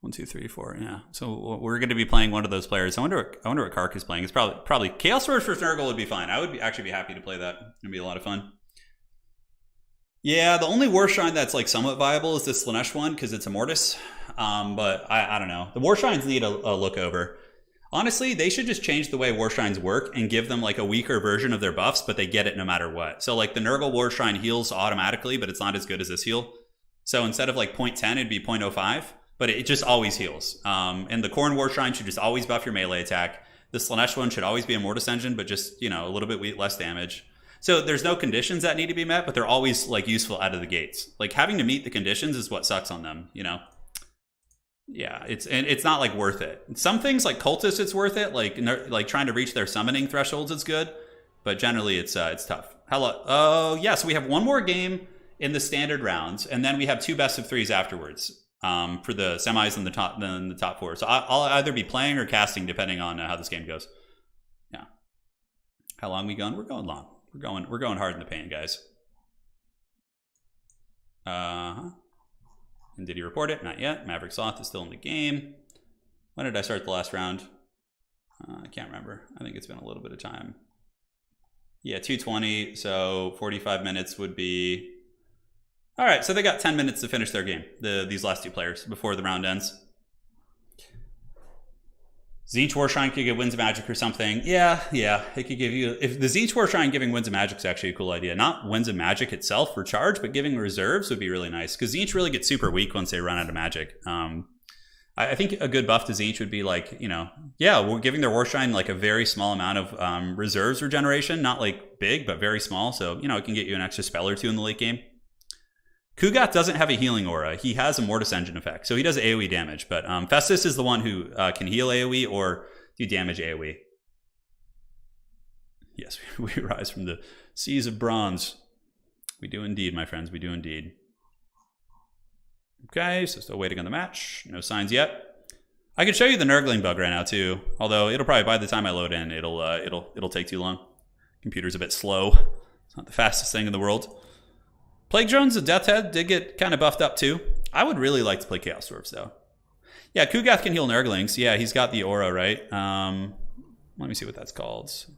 1, 2, 3, 4. Yeah. So we're going to be playing one of those players. I wonder what Kark is playing. It's probably Chaos Swords for Nurgle would be fine. I would actually be happy to play that. It'd be a lot of fun. Yeah, the only War Shrine that's like somewhat viable is this Slanesh one because it's a Mortis. But I don't know. The War Shrines need a look over. Honestly, they should just change the way War Shrines work and give them like a weaker version of their buffs, but they get it no matter what. So like the Nurgle War Shrine heals automatically, but it's not as good as this heal. So instead of like 0.10, it'd be 0.05. But it just always heals. And the Khorne War Shrine should just always buff your melee attack. The Slanesh one should always be a Mortis engine, but just, you know, a little bit less damage. So there's no conditions that need to be met, but they're always like useful out of the gates. Like having to meet the conditions is what sucks on them, you know? Yeah, it's not like worth it. Some things like Cultists, it's worth it. Like trying to reach their summoning thresholds is good, but generally it's tough. Hello. Oh yeah, so we have one more game in the standard rounds, and then we have 2 best of 3s afterwards. For the semis and the top 4. So I'll either be playing or casting depending on how this game goes. Yeah. How long we going? We're going long. We're going hard in the paint, guys. And did he report it? Not yet. Maverick Sloth is still in the game. When did I start the last round? I can't remember. I think it's been a little bit of time. Yeah, 2:20. So 45 minutes would be. All right, so they got 10 minutes to finish their game, these last 2 players, before the round ends. Tzeentch War Shrine could give Winds of Magic or something. Yeah, it could give you... If the Tzeentch War Shrine giving Winds of Magic is actually a cool idea. Not Winds of Magic itself for charge, but giving reserves would be really nice. Because Tzeentch really gets super weak once they run out of magic. I think a good buff to Tzeentch would be like, you know... Yeah, we're giving their War Shrine like a very small amount of reserves regeneration. Not like big, but very small. So, you know, it can get you an extra spell or 2 in the late game. Kugat doesn't have a healing aura. He has a Mortis engine effect, so he does AoE damage. But Festus is the one who can heal AoE or do damage AoE. Yes, we rise from the seas of bronze. We do indeed, my friends. We do indeed. Okay, so still waiting on the match. No signs yet. I can show you the Nurgling bug right now too. Although it'll probably, by the time I load in, it'll take too long. Computer's a bit slow. It's not the fastest thing in the world. Plague Drones, the Death Head, did get kind of buffed up too. I would really like to play Chaos Dwarves though. Yeah, Kugath can heal Nurglings. Yeah, he's got the aura, right? Let me see what that's called. So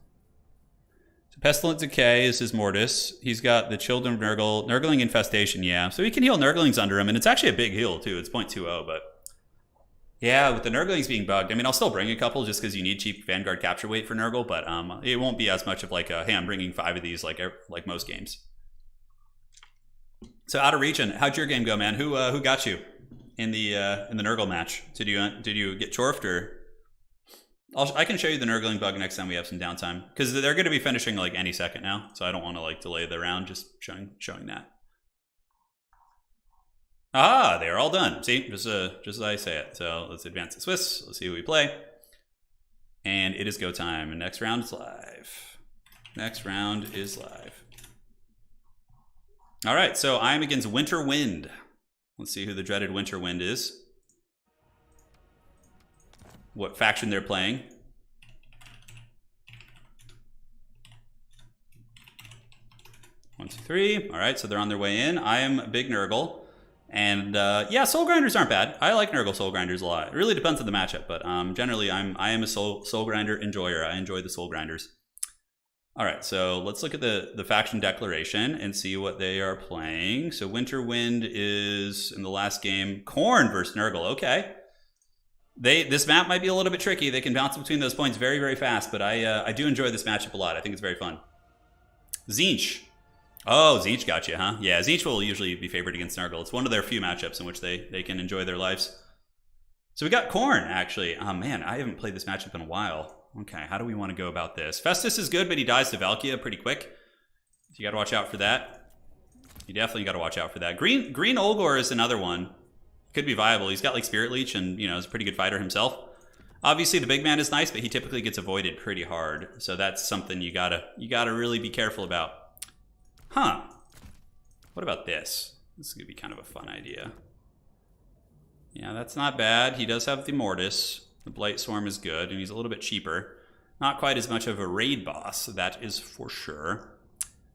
Pestilent Decay is his Mortis. He's got the Children of Nurgle. Nurgling Infestation, yeah. So he can heal Nurglings under him, and it's actually a big heal too. It's 0.20, but... Yeah, with the Nurglings being bugged, I mean, I'll still bring a couple just because you need cheap Vanguard capture weight for Nurgle, but it won't be as much of like a, hey, I'm bringing 5 of these like most games. So out of region, how'd your game go, man? Who got you in the Nurgle match? Did you get chorfed or? I can show you the Nurgling bug next time we have some downtime because they're going to be finishing like any second now, so I don't want to like delay the round. Just showing that. Ah, they're all done. See, just as I say it. So let's advance the Swiss. Let's see who we play. And it is go time. And next round is live. Next round is live. All right, so I'm against Winterwind. Let's see who the dreaded Winterwind is. What faction they're playing. One, two, three. All right, so they're on their way in. I am Big Nurgle. And yeah, Soul Grinders aren't bad. I like Nurgle Soul Grinders a lot. It really depends on the matchup, but generally I am a Soul Grinder enjoyer. I enjoy the Soul Grinders. All right, so let's look at the faction declaration and see what they are playing. So Winterwind is, in the last game, Khorne versus Nurgle. Okay. This map might be a little bit tricky. They can bounce between those points very, very fast, but I do enjoy this matchup a lot. I think it's very fun. Tzeentch. Oh, Tzeentch got you, huh? Yeah, Tzeentch will usually be favored against Nurgle. It's one of their few matchups in which they can enjoy their lives. So we got Khorne, actually. Oh, man, I haven't played this matchup in a while. Okay, how do we want to go about this? Festus is good, but he dies to Valkia pretty quick. So you got to watch out for that. You definitely got to watch out for that. Green Olgor is another one. Could be viable. He's got like Spirit Leech and, you know, is a pretty good fighter himself. Obviously, the big man is nice, but he typically gets avoided pretty hard. So that's something you gotta really be careful about. Huh. What about this? This is gonna be kind of a fun idea. Yeah, that's not bad. He does have the Mortis. The Blight Swarm is good, and he's a little bit cheaper. Not quite as much of a raid boss, that is for sure.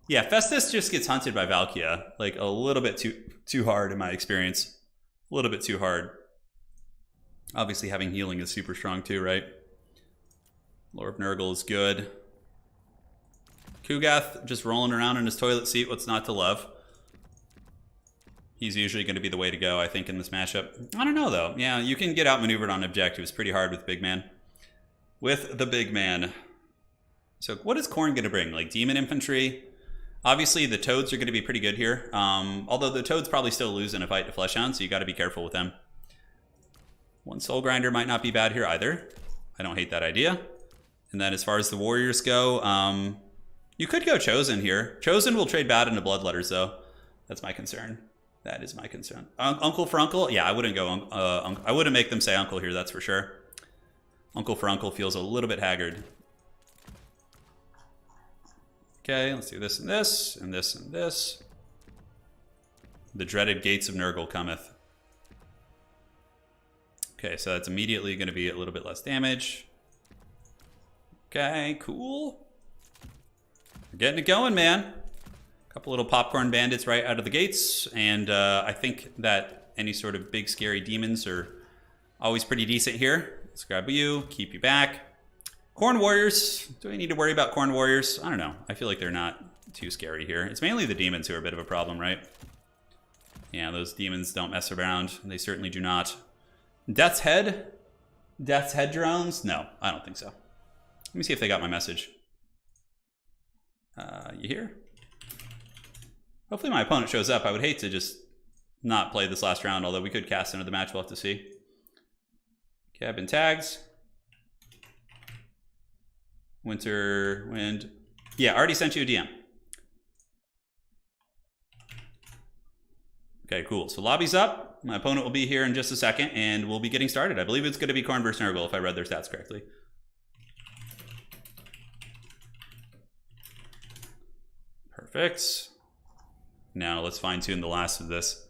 Yeah, Festus just gets hunted by Valkia, like a little bit too hard in my experience. A little bit too hard. Obviously having healing is super strong too, right? Lord of Nurgle is good. Kugath just rolling around in his toilet seat, what's not to love? He's usually going to be the way to go, I think, in this matchup. I don't know, though. Yeah, you can get outmaneuvered on objectives pretty hard with big man. With the big man. So what is Khorne going to bring? Like demon infantry? Obviously, the toads are going to be pretty good here. Although the toads probably still lose in a fight to Fleshhound, so you got to be careful with them. One Soul Grinder might not be bad here either. I don't hate that idea. And then as far as the warriors go, you could go Chosen here. Chosen will trade bad into Bloodletters, though. That's my concern. That is my concern. Uncle for Uncle? Yeah, I wouldn't go. I wouldn't make them say Uncle here, that's for sure. Uncle for Uncle feels a little bit haggard. Okay, let's do this and this, and this and this. The dreaded gates of Nurgle cometh. Okay, so that's immediately going to be a little bit less damage. Okay, cool. We're getting it going, man. Couple little popcorn bandits right out of the gates, and I think that any sort of big scary demons are always pretty decent here. Let's grab you, keep you back. Khorne warriors, do I need to worry about Khorne warriors? I don't know, I feel like they're not too scary here. It's mainly the demons who are a bit of a problem, right? Yeah, those demons don't mess around, they certainly do not. Death's Head? Death's Head drones? No, I don't think so. Let me see if they got my message. You here? Hopefully my opponent shows up. I would hate to just not play this last round, although we could cast into the match. We'll have to see. Okay, I've been tagged. Winter Wind. Yeah, already sent you a DM. Okay, cool. So lobby's up. My opponent will be here in just a second, and we'll be getting started. I believe it's going to be Khorne versus Nurgle, if I read their stats correctly. Perfect. Now let's fine-tune the last of this.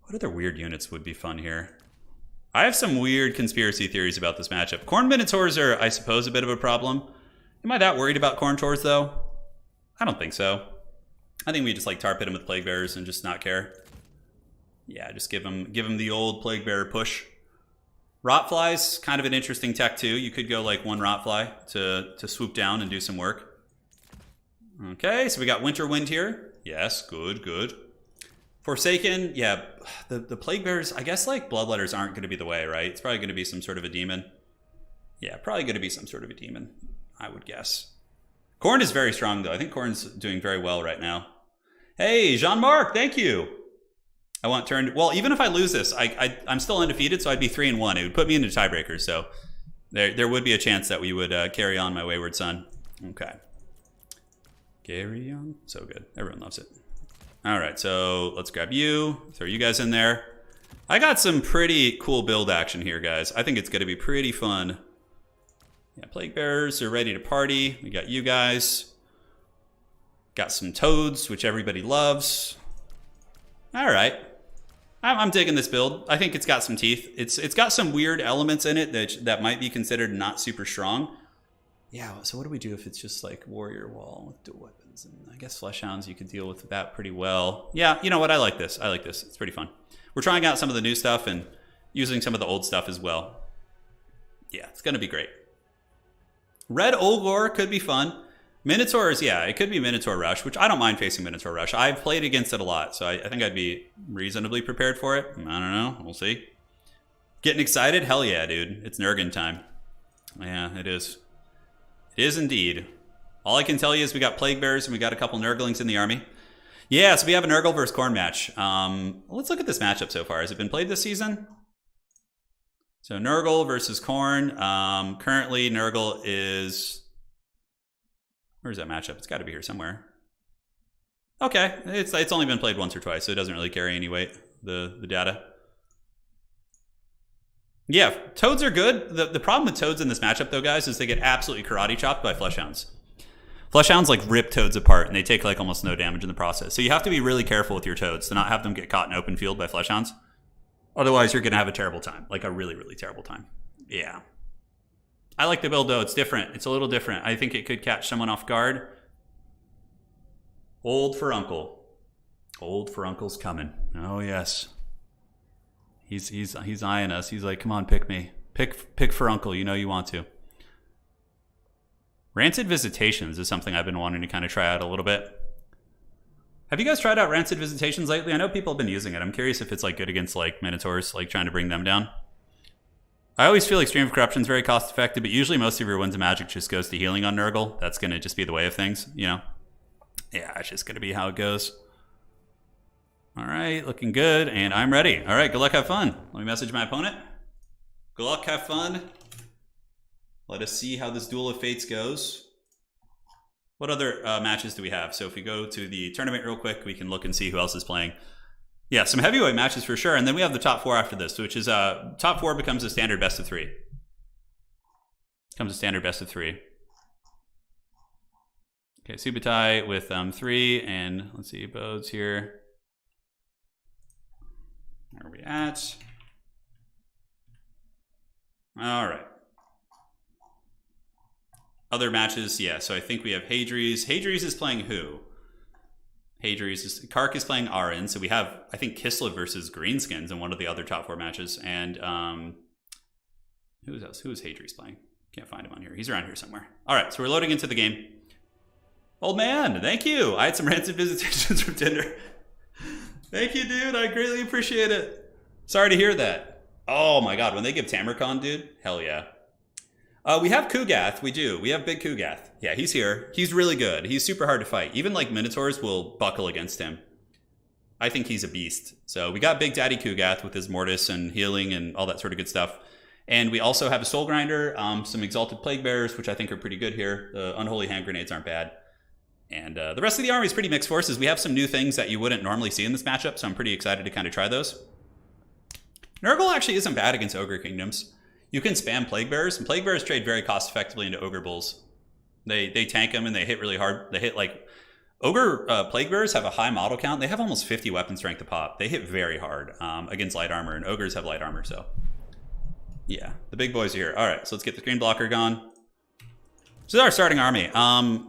What other weird units would be fun here? I have some weird conspiracy theories about this matchup. Khorne Minotaurs are, I suppose, a bit of a problem. Am I that worried about Khorne Taurs, though? I don't think so. I think we just like tar pit him with Plague Bearers and just not care. Yeah, just give him the old Plague Bearer push. Rotfly's kind of an interesting tech too. You could go like one Rotfly to swoop down and do some work. Okay, so we got Winter Wind here. Yes, good, good. Forsaken, yeah, the Plague Bearers, I guess like Bloodletters aren't going to be the way, right? It's probably going to be some sort of a demon. Yeah, probably going to be some sort of a demon, I would guess. Khorne is very strong, though. I think Khorne's doing very well right now. Hey, Jean-Marc, thank you. I want turn. Well, even if I lose this, I'm still undefeated, so I'd be 3-1. It would put me into tiebreakers, so there would be a chance that we would carry on my wayward son. Okay. Carry on. So good. Everyone loves it. All right, so let's grab you. Throw you guys in there. I got some pretty cool build action here, guys. I think it's going to be pretty fun. Yeah, Plague Bearers are ready to party. We got you guys. Got some toads, which everybody loves. All right. I'm digging this build. I think it's got some teeth. It's got some weird elements in it that might be considered not super strong. Yeah, so what do we do if it's just like Warrior Wall with dual weapons? And I guess Fleshhounds, you could deal with that pretty well. Yeah, you know what? I like this. I like this. It's pretty fun. We're trying out some of the new stuff and using some of the old stuff as well. Yeah, it's going to be great. Red Olgor could be fun. Minotaurs, yeah, it could be Minotaur Rush, which I don't mind facing Minotaur Rush. I've played against it a lot, so I think I'd be reasonably prepared for it. I don't know. We'll see. Getting excited? Hell yeah, dude. It's Nurgle time. Yeah, it is. It is indeed. All I can tell you is we got Plague Bearers and we got a couple Nurglings in the army. Yeah, so we have a Nurgle versus Khorne match. Let's look at this matchup so far. Has it been played this season? So Nurgle versus Khorne. Currently, Nurgle is... Where's that matchup? It's got to be here somewhere. Okay, it's only been played once or twice, so it doesn't really carry any weight, the data. Yeah, toads are good. The problem with toads in this matchup, though, guys, is they get absolutely karate chopped by fleshhounds. Fleshhounds like rip toads apart, and they take like almost no damage in the process. So you have to be really careful with your toads to not have them get caught in open field by fleshhounds. Otherwise, you're going to have a terrible time, like a really, really terrible time. Yeah. I like the build, though. It's different. It's a little different. I think it could catch someone off guard. Old Furuncle. Old Furuncle's coming. Oh, yes. He's eyeing us. He's like, come on, pick me. Pick Furuncle. You know you want to. Rancid Visitations is something I've been wanting to kind of try out a little bit. Have you guys tried out Rancid Visitations lately? I know people have been using it. I'm curious if it's like good against like Minotaurs, like trying to bring them down. I always feel like Stream of Corruption is very cost effective, but usually most of your wins of magic just goes to healing on Nurgle. That's going to just be the way of things, you know? Yeah, it's just going to be how it goes. All right, looking good, and I'm ready. All right, good luck, have fun. Let me message my opponent. Good luck, have fun. Let us see how this Duel of Fates goes. What other matches do we have? So if we go to the tournament real quick, we can look and see who else is playing. Yeah, some heavyweight matches for sure. And then we have the top 4 after this, which is top 4 becomes a standard best of 3. Becomes a standard best of 3. Okay, Subutai with 3, and let's see, Bodes here. Where are we at? All right. Other matches, yeah, so I think we have Hadries. Hadries is playing who? Hadries is, Kark is playing Arin, so we have, I think, Kislev versus Greenskins in one of the other top 4 matches. And who else? Who is Hadries playing? Can't find him on here. He's around here somewhere. All right, so we're loading into the game. Old man, thank you. I had some rancid visitations from Tinder. Thank you, dude. I greatly appreciate it. Sorry to hear that. Oh my god, when they give Tamarcon, dude, hell yeah. We have Kugath. We do. We have Big Kugath. Yeah, he's here. He's really good. He's super hard to fight. Even like Minotaurs will buckle against him. I think he's a beast. So we got Big Daddy Kugath with his Mortis and healing and all that sort of good stuff. And we also have a Soul Grinder, some Exalted Plague Bearers, which I think are pretty good here. The Unholy Hand Grenades aren't bad. And the rest of the army is pretty mixed forces. We have some new things that you wouldn't normally see in this matchup, so I'm pretty excited to kind of try those. Nurgle actually isn't bad against Ogre Kingdoms. You can spam Plague Bearers, and Plague Bearers trade very cost effectively into Ogre Bulls. They tank them and they hit really hard. They hit like... Ogre Plague Bearers have a high model count. They have almost 50 weapon strength to pop. They hit very hard against light armor, and Ogres have light armor, so... Yeah, the big boys are here. All right, so let's get the screen blocker gone. So this is our starting army.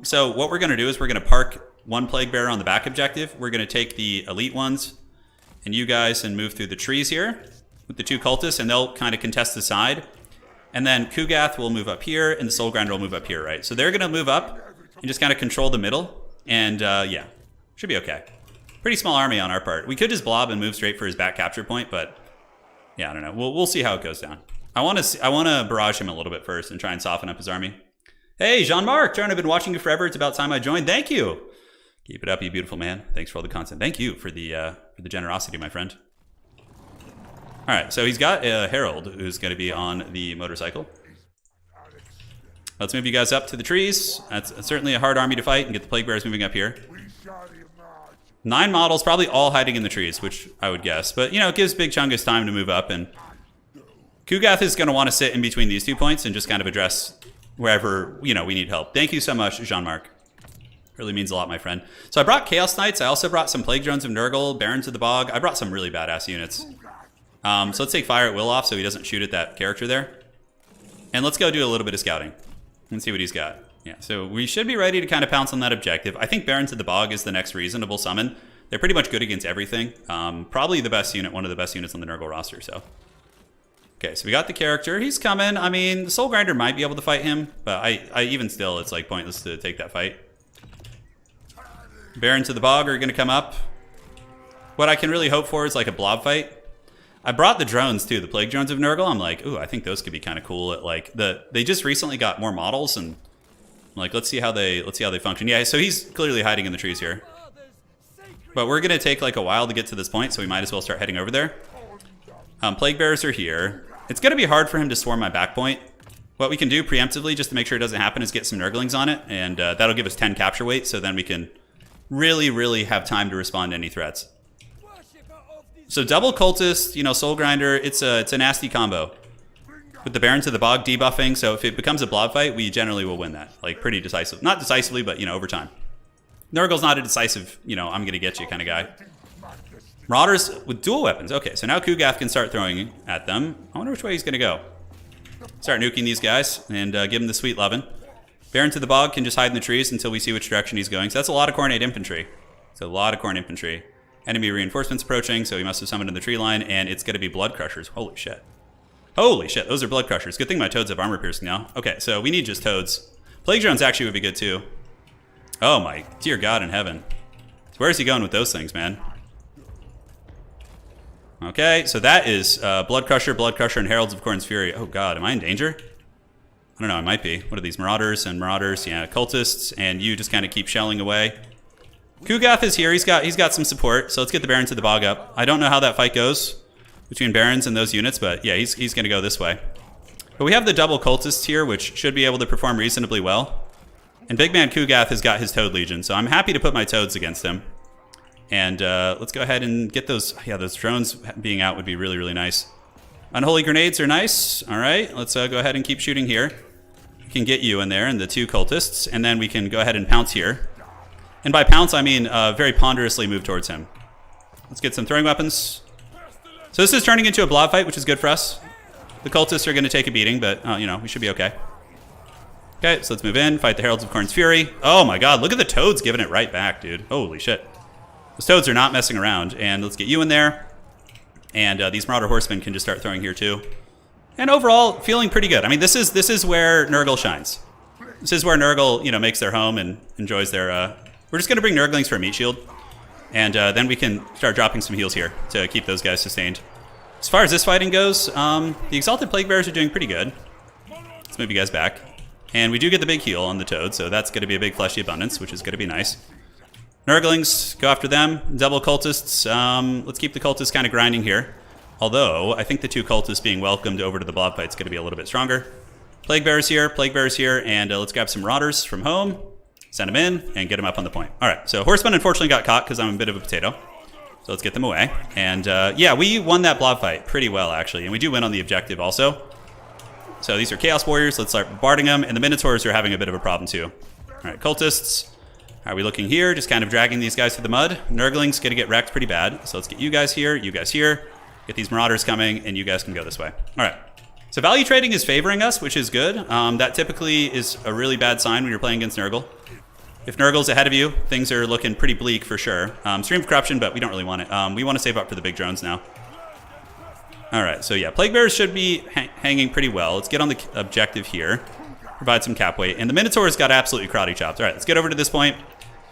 So what we're going to do is we're going to park one Plague Bearer on the back objective. We're going to take the elite ones and you guys and move through the trees here with the 2 cultists, and they'll kind of contest the side. And then Kugath will move up here, and the Soul Grinder will move up here, right? So they're going to move up and just kind of control the middle. And yeah, should be okay. Pretty small army on our part. We could just blob and move straight for his back capture point, but yeah, I don't know. We'll see how it goes down. I want to barrage him a little bit first and try and soften up his army. Hey, Jean-Marc, I've been watching you forever. It's about time I joined. Thank you. Keep it up, you beautiful man. Thanks for all the content. Thank you for the generosity, my friend. All right, so he's got a Herald who's going to be on the motorcycle. Let's move you guys up to the trees. That's certainly a hard army to fight, and get the Plague Bearers moving up here. 9 models, probably all hiding in the trees, which I would guess. But, you know, it gives Big Chungus time to move up, and Kugath is going to want to sit in between these 2 points and just kind of address wherever, you know, we need help. Thank you so much, Jean-Marc. Really means a lot, my friend. So I brought Chaos Knights. I also brought some Plague Drones of Nurgle, Barons of the Bog. I brought some really badass units. So let's take Fire at Will off so he doesn't shoot at that character there. And let's go do a little bit of scouting and see what he's got. Yeah, so we should be ready to kind of pounce on that objective. I think Barons of the Bog is the next reasonable summon. They're pretty much good against everything. Probably the best unit, one of the best units on the Nurgle roster, so. Okay, so we got the character. He's coming. I mean, the Soul Grinder might be able to fight him, but I even still, it's like pointless to take that fight. Barons of the Bog are going to come up. What I can really hope for is like a blob fight. I brought the drones too, the Plague Drones of Nurgle. I'm like, ooh, I think those could be kind of cool. At like they just recently got more models, and I'm like, let's see how they function. Yeah, so he's clearly hiding in the trees here, but we're gonna take like a while to get to this point, so we might as well start heading over there. Plague Bearers are here. It's gonna be hard for him to swarm my back point. What we can do preemptively, just to make sure it doesn't happen, is get some Nurglings on it, and that'll give us 10 capture weight, so then we can really have time to respond to any threats. So double cultist, you know, Soul Grinder, it's a nasty combo. with the Barons of the Bog debuffing. So if it becomes a blob fight, we generally will win that, like pretty decisive. Not decisively, but you know, over time. Nurgle's not a decisive, you know, I'm gonna get you kind of guy. Marauders with dual weapons. Okay, so now Kugath can start throwing at them. I wonder which way he's gonna go. Start nuking these guys and give him the sweet lovin'. Barons of the Bog can just hide in the trees until we see which direction he's going. So that's a lot of Khorne infantry. It's a lot of Khorne infantry. Enemy reinforcements approaching, so he must have summoned in the tree line, and it's gonna be blood crushers. Holy shit. Holy shit, those are blood crushers. Good thing my toads have armor piercing now. Okay, so we need just toads. Plague drones actually would be good too. Oh my dear God in heaven. So where's he going with those things, man? Okay, so that is blood crusher, and heralds of Khorne's fury. Oh God, am I in danger? I don't know, I might be. What are these, marauders? Yeah, cultists, and you just kind of keep shelling away. Kugath is here. He's got some support. So let's get the Barons of the Bog up. I don't know how that fight goes between Barons and those units, but yeah, he's going to go this way. But we have the double cultists here, which should be able to perform reasonably well. And Big Man Kugath has got his Toad Legion, so I'm happy to put my Toads against him. And let's go ahead and get those. Yeah, those drones being out would be really, really nice. Unholy grenades are nice. All right, let's go ahead and keep shooting here. We can get you in there and the two cultists, and then we can go ahead and pounce here. And by pounce, I mean very ponderously move towards him. Let's get some throwing weapons. So this is turning into a blob fight, which is good for us. The cultists are going to take a beating, but you know, we should be okay. Okay, so let's move in, fight the Heralds of Khorne's Fury. Oh my God, look at the toads giving it right back, dude. Holy shit. Those toads are not messing around. And let's get you in there. And these Marauder Horsemen can just start throwing here too. And overall, feeling pretty good. I mean, this is where Nurgle shines. This is where Nurgle, you know, makes their home and enjoys their... We're just going to bring Nurglings for a meat shield. And then we can start dropping some heals here to keep those guys sustained. As far as this fighting goes, the Exalted Plague Bearers are doing pretty good. Let's move you guys back. And we do get the big heal on the Toad, so that's going to be a big fleshy abundance, which is going to be nice. Nurglings, go after them. Double cultists. Let's keep the cultists kind of grinding here. Although, I think the two cultists being welcomed over to the blob fight is going to be a little bit stronger. Plague Bearers here, and let's grab some Marauders from home. Send them in, and get them up on the point. All right, so Horsemen unfortunately got caught because I'm a bit of a potato. So let's get them away. And yeah, we won that blob fight pretty well, actually. And we do win on the objective also. So these are Chaos Warriors. Let's start bombarding them. And the Minotaurs are having a bit of a problem too. All right, cultists. How are we looking here? Just kind of dragging these guys through the mud. Nurglings going to get wrecked pretty bad. So let's get you guys here, get these Marauders coming, and you guys can go this way. All right. So value trading is favoring us, which is good. That typically is a really bad sign when you're playing against Nurgle. If Nurgle's ahead of you, things are looking pretty bleak for sure. Stream of Corruption, but we don't really want it. We want to save up for the big drones now. All right, so yeah, Plague Bearers should be hanging pretty well. Let's get on the objective here. Provide some cap weight. And the Minotaurs got absolutely karate chopped. All right, let's get over to this point.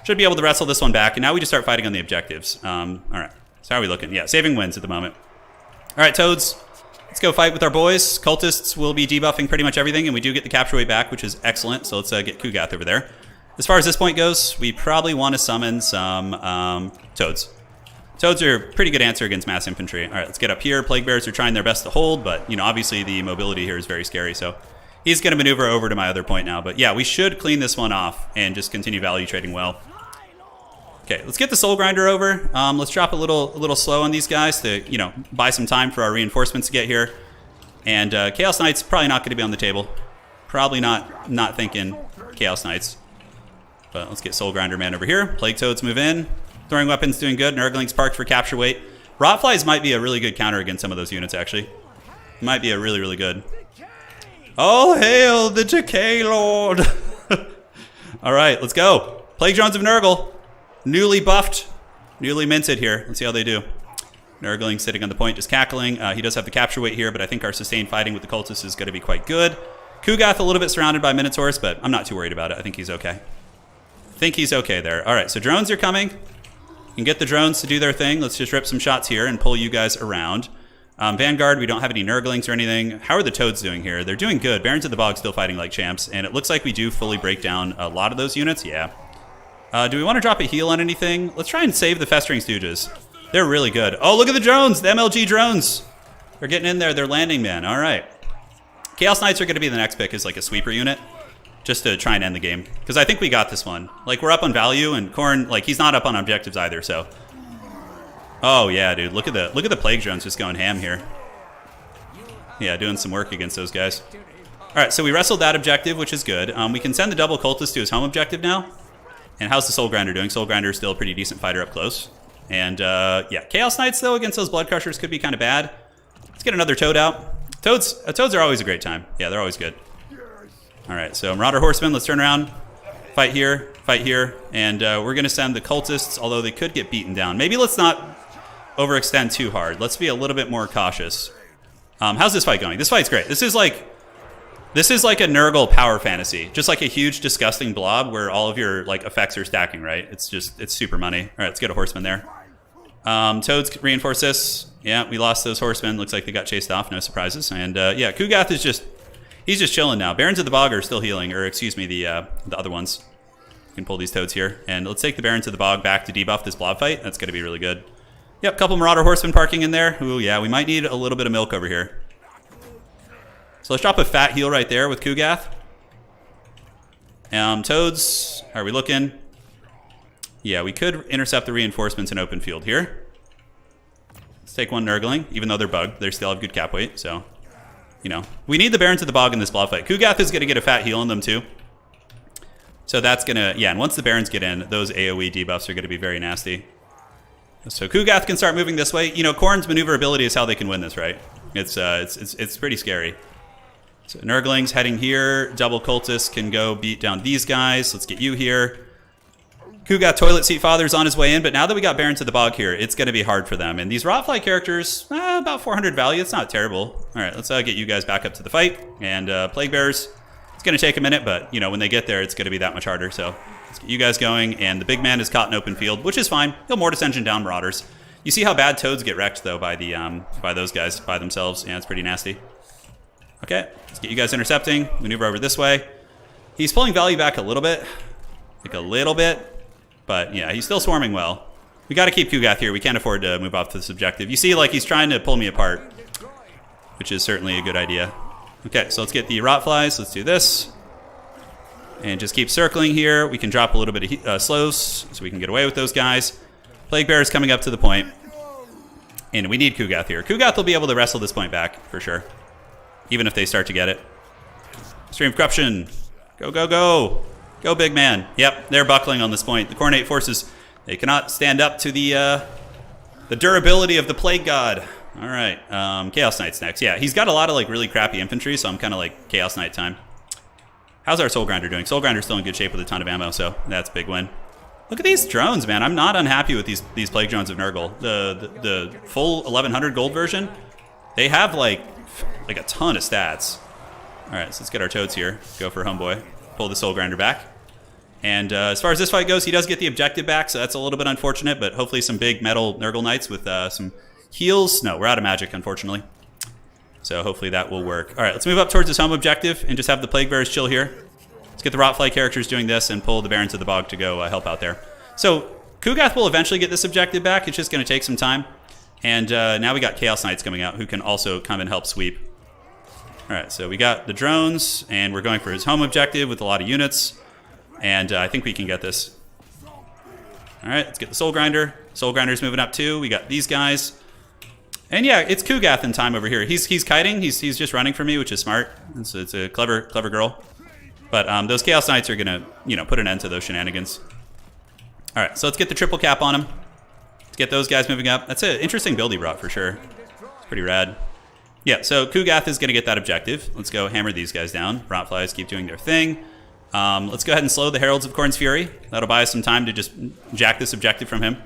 Should be able to wrestle this one back. And now we just start fighting on the objectives. All right, so how are we looking? Yeah, saving wins at the moment. All right, Toads, let's go fight with our boys. Cultists will be debuffing pretty much everything. And we do get the capture weight back, which is excellent. So let's get Kugath over there. As far as this point goes, we probably want to summon some Toads. Toads are a pretty good answer against mass infantry. All right, let's get up here. Plague Bears are trying their best to hold, but you know, obviously the mobility here is very scary. So he's going to maneuver over to my other point now. But yeah, we should clean this one off and just continue value trading well. Okay, let's get the Soul Grinder over. Let's drop a little slow on these guys to, you know, buy some time for our reinforcements to get here. And Chaos Knights probably not going to be on the table. Probably not thinking Chaos Knights. But let's get Soul Grinder Man over here. Plague Toads move in. Throwing weapons doing good. Nurglings parked for capture weight. Rotflies might be a really good counter against some of those units, actually. Might be a really, really good. All hail the Decay Lord! All right, let's go. Plague Drones of Nurgle. Newly buffed. Newly minted here. Let's see how they do. Nurgling sitting on the point, just cackling. He does have the capture weight here, but I think our sustained fighting with the cultists is going to be quite good. Kugath a little bit surrounded by Minotaurs, but I'm not too worried about it. I think he's okay. He's okay there. All right, so drones are coming. You can get the drones to do their thing. Let's just rip some shots here and pull you guys around. Vanguard, we don't have any Nurglings or anything. How are the Toads doing here? They're doing good. Barons of the Bog still fighting like champs, and it looks like we do fully break down a lot of those units. Yeah. Do we want to drop a heal on anything? Let's try and save the Festering Stooges. They're really good. Oh, look at the drones, the MLG drones. They're getting in there. They're landing, man. All right. Chaos Knights are going to be the next pick as like a sweeper unit. Just to try and end the game. Because I think we got this one. Like, we're up on value, and Khorne, like, he's not up on objectives either, so. Oh, yeah, dude. Look at the Plague Drones just going ham here. Yeah, doing some work against those guys. All right, so we wrestled that objective, which is good. We can send the double cultist to his home objective now. And how's the Soul Grinder doing? Soul Grinder is still a pretty decent fighter up close. And yeah, Chaos Knights, though, against those Blood Crushers could be kind of bad. Let's get another Toad out. Toads are always a great time. Yeah, they're always good. All right, so Marauder Horsemen, let's turn around. Fight here, and we're going to send the cultists, although they could get beaten down. Maybe let's not overextend too hard. Let's be a little bit more cautious. How's this fight going? This fight's great. This is like a Nurgle power fantasy. Just like a huge, disgusting blob where all of your like effects are stacking, right? It's super money. All right, let's get a Horseman there. Toads reinforce this. Yeah, we lost those Horsemen. Looks like they got chased off. No surprises. And yeah, Kugath is he's just chilling now. Barons of the Bog are still healing, or excuse me, the other ones. You can pull these Toads here. And let's take the Barons of the Bog back to debuff this blob fight. That's going to be really good. Yep, couple Marauder Horsemen parking in there. Ooh, yeah, we might need a little bit of milk over here. So let's drop a fat heal right there with Kugath. Toads, how are we looking? Yeah, we could intercept the reinforcements in open field here. Let's take one Nurgling, even though they're bugged. They still have good cap weight, so, you know. We need the Barons of the Bog in this blob fight. Kugath is going to get a fat heal on them, too. So that's going to, yeah, and once the Barons get in, those AoE debuffs are going to be very nasty. So Kugath can start moving this way. You know, Khorne's maneuverability is how they can win this, right? It's pretty scary. So Nurglings heading here. Double Cultists can go beat down these guys. Let's get you here. Kugath Toilet Seat Father's on his way in, but now that we got Barons of the Bog here, it's going to be hard for them. And these Rotfly characters, about 400 value. It's not terrible. All right, let's get you guys back up to the fight. And Plague Bearers, it's going to take a minute, but, you know, when they get there, it's going to be that much harder. So let's get you guys going. And the big man is caught in open field, which is fine. He'll Mortis Engine down Marauders. You see how bad Toads get wrecked, though, by those guys by themselves. Yeah, it's pretty nasty. Okay, let's get you guys intercepting. Maneuver over this way. He's pulling value back a little bit. Like a little bit. But yeah, he's still swarming well. We got to keep Kugath here. We can't afford to move off to this objective. You see, like, he's trying to pull me apart, which is certainly a good idea. Okay, so let's get the Rotflies. Let's do this. And just keep circling here. We can drop a little bit of slows so we can get away with those guys. Plague Bear is coming up to the point. And we need Kugath here. Kugath will be able to wrestle this point back, for sure. Even if they start to get it. Stream of Corruption. Go, go, go. Go, big man. Yep, they're buckling on this point. The Khornate forces, they cannot stand up to the durability of the Plague God. All right, Chaos Knight's next. Yeah, he's got a lot of like really crappy infantry, so I'm kind of like Chaos Knight time. How's our Soul Grinder doing? Soul Grinder's still in good shape with a ton of ammo, so that's a big win. Look at these drones, man. I'm not unhappy with these Plague drones of Nurgle. The full 1100 gold version, they have like a ton of stats. All right, so let's get our Toads here. Go for Homeboy. Pull the Soul Grinder back. And as far as this fight goes, he does get the objective back, so that's a little bit unfortunate, but hopefully some big metal Nurgle Knights with some heals. No, we're out of magic, unfortunately. So hopefully that will work. All right, let's move up towards this home objective and just have the Plague Bearers chill here. Let's get the Rotfly characters doing this and pull the Barons of the Bog to go help out there. So Kugath will eventually get this objective back. It's just going to take some time. And now we got Chaos Knights coming out who can also come and help sweep. All right, so we got the drones, and we're going for his home objective with a lot of units. And I think we can get this. All right, let's get the Soul Grinder. Soul Grinder's moving up too. We got these guys. And yeah, it's Kugath in time over here. He's kiting. He's just running for me, which is smart. It's a clever girl. But those Chaos Knights are gonna, you know, put an end to those shenanigans. All right, so let's get the triple cap on him. Let's get those guys moving up. That's an interesting build he brought for sure. It's pretty rad. Yeah, so Kugath is gonna get that objective. Let's go hammer these guys down. Rotflies keep doing their thing. Let's go ahead and slow the Heralds of Khorne's Fury. That'll buy us some time to just jack this objective from him.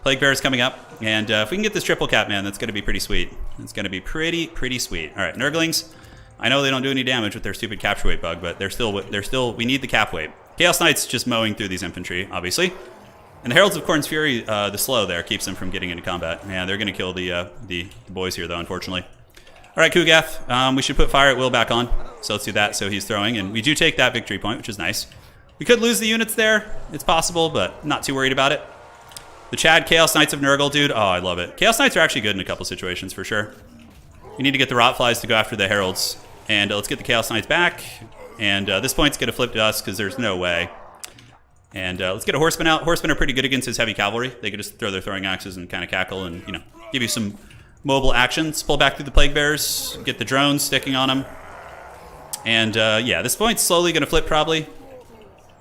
Plague Bear is coming up, and if we can get this triple cap, man, that's going to be pretty sweet. It's going to be pretty sweet. All right, Nurglings. I know they don't do any damage with their stupid capture weight bug, but they're still. We need the cap weight. Chaos Knight's just mowing through these infantry, obviously, and the Heralds of Khorne's Fury, the slow there keeps them from getting into combat. Yeah, they're going to kill the boys here, though, unfortunately. All right, Kugath, we should put Fire at Will back on. So let's do that. So he's throwing, and we do take that victory point, which is nice. We could lose the units there. It's possible, but not too worried about it. The Chad Chaos Knights of Nurgle, dude. Oh, I love it. Chaos Knights are actually good in a couple situations, for sure. We need to get the Rotflies to go after the Heralds. And let's get the Chaos Knights back. And this point's going to flip to us because there's no way. And let's get a Horseman out. Horsemen are pretty good against his heavy cavalry. They can just throw their throwing axes and kind of cackle and, you know, give you some mobile actions. Pull back through the plague bears, get the drones sticking on them. And yeah, this point's slowly going to flip probably.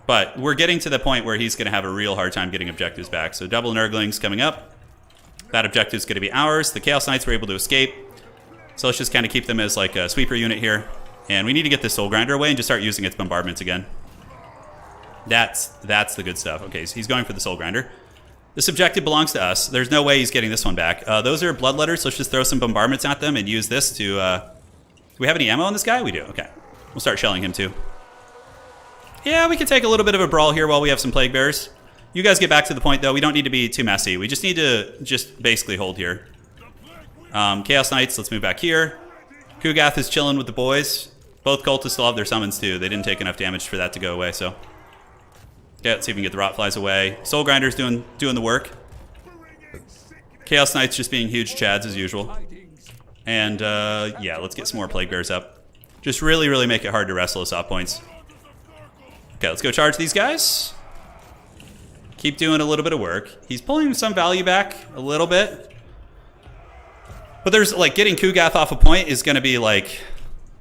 But we're getting to the point where he's going to have a real hard time getting objectives back. So double nurglings coming up. That objective's going to be ours. The Chaos Knights were able to escape. So let's just kind of keep them as like a sweeper unit here. And we need to get this Soul Grinder away and just start using its bombardments again. That's the good stuff. Okay, so he's going for the Soul Grinder. This objective belongs to us. There's no way he's getting this one back. Those are Bloodletters, so let's just throw some bombardments at them and use this to... do we have any ammo on this guy? We do, okay. We'll start shelling him too. Yeah, we can take a little bit of a brawl here while we have some Plague Bears. You guys get back to the point, though. We don't need to be too messy. We just need to basically hold here. Chaos Knights, let's move back here. Kugath is chilling with the boys. Both cultists still have their summons, too. They didn't take enough damage for that to go away, so... Yeah, let's see if we can get the Rotflies away. Soul Grinder's doing the work. Chaos Knights just being huge chads, as usual. And, yeah, let's get some more Plague Bears up. Just really, really make it hard to wrestle us off points. Okay, let's go charge these guys. Keep doing a little bit of work. He's pulling some value back a little bit. But there's, like, getting Kugath off a point is going to be, like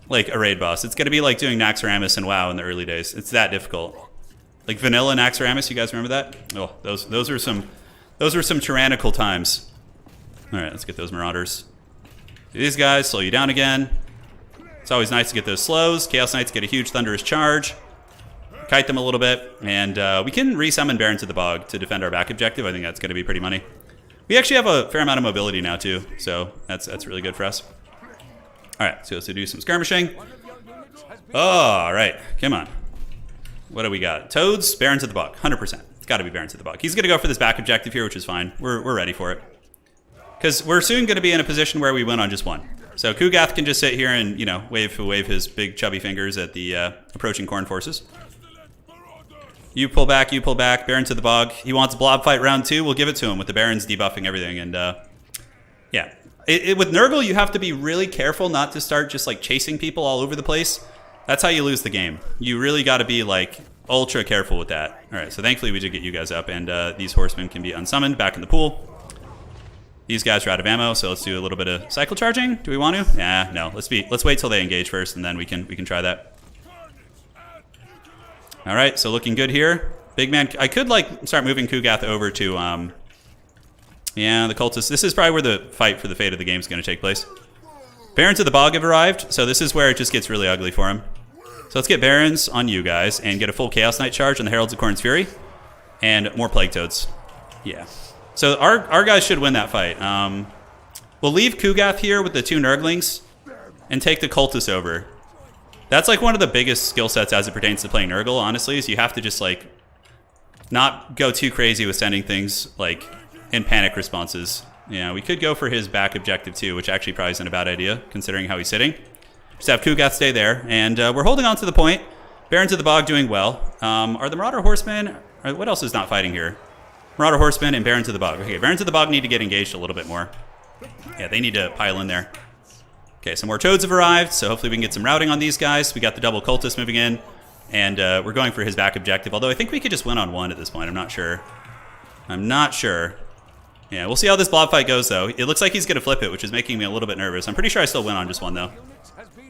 a raid boss. It's going to be like doing Naxxramas in WoW in the early days. It's that difficult. Like vanilla Naxxramas, you guys remember that? Oh, those were some tyrannical times. All right, let's get those Marauders. These guys slow you down again. It's always nice to get those slows. Chaos Knights get a huge Thunderous Charge. Kite them a little bit, and we can resummon Barons of the Bog to defend our back objective. I think that's going to be pretty money. We actually have a fair amount of mobility now too, so that's really good for us. All right, so let's do some skirmishing. Oh, all right, come on. What do we got? Toads, Barons of the Bog, 100%. It's got to be Barons of the Bog. He's going to go for this back objective here, which is fine. We're ready for it. Because we're soon going to be in a position where we win on just one. So Kugath can just sit here and, you know, wave his big chubby fingers at the approaching Khorne forces. You pull back, Barons of the Bog. He wants Blob Fight round 2. We'll give it to him with the Barons debuffing everything. And, yeah. With Nurgle, you have to be really careful not to start just, like, chasing people all over the place. That's how you lose the game. You really got to be, like, ultra careful with that. All right, so thankfully we did get you guys up, and these horsemen can be unsummoned back in the pool. These guys are out of ammo, so let's do a little bit of cycle charging. Do we want to? Nah, no. Let's wait till they engage first, and then we can try that. All right, so looking good here. Big man, I could, like, start moving Kugath over to, yeah, the cultists. This is probably where the fight for the fate of the game is going to take place. Barons of the Bog have arrived, so this is where it just gets really ugly for him. So let's get Barons on you guys and get a full Chaos Knight charge on the Heralds of Khorne's Fury. And more Plague Toads. Yeah. So our guys should win that fight. We'll leave Kugath here with the 2 Nurglings and take the Cultists over. That's like one of the biggest skill sets as it pertains to playing Nurgle, honestly, is you have to just like not go too crazy with sending things like in panic responses. Yeah, we could go for his back objective too, which actually probably isn't a bad idea considering how he's sitting. Just have Kugath stay there, and we're holding on to the point. Barons of the Bog doing well. Are the Marauder Horsemen... What else is not fighting here? Marauder Horsemen and Barons of the Bog. Okay, Barons of the Bog need to get engaged a little bit more. Yeah, they need to pile in there. Okay, some more Toads have arrived, so hopefully we can get some routing on these guys. We got the double Cultist moving in, and we're going for his back objective, although I think we could just win on one at this point. I'm not sure. Yeah, we'll see how this blob fight goes, though. It looks like he's going to flip it, which is making me a little bit nervous. I'm pretty sure I still win on just one, though.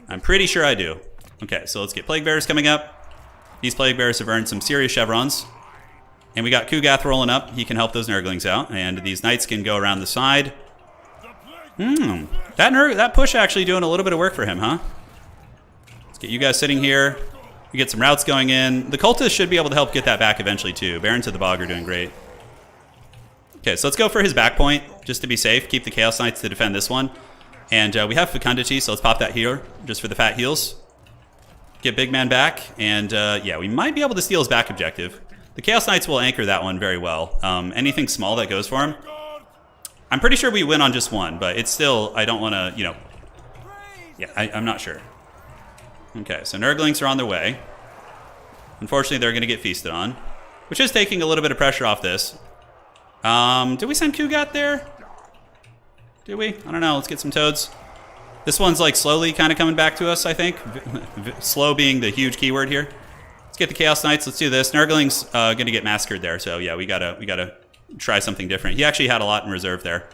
I'm pretty sure I do. Okay, so let's get Plague Bears coming up. These Plague Bears have earned some serious chevrons. And we got Kugath rolling up. He can help those Nurglings out. And these Knights can go around the side. That push actually doing a little bit of work for him, huh? Let's get you guys sitting here. We get some routes going in. The Cultists should be able to help get that back eventually, too. Barons of the Bog are doing great. Okay, so let's go for his back point, just to be safe. Keep the Chaos Knights to defend this one. And we have Fecundity, so let's pop that here, just for the fat heals. Get Big Man back, and yeah, we might be able to steal his back objective. The Chaos Knights will anchor that one very well. Anything small that goes for him. I'm pretty sure we win on just one, but it's still, I don't want to, you know. Yeah, I'm not sure. Okay, so Nurglings are on their way. Unfortunately, they're going to get feasted on, which is taking a little bit of pressure off this. Did we send Kugath there? Did we? I don't know. Let's get some Toads. This one's like slowly kind of coming back to us, I think. Slow being the huge keyword here. Let's get the Chaos Knights. Let's do this. Nurgling's going to get massacred there, so yeah, we gotta try something different. He actually had a lot in reserve there.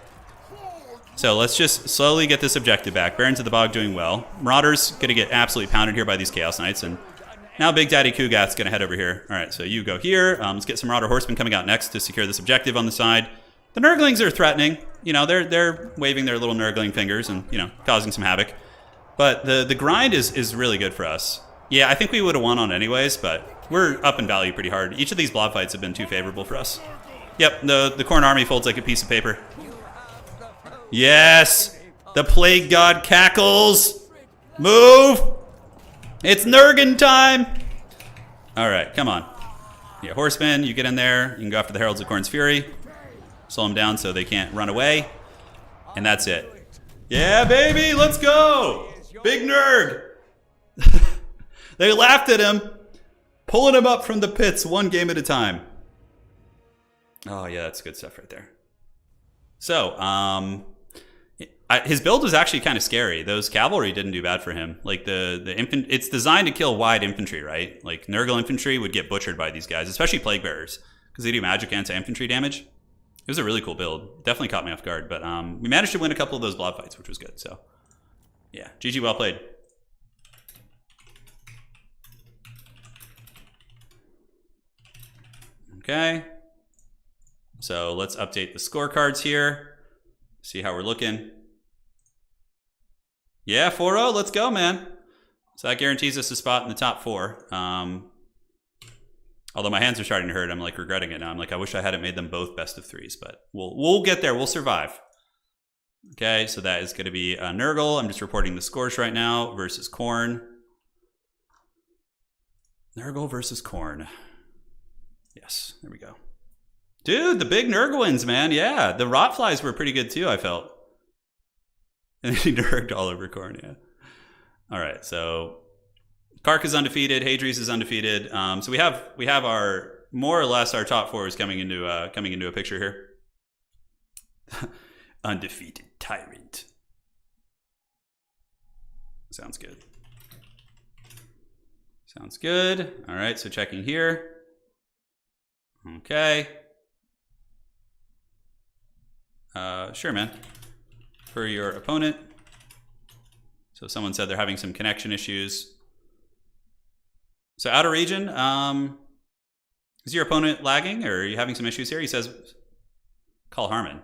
So let's just slowly get this objective back. Barons of the Bog doing well. Marauders going to get absolutely pounded here by these Chaos Knights. And now Big Daddy Kugath's going to head over here. All right, so you go here. Let's get some Marauder Horsemen coming out next to secure this objective on the side. The Nurglings are threatening. You know, they're waving their little Nurgling fingers and, you know, causing some havoc. But the grind is really good for us. Yeah, I think we would have won on anyways, but we're up in value pretty hard. Each of these blob fights have been too favorable for us. Yep, the Khorne army folds like a piece of paper. Yes! The Plague God cackles! Move! It's Nurgen time! Alright, come on. Yeah, Horsemen, you get in there. You can go after the Heralds of Khorne's Fury. Slow them down so they can't run away. And that's it. Yeah, baby, let's go! Big Nurg! They laughed at him, pulling him up from the pits one game at a time. Oh, yeah, that's good stuff right there. So, his build was actually kind of scary. Those cavalry didn't do bad for him. Like it's designed to kill wide infantry, right? Like Nurgle infantry would get butchered by these guys, especially Plague Bearers, because they do magic anti-infantry damage. It was a really cool build. Definitely caught me off guard, but we managed to win a couple of those blob fights, which was good. So, yeah, GG, well played. Okay. So let's update the scorecards here. See how we're looking. Yeah, 4-0, let's go, man. So that guarantees us a spot in the top 4. Although my hands are starting to hurt, I'm like regretting it now. I'm like, I wish I hadn't made them both best of 3s, but we'll get there. We'll survive. Okay, so that is going to be Nurgle. I'm just reporting the scores right now versus Khorne. Nurgle versus Khorne. Yes, there we go. Dude, the big Nurglewins, man. Yeah, the Rotflies were pretty good too, I felt. And he nurged all over Khorne, yeah. All right, so Kark is undefeated. Hadri's is undefeated. So we have our more or less our top 4 is coming into a picture here. Undefeated tyrant. Sounds good. Sounds good. All right, so checking here. Okay. Sure, man. For your opponent. So someone said they're having some connection issues. So outer region, is your opponent lagging or are you having some issues here? He says, call Harmon. Are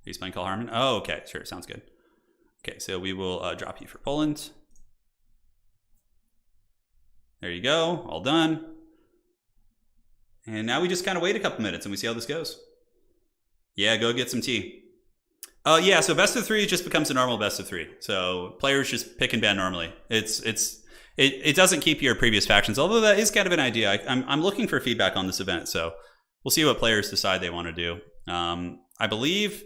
you playing call Harmon? Oh, okay, sure, sounds good. Okay, so we will drop you for Poland. There you go, all done. And now we just kind of wait a couple minutes and we see how this goes. Yeah, go get some tea. Yeah, so best of 3 just becomes a normal best of 3. So players just pick and ban normally. It doesn't keep your previous factions, although that is kind of an idea. I'm looking for feedback on this event, so we'll see what players decide they want to do. I believe,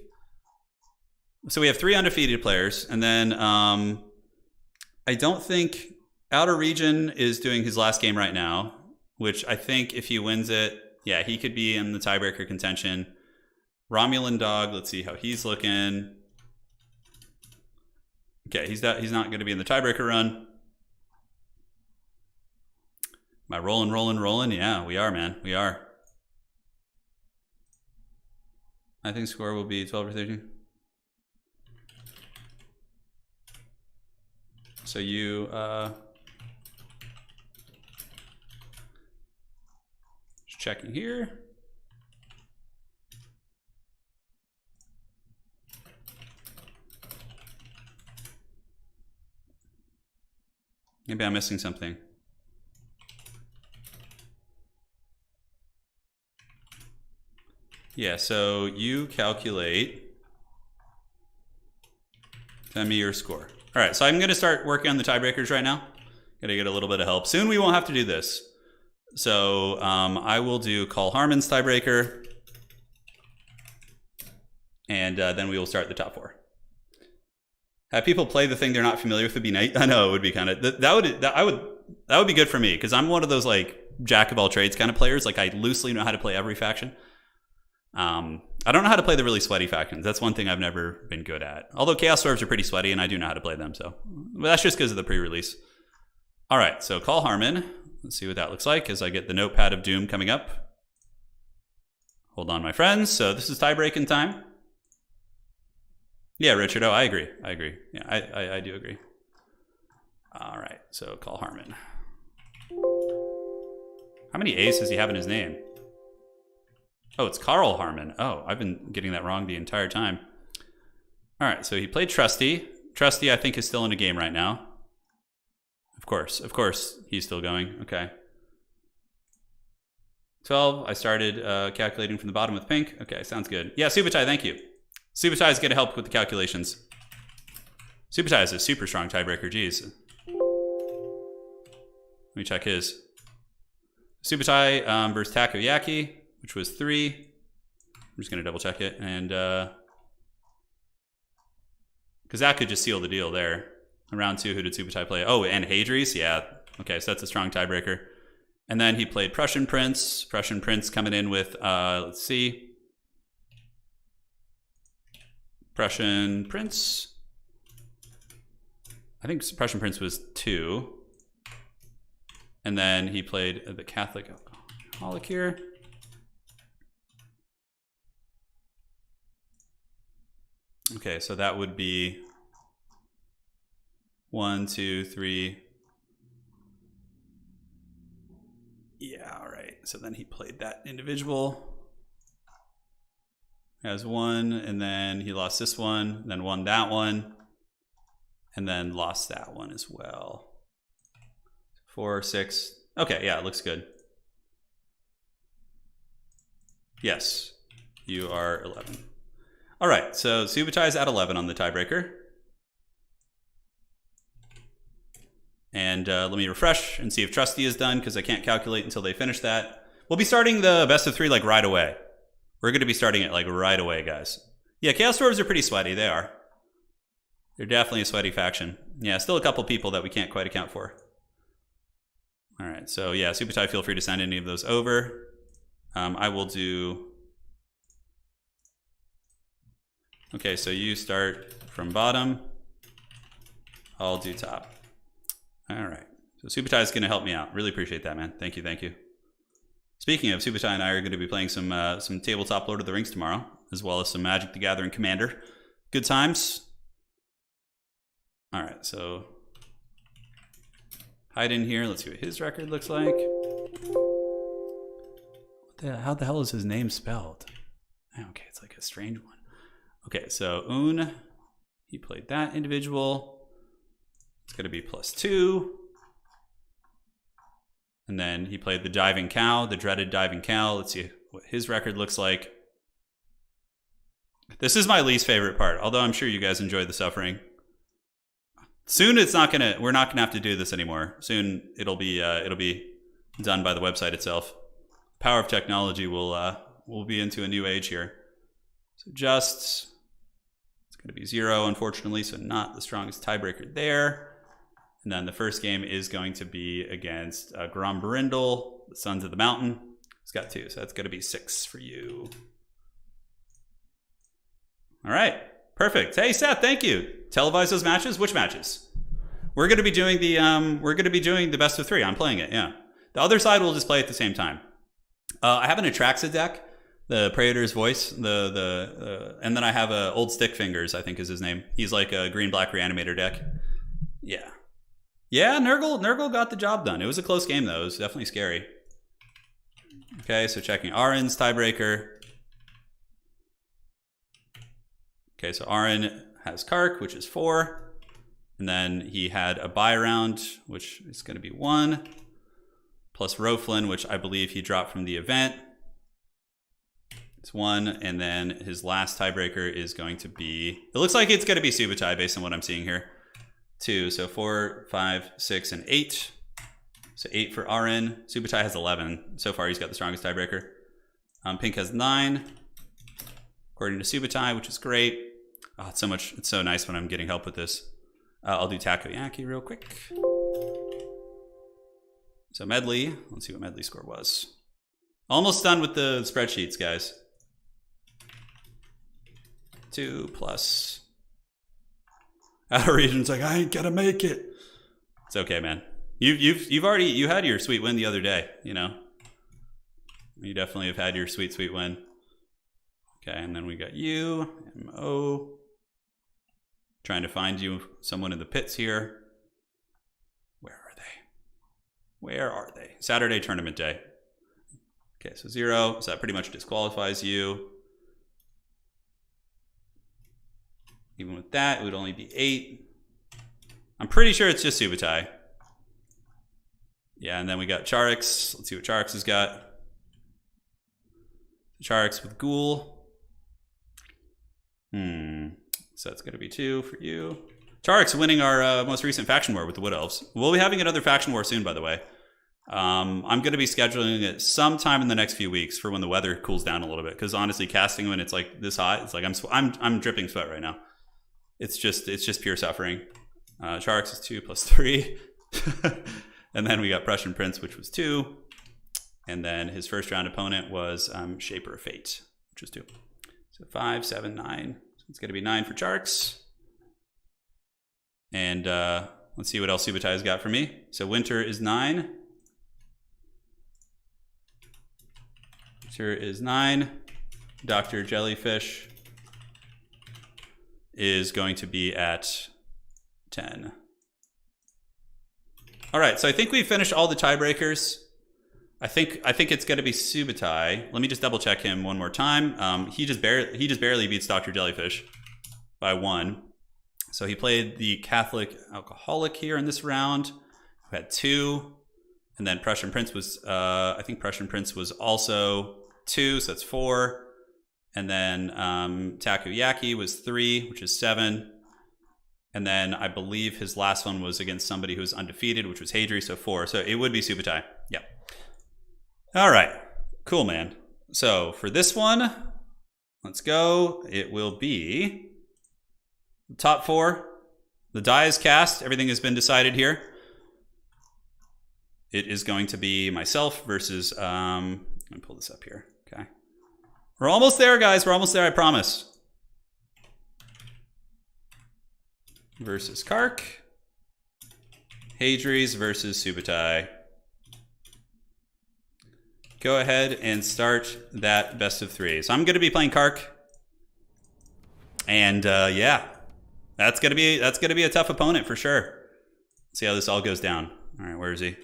so we have 3 undefeated players, and then I don't think Outer Region is doing his last game right now, which I think if he wins it, yeah, he could be in the tiebreaker contention. Romulan Dog, let's see how he's looking. Okay, he's not going to be in the tiebreaker run. Am I rolling? Yeah, we are, man. We are. I think score will be 12 or 13. So you... just checking here. Maybe I'm missing something. Yeah, so you calculate, send me your score. All right, so I'm going to start working on the tiebreakers right now. Got to get a little bit of help. Soon we won't have to do this. So I will do Call Harmon's tiebreaker. And then we will start the top 4. Have people play the thing they're not familiar with would be nice. I know it would be kind of that would be good for me because I'm one of those like jack of all trades kind of players. Like I loosely know how to play every faction. I don't know how to play the really sweaty factions. That's one thing I've never been good at. Although Chaos Dwarves are pretty sweaty and I do know how to play them. So, but that's just because of the pre-release. All right, so Call Harmon. Let's see what that looks like as I get the Notepad of Doom coming up. Hold on, my friends. So this is tie-breaking time. Yeah, Richard. Oh, I agree. I agree. Yeah, I do agree. All right, so call Harmon. How many A's does he have in his name? Oh, it's Carl Harmon. Oh, I've been getting that wrong the entire time. All right, so he played Trusty. Trusty, I think, is still in a game right now. Of course, he's still going. Okay. 12, I started calculating from the bottom with pink. Okay, sounds good. Yeah, Subutai, thank you. Subutai is going to help with the calculations. Subutai is a super strong tiebreaker, geez. Let me check his. Subutai versus Takoyaki, which was 3. I'm just going to double check it. And because that could just seal the deal there. In round 2, who did Subutai play? Oh, and Hadries? Yeah. Okay, so that's a strong tiebreaker. And then he played Prussian Prince. Prussian Prince coming in with, let's see. Prussian Prince. I think Prussian Prince was 2. And then he played the Catholic alcoholic here. Okay, so that would be 1, 2, 3. Yeah, all right. So then he played that individual. Has 1, and then he lost this one, then won that one, and then lost that one as well. 4, 6. Okay, yeah, it looks good. Yes, you are 11. All right, so Subutai's at 11 on the tiebreaker. And let me refresh and see if Trusty is done, because I can't calculate until they finish that. We'll be starting the best of 3 like right away. We're going to be starting it like right away, guys. Yeah, Chaos Dwarves are pretty sweaty. They are. They're definitely a sweaty faction. Yeah, still a couple people that we can't quite account for. All right, so yeah, Subutai, feel free to send any of those over. I will do... Okay, so you start from bottom. I'll do top. All right, so Subutai is going to help me out. Really appreciate that, man. Thank you, thank you. Speaking of, Subutai and I are going to be playing some tabletop Lord of the Rings tomorrow, as well as some Magic the Gathering Commander. Good times. All right, so hide in here. Let's see what his record looks like. How the hell is his name spelled? Okay, it's like a strange one. Okay, so Un, he played that individual. It's going to be +2. And then he played the Diving Cow, the dreaded Diving Cow. Let's see what his record looks like. This is my least favorite part, although I'm sure you guys enjoy the suffering. Soon we're not gonna have to do this anymore. Soon it'll be done by the website itself. Power of technology will be into a new age here. So it's gonna be 0, unfortunately, so not the strongest tiebreaker there. And then the first game is going to be against Grom Barindel, the Sons of the Mountain. He's got 2, so that's going to be 6 for you. All right, perfect. Hey Seth, thank you. Televise those matches. Which matches? We're going to be doing the best of 3. I'm playing it. Yeah. The other side will just play at the same time. I have an Atraxa deck, the Praetor's Voice, and then I have a Old Stick Fingers, I think is his name. He's like a green-black reanimator deck. Yeah. Yeah, Nurgle got the job done. It was a close game, though. It was definitely scary. Okay, so checking Arin's tiebreaker. Okay, so Arin has Kark, which is 4. And then he had a buy round, which is going to be 1. Plus Roflin, which I believe he dropped from the event. It's 1. And then his last tiebreaker is going to be... It looks like it's going to be Subutai based on what I'm seeing here. 2, so 4, 5, 6, and 8. So 8 for Arin. Subutai has 11. So far, he's got the strongest tiebreaker. Pink has 9, according to Subutai, which is great. Oh, it's so nice when I'm getting help with this. I'll do Takoyaki real quick. So Medley, let's see what Medley's score was. Almost done with the spreadsheets, guys. 2 plus... Outer Region's like, I ain't gonna make it. It's okay, man. You had your sweet win the other day, you know. You definitely have had your sweet win. Okay, and then we got you, MO. Trying to find you someone in the pits here. Where are they? Where are they? Saturday tournament day. Okay, so 0. So that pretty much disqualifies you. Even with that, it would only be 8. I'm pretty sure it's just Subutai. Yeah, and then we got Charix. Let's see what Charix has got. Charix with Ghoul. So that's going to be 2 for you. Charix winning our most recent faction war with the Wood Elves. We'll be having another faction war soon, by the way. I'm going to be scheduling it sometime in the next few weeks for when the weather cools down a little bit. Because honestly, casting when it's like this hot, it's like I'm dripping sweat right now. It's just pure suffering. Charix is 2 plus 3. And then we got Prussian Prince, which was 2. And then his first round opponent was Shaper of Fate, which was 2. So 5, 7, 9. So it's going to be 9 for Charix. And let's see what else Subutai's got for me. So Winter is 9. Winter is 9. Dr. Jellyfish is going to be at 10. All right, so I think we finished all the tiebreakers. I think it's going to be Subutai. Let me just double check him one more time. He just barely beats Dr. Jellyfish by 1. So he played the Catholic Alcoholic here in this round, who had 2, and then Prussian Prince was I think Prussian Prince was also 2, so that's 4. And then Takoyaki was 3, which is 7. And then I believe his last one was against somebody who was undefeated, which was Hadri, so 4. So it would be Subutai. Yeah. All right. Cool, man. So for this one, let's go. It will be top 4. The die is cast. Everything has been decided here. It is going to be myself versus... let me pull this up here. Okay. We're almost there, guys. We're almost there, I promise. Versus Kark. Hadris versus Subutai. Go ahead and start that best of 3. So I'm going to be playing Kark. And yeah, that's going to be a tough opponent for sure. Let's see how this all goes down. All right, where is he?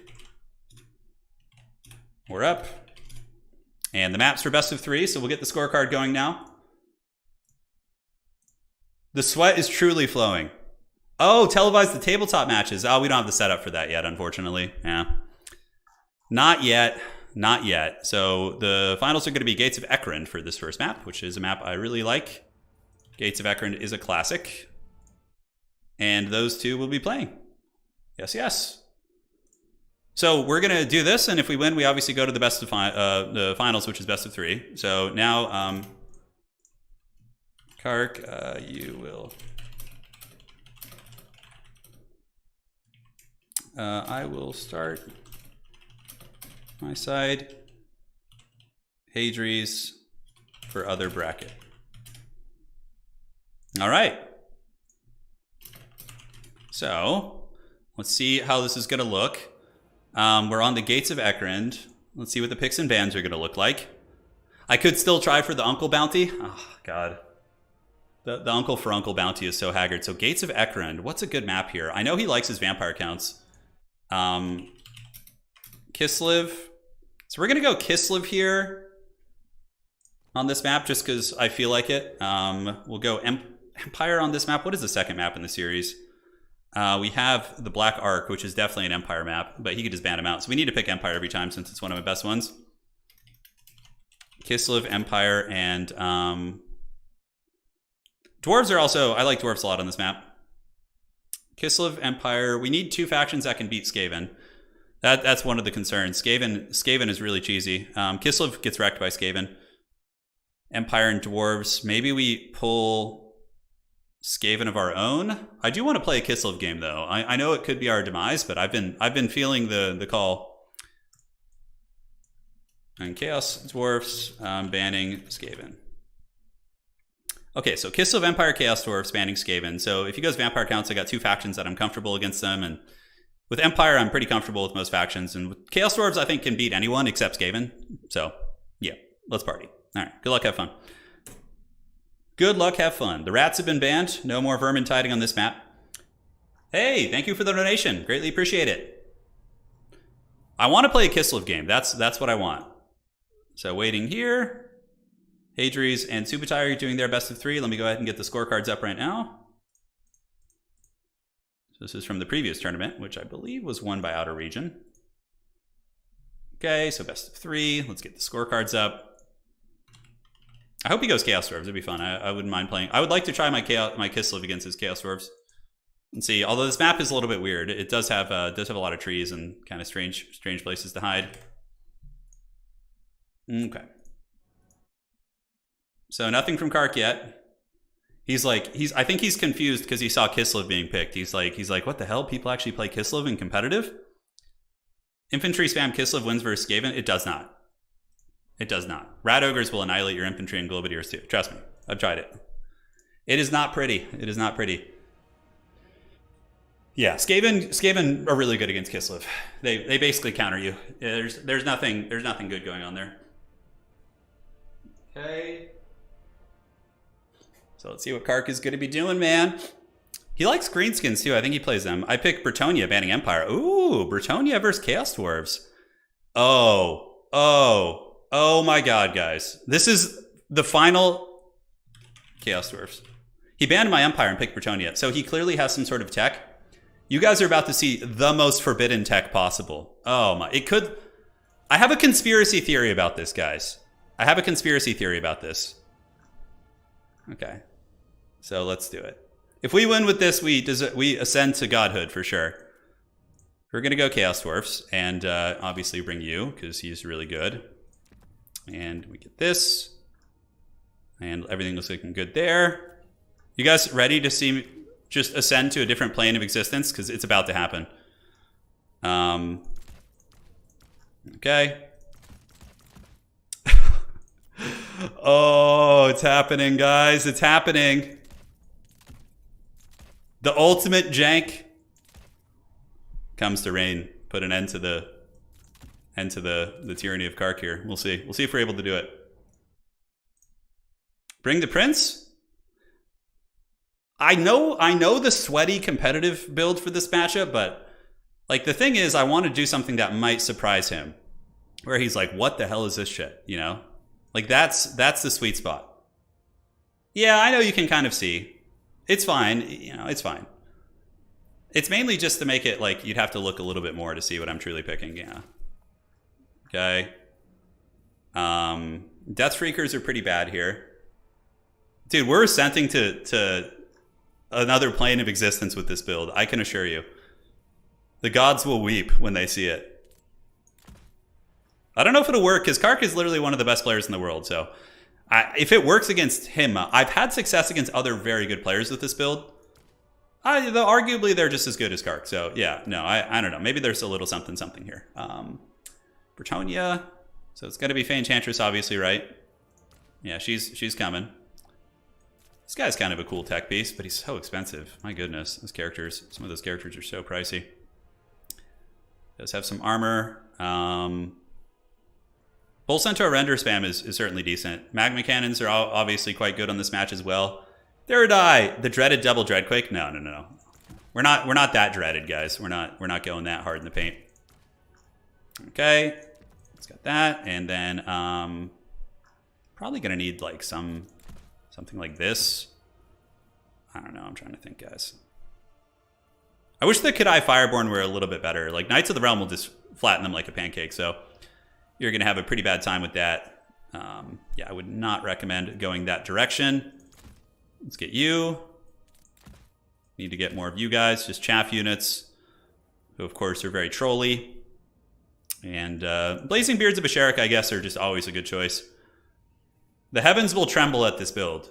We're up. And the map's for best of 3, so we'll get the scorecard going now. The sweat is truly flowing. Oh, televise the tabletop matches. Oh, we don't have the setup for that yet, unfortunately. Yeah. Not yet. Not yet. So the finals are going to be Gates of Ekrend for this first map, which is a map I really like. Gates of Ekrend is a classic. And those two will be playing. Yes, yes. So we're going to do this, and if we win, we obviously go to the best of the finals, which is best of 3. So now, Kark, you will... I will start my side. Hadris for other bracket. All right. So let's see how this is going to look. We're on the Gates of Ekrend. Let's see what the picks and bans are going to look like. I could still try for the Uncle Bounty. Oh, God. The Uncle for Uncle Bounty is so haggard. So Gates of Ekrend. What's a good map here? I know he likes his vampire counts. Kislev. So we're going to go Kislev here on this map just because I feel like it. We'll go Empire on this map. What is the second map in the series? We have the Black Ark, which is definitely an Empire map, but he could just ban him out. So we need to pick Empire every time since it's one of my best ones. Kislev, Empire, and Dwarves are also... I like Dwarves a lot on this map. Kislev, Empire. We need 2 factions that can beat Skaven. That's one of the concerns. Skaven is really cheesy. Kislev gets wrecked by Skaven. Empire and Dwarves. Maybe we pull Skaven of our own. I do want to play a Kislev game though. I know it could be our demise, but I've been feeling the call. And Chaos Dwarfs banning Skaven. Okay, so Kislev, Empire, Chaos Dwarfs banning Skaven. So if he goes vampire counts, I got 2 factions that I'm comfortable against them, and with Empire, I'm pretty comfortable with most factions, and with Chaos Dwarves, I think can beat anyone except Skaven. So yeah, let's party. All right, good luck, have fun. Good luck, have fun. The rats have been banned. No more vermin tiding on this map. Hey, thank you for the donation. Greatly appreciate it. I want to play a Kislev game. That's what I want. So waiting here. Hadries and Subutai are doing their best of 3. Let me go ahead and get the scorecards up right now. So this is from the previous tournament, which I believe was won by Outer Region. Okay, so best of 3. Let's get the scorecards up. I hope he goes Chaos Dwarves. It'd be fun. I wouldn't mind playing. I would like to try my Kislev against his Chaos Dwarves and see. Although this map is a little bit weird, it does have a lot of trees and kind of strange places to hide. Okay. So nothing from Kark yet. I think he's confused because he saw Kislev being picked. He's like, what the hell? People actually play Kislev in competitive? Infantry spam Kislev wins versus Skaven? It does not. It does not. Rat Ogres will annihilate your infantry and Globadiers too. Trust me. I've tried it. It is not pretty. It is not pretty. Yeah, Skaven are really good against Kislev. They basically counter you. There's nothing good going on there. Okay. So let's see what Kark is going to be doing, man. He likes greenskins too. I think he plays them. I picked Bretonnia banning Empire. Ooh, Bretonnia versus Chaos Dwarves. Oh my god, guys. This is the final Chaos Dwarves. He banned my Empire and picked Bretonnia. So he clearly has some sort of tech. You guys are about to see the most forbidden tech possible. Oh my, it could... I have a conspiracy theory about this, guys. I have a conspiracy theory about this. Okay. So let's do it. If we win with this, we ascend to godhood for sure. We're going to go Chaos Dwarfs and obviously bring you because he's really good. And we get this. And everything looks looking good there. You guys ready to see me just ascend to a different plane of existence? Because it's about to happen. Okay. Oh, it's happening, guys. It's happening. The ultimate jank comes to reign. Put an end to the tyranny of Kark here. We'll see. We'll see if we're able to do it. Bring the prince. I know the sweaty competitive build for this matchup, but like the thing is, I want to do something that might surprise him, where he's like, "What the hell is this shit?" You know, like that's the sweet spot. Yeah, I know you can kind of see. It's fine, you know, it's fine. It's mainly just to make it like you'd have to look a little bit more to see what I'm truly picking, yeah. Okay. Death Freakers are pretty bad here. Dude, we're ascending to another plane of existence with this build, I can assure you. The gods will weep when they see it. I don't know if it'll work, because Kark is literally one of the best players in the world, so... if it works against him, I've had success against other very good players with this build. Though arguably they're just as good as Kark. So yeah, no, I don't know. Maybe there's a little something here. Bretonnia. So it's got to be Fey Enchantress, obviously, right? Yeah, she's coming. This guy's kind of a cool tech piece, but he's so expensive. My goodness, some of those characters are so pricey. Does have some armor. Bull Centaur render spam is certainly decent. Magma cannons are obviously quite good on this match as well. Third Eye, the dreaded double Dreadquake. No. We're not that dreaded, guys. We're not going that hard in the paint. Okay, let's got that, and then probably gonna need like something like this. I don't know. I'm trying to think, guys. I wish the Kadai Fireborn were a little bit better. Like Knights of the Realm will just flatten them like a pancake. So. You're going to have a pretty bad time with that. Yeah, I would not recommend going that direction. Let's get you. Need to get more of you guys, just chaff units, who of course are very trolly. And Blazing Beards of Asherik, I guess, are just always a good choice. The heavens will tremble at this build.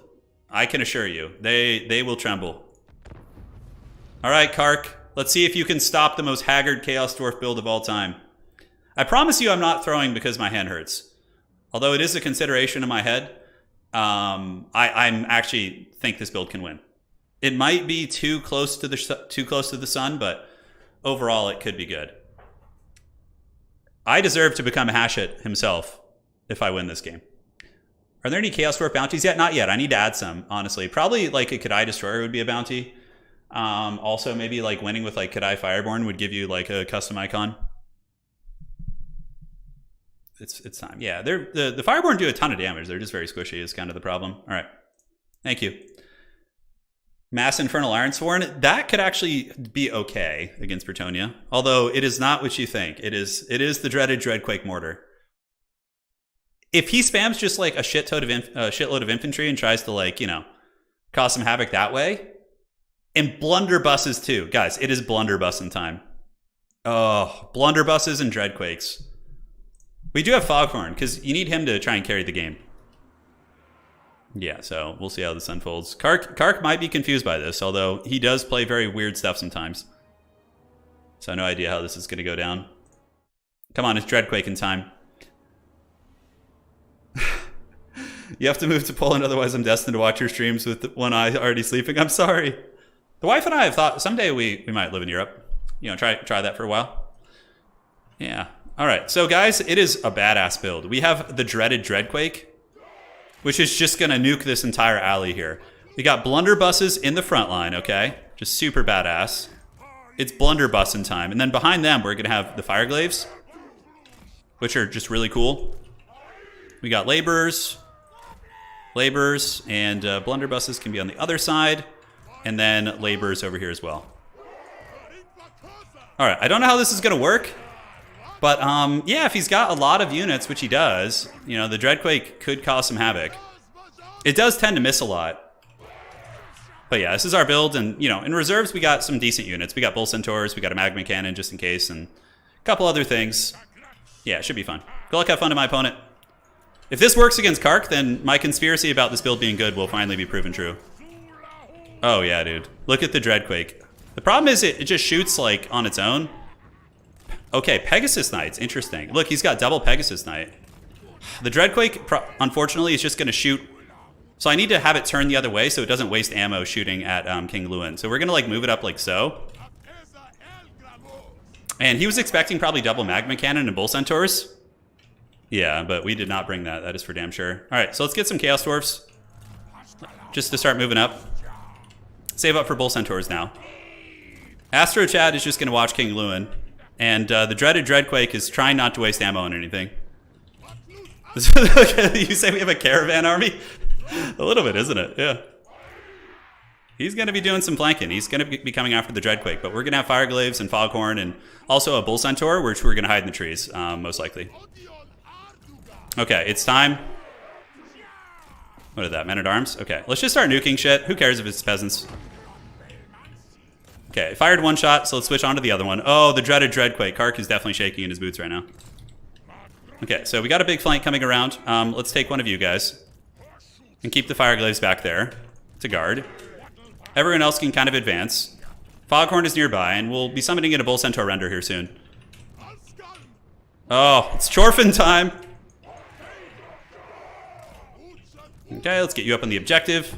I can assure you. They will tremble. All right, Kark. Let's see if you can stop the most haggard Chaos Dwarf build of all time. I promise you I'm not throwing because my hand hurts. Although it is a consideration in my head, I'm actually think this build can win. It might be too close to the sun, but overall it could be good. I deserve to become a Hashit himself if I win this game. Are there any Chaos Dwarf bounties yet? Not yet. I need to add some, honestly. Probably like a Kadai Destroyer would be a bounty. Also, maybe like winning with like Kadai Fireborn would give you like a custom icon. It's time. Yeah, the Fireborn do a ton of damage. They're just very squishy is kind of the problem. All right. Thank you. Mass Infernal Ironsworn. That could actually be okay against Bretonnia. Although it is not what you think. It is the dreaded Dreadquake Mortar. If he spams just like a shitload of infantry and tries to like, you know, cause some havoc that way, and blunderbusses too. Guys, it is blunderbussing time. Oh, blunderbusses and Dreadquakes. We do have Foghorn, because you need him to try and carry the game. Yeah, so we'll see how this unfolds. Kark might be confused by this, although he does play very weird stuff sometimes. So no idea how this is going to go down. Come on, it's Dreadquake in time. You have to move to Poland, otherwise I'm destined to watch your streams with one eye already sleeping. I'm sorry. The wife and I have thought someday we might live in Europe. You know, try that for a while. Yeah. All right, so guys, it is a badass build. We have the dreaded Dreadquake, which is just going to nuke this entire alley here. We got blunderbusses in the front line, okay? Just super badass. It's blunderbuss in time. And then behind them, we're going to have the Fireglaves, which are just really cool. We got laborers, and blunderbusses can be on the other side, and then laborers over here as well. All right, I don't know how this is going to work. But, yeah, if he's got a lot of units, which he does, you know, the Dreadquake could cause some havoc. It does tend to miss a lot. But, yeah, this is our build. And, you know, in reserves, we got some decent units. We got Bull Centaurs. We got a Magma Cannon just in case. And a couple other things. Yeah, it should be fun. Good luck, have fun to my opponent. If this works against Kark, then my conspiracy about this build being good will finally be proven true. Oh, yeah, dude. Look at the Dreadquake. The problem is it just shoots, like, on its own. Okay, Pegasus Knights, interesting. Look, he's got double Pegasus Knight. The Dreadquake, unfortunately, is just going to shoot. So I need to have it turn the other way so it doesn't waste ammo shooting at King Lewin. So we're going to like move it up like so. And he was expecting probably double Magma Cannon and Bull Centaurs. Yeah, but we did not bring that. That is for damn sure. All right, so let's get some Chaos Dwarfs just to start moving up. Save up for Bull Centaurs now. Astro Chad is just going to watch King Lewin. And the dreaded Dreadquake is trying not to waste ammo on anything. You say we have a caravan army? A little bit, isn't it? Yeah. He's going to be doing some flanking. He's going to be coming after the Dreadquake. But we're going to have Fireglaves and Foghorn and also a Bull Centaur, which we're going to hide in the trees, most likely. Okay, it's time. What is that? Men-at-Arms? Okay, let's just start nuking shit. Who cares if it's peasants? Okay, fired one shot, so let's switch on to the other one. Oh, the dreaded Dreadquake. Kark is definitely shaking in his boots right now. Okay, so we got a big flank coming around. Let's take one of you guys. And keep the Fireglaves back there to guard. Everyone else can kind of advance. Foghorn is nearby, and we'll be summoning in a Bull Centaur render here soon. Oh, it's Chorfin time! Okay, let's get you up on the objective.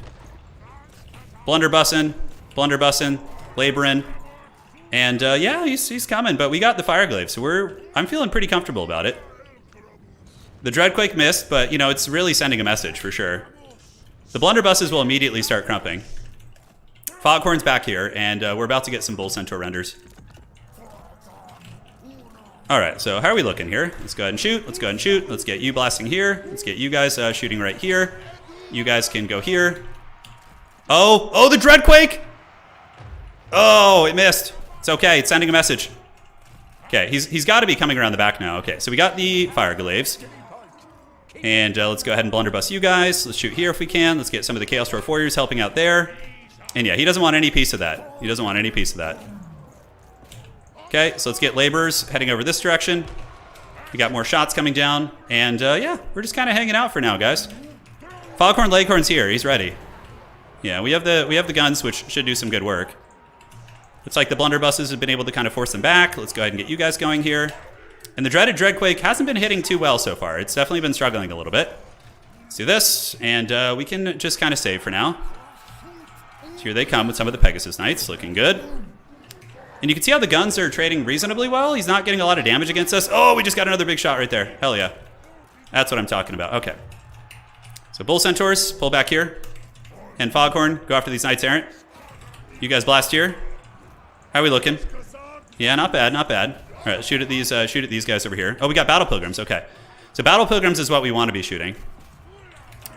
Blunderbussin', laborin', and yeah, he's coming. But we got the Fireglaive, so I'm feeling pretty comfortable about it. The Dreadquake missed, but you know it's really sending a message for sure. The blunderbusses will immediately start crumping. Foghorn's back here, and we're about to get some Bull Centaur renders. All right, so how are we looking here? Let's go ahead and shoot. Let's go ahead and shoot. Let's get you blasting here. Let's get you guys shooting right here. You guys can go here. Oh, the Dreadquake! Oh, it missed. It's okay. It's sending a message. Okay, he's got to be coming around the back now. Okay, so we got the Fireglaves. And let's go ahead and blunderbuss you guys. Let's shoot here if we can. Let's get some of the Chaos Dwarf Warriors helping out there. And yeah, he doesn't want any piece of that. He doesn't want any piece of that. Okay, so let's get laborers heading over this direction. We got more shots coming down. And yeah, we're just kind of hanging out for now, guys. Foghorn Leghorn's here. He's ready. Yeah, we have the guns, which should do some good work. Looks like the blunderbusses have been able to kind of force them back. Let's go ahead and get you guys going here. And the dreaded Dreadquake hasn't been hitting too well so far. It's definitely been struggling a little bit. Let's do this, and we can just kind of save for now. So here they come with some of the Pegasus Knights, looking good. And you can see how the guns are trading reasonably well. He's not getting a lot of damage against us. Oh, we just got another big shot right there. Hell yeah. That's what I'm talking about. Okay. So Bull Centaurs, pull back here. And Foghorn, go after these Knights Errant. You guys blast here. How are we looking? Yeah, not bad, not bad. All right, shoot at these guys over here. Oh, we got Battle Pilgrims, okay. So Battle Pilgrims is what we want to be shooting.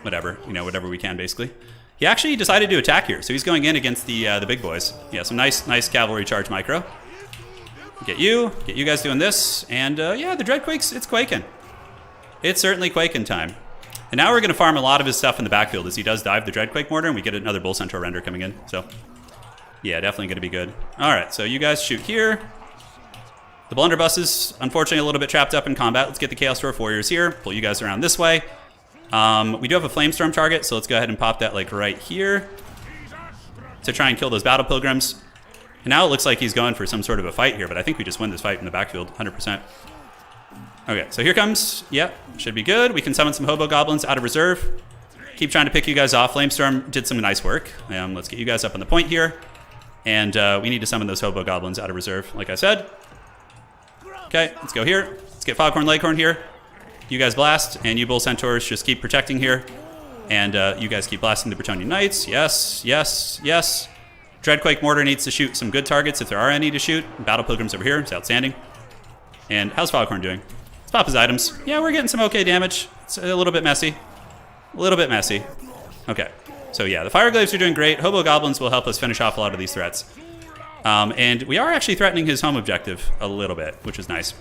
Whatever, you know, whatever we can, basically. He actually decided to attack here, so he's going in against the big boys. Yeah, some nice cavalry charge micro. Get you guys doing this, and yeah, the Dreadquake's, it's quaking. It's certainly quaking time. And now we're going to farm a lot of his stuff in the backfield as he does dive the Dreadquake Mortar, and we get another Bull Centaur render coming in. So, yeah, definitely going to be good. All right, so you guys shoot here. The Blunderbuss is unfortunately a little bit trapped up in combat. Let's get the Chaos Dwarf Warriors here. Pull you guys around this way. We do have a Flamestorm target, so let's go ahead and pop that like right here to try and kill those Battle Pilgrims. And now it looks like he's going for some sort of a fight here, but I think we just win this fight in the backfield, 100%. Okay, so here comes, yep, should be good. We can summon some Hobo Goblins out of reserve. Keep trying to pick you guys off. Flamestorm did some nice work. Let's get you guys up on the point here. And we need to summon those Hobo Goblins out of reserve, like I said. Okay, let's go here. Let's get Foghorn Leghorn here. You guys blast, and you Bull Centaurs just keep protecting here. And you guys keep blasting the Bretonnia Knights. Yes, yes, yes. Dreadquake Mortar needs to shoot some good targets if there are any to shoot. Battle Pilgrims over here, it's outstanding. And how's Foghorn doing? Let's pop his items. Yeah, we're getting some okay damage. It's a little bit messy. A little bit messy. Okay, so yeah, the Fireglaves are doing great. Hobo Goblins will help us finish off a lot of these threats. And we are actually threatening his home objective a little bit, which is nice.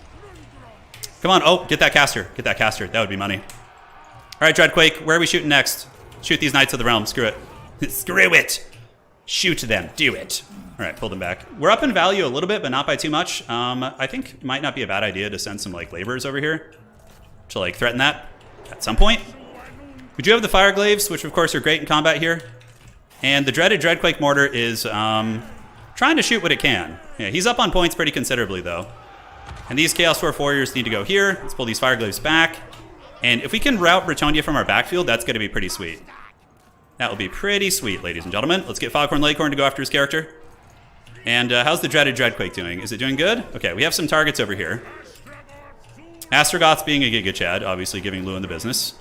Come on, oh, get that caster. Get that caster, that would be money. All right, Dreadquake, where are we shooting next? Shoot these Knights of the Realm, screw it. Screw it. Shoot them, do it. All right, pull them back. We're up in value a little bit, but not by too much. I think it might not be a bad idea to send some like laborers over here to like threaten that at some point. We do have the Fireglaves, which of course are great in combat here. And the dreaded Dreadquake Mortar is trying to shoot what it can. Yeah, he's up on points pretty considerably though. And these Chaos Dwarf Warriors need to go here. Let's pull these Fireglaves back. And if we can route Bretonnia from our backfield, that's gonna be pretty sweet. That will be pretty sweet, ladies and gentlemen. Let's get Foghorn Leghorn to go after his character. And how's the dreaded Dreadquake doing? Is it doing good? Okay, we have some targets over here. Astrogoth's being a Giga Chad, obviously giving Lewin the business.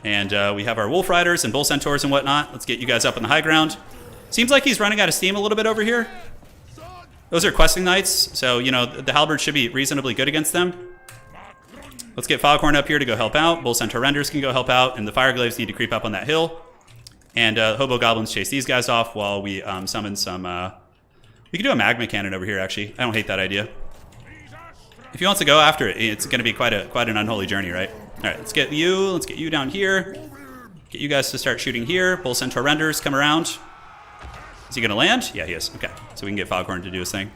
And we have our Wolf Riders and Bull Centaurs and whatnot. Let's get you guys up on the high ground. Seems like he's running out of steam a little bit over here. Those are questing knights, so, you know, the halberd should be reasonably good against them. Let's get Foghorn up here to go help out. Bull Centaur Renders can go help out, and the Fireglaves need to creep up on that hill. And Hobo Goblins chase these guys off while we summon some... we could do a Magma Cannon over here, actually. I don't hate that idea. If he wants to go after it, it's going to be quite an unholy journey, right? All right, let's get you down here. Get you guys to start shooting here. Bull Centaur Renders, come around. Is he going to land? Yeah, he is. Okay, so we can get Foghorn to do his thing.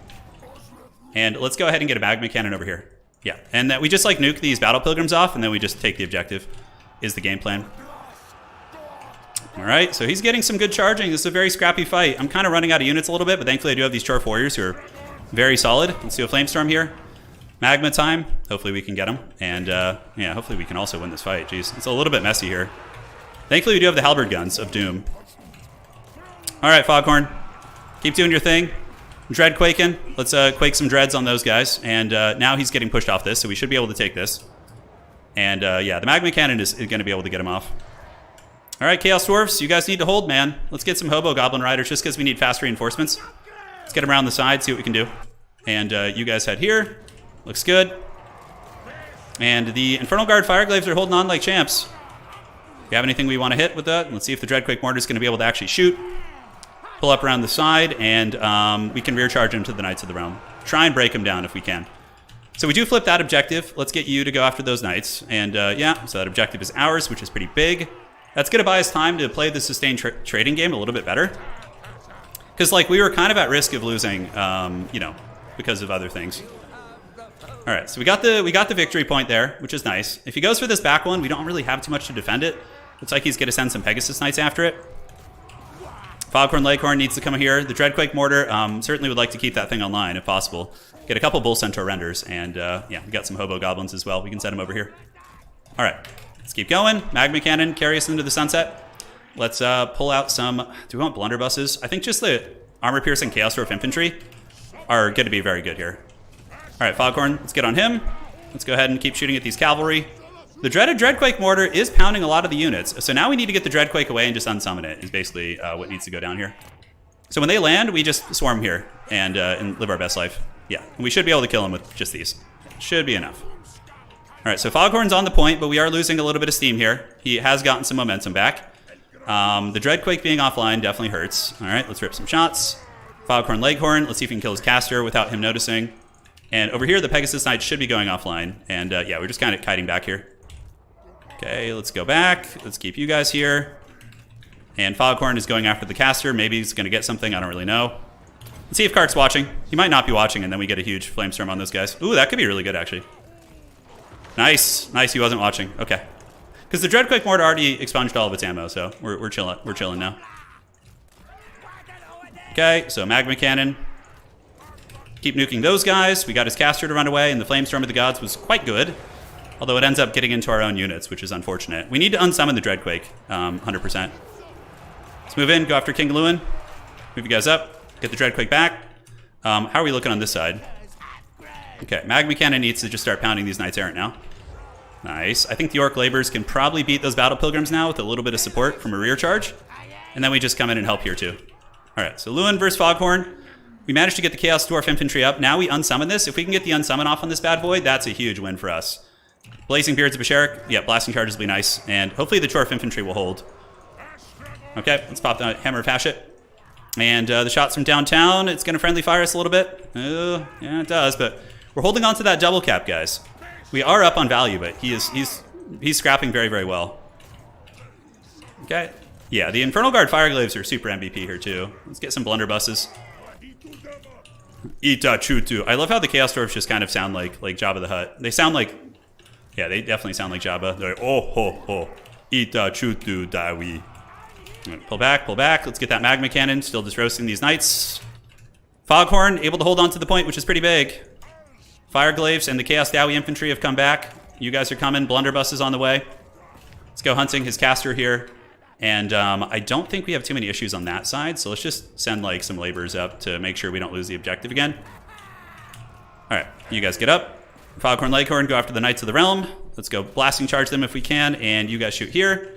And let's go ahead and get a Magma Cannon over here. Yeah, and that we just like nuke these Battle Pilgrims off, and then we just take the objective, is the game plan. All right, so he's getting some good charging. This is a very scrappy fight. I'm kind of running out of units a little bit, but thankfully I do have these Dwarf Warriors who are very solid. Let's do a Flamestorm here. Magma time. Hopefully we can get them. And yeah, hopefully we can also win this fight. Jeez, it's a little bit messy here. Thankfully we do have the Halberd Guns of Doom. All right, Foghorn, keep doing your thing. Dread quaking. Let's quake some dreads on those guys. And now he's getting pushed off this, so we should be able to take this. And yeah, the Magma Cannon is going to be able to get him off. All right, Chaos Dwarfs, you guys need to hold, man. Let's get some Hobo Goblin Riders just because we need fast reinforcements. Let's get them around the side, see what we can do. And you guys head here. Looks good. And the Infernal Guard Fireglaves are holding on like champs. Do you have anything we want to hit with that? Let's see if the Dreadquake Mortar is going to be able to actually shoot. Pull up around the side, and we can rear charge him to the Knights of the Realm. Try and break him down if we can. So we do flip that objective. Let's get you to go after those Knights. And yeah, so that objective is ours, which is pretty big. That's going to buy us time to play the sustained trading game a little bit better. Because like we were kind of at risk of losing, you know, because of other things. All right, so we got the victory point there, which is nice. If he goes for this back one, we don't really have too much to defend it. Looks like he's going to send some Pegasus Knights after it. Foghorn Leghorn needs to come here. The Dreadquake Mortar certainly would like to keep that thing online if possible. Get a couple Bull Centaur Renders, and yeah, we got some Hobo Goblins as well. We can send them over here. All right, let's keep going. Magma Cannon, carry us into the sunset. Let's pull out some, do we want blunderbusses? I think just the armor-piercing Chaos Dwarf Infantry are going to be very good here. All right, Foghorn, let's get on him. Let's go ahead and keep shooting at these cavalry. The dreaded Dreadquake Mortar is pounding a lot of the units. So now we need to get the Dreadquake away and just unsummon it is basically what needs to go down here. So when they land, we just swarm here and live our best life. Yeah, and we should be able to kill them with just these. Should be enough. All right, so Foghorn's on the point, but we are losing a little bit of steam here. He has gotten some momentum back. The Dreadquake being offline definitely hurts. All right, let's rip some shots. Foghorn Leghorn, let's see if we can kill his caster without him noticing. And over here, the Pegasus Knight should be going offline. And yeah, we're just kind of kiting back here. Okay, let's go back. Let's keep you guys here. And Foghorn is going after the caster. Maybe he's going to get something. I don't really know. Let's see if Kark's watching. He might not be watching, and then we get a huge flamestorm on those guys. Ooh, that could be really good, actually. Nice. Nice, he wasn't watching. Okay. Because the Dreadquake Mortar already expunged all of its ammo, so we're chilling. We're chilling now. Okay, so Magma Cannon. Keep nuking those guys. We got his caster to run away, and the Flamestorm of the Gods was quite good. Although it ends up getting into our own units, which is unfortunate. We need to unsummon the Dreadquake, 100%. Let's move in, go after King Lewin. Move you guys up, get the Dreadquake back. How are we looking on this side? Okay, Magma Cannon needs to just start pounding these Knights Errant now. Nice. I think the Orc Laborers can probably beat those Battle Pilgrims now with a little bit of support from a rear charge. And then we just come in and help here too. All right, so Lewin versus Foghorn. We managed to get the Chaos Dwarf Infantry up. Now we unsummon this. If we can get the unsummon off on this bad boy, that's a huge win for us. Blazing Beards of Basharik. Yeah, blasting charges will be nice. And hopefully the Dwarf Infantry will hold. Okay, let's pop the Hammer of Hashit. And the shots from downtown, it's going to friendly fire us a little bit. Yeah, it does, but we're holding on to that double cap, guys. We are up on value, but he's scrapping very, very well. Okay. Yeah, the Infernal Guard Fireglaves are super MVP here, too. Let's get some blunderbusses. Ita Chutu. I love how the Chaos Dwarves just kind of sound like Jabba the Hutt. They sound like... Yeah, they definitely sound like Jabba. They're like, oh, ho, ho. Ita Chutu Dawi. Pull back, pull back. Let's get that Magma Cannon. Still just roasting these Knights. Foghorn able to hold on to the point, which is pretty big. Fireglaves and the Chaos Dowie Infantry have come back. You guys are coming. Blunderbuss is on the way. Let's go hunting his caster here. And I don't think we have too many issues on that side, so let's just send like some laborers up to make sure we don't lose the objective again. All right, you guys get up. Foghorn Leghorn, go after the Knights of the Realm. Let's go blasting charge them if we can, and you guys shoot here.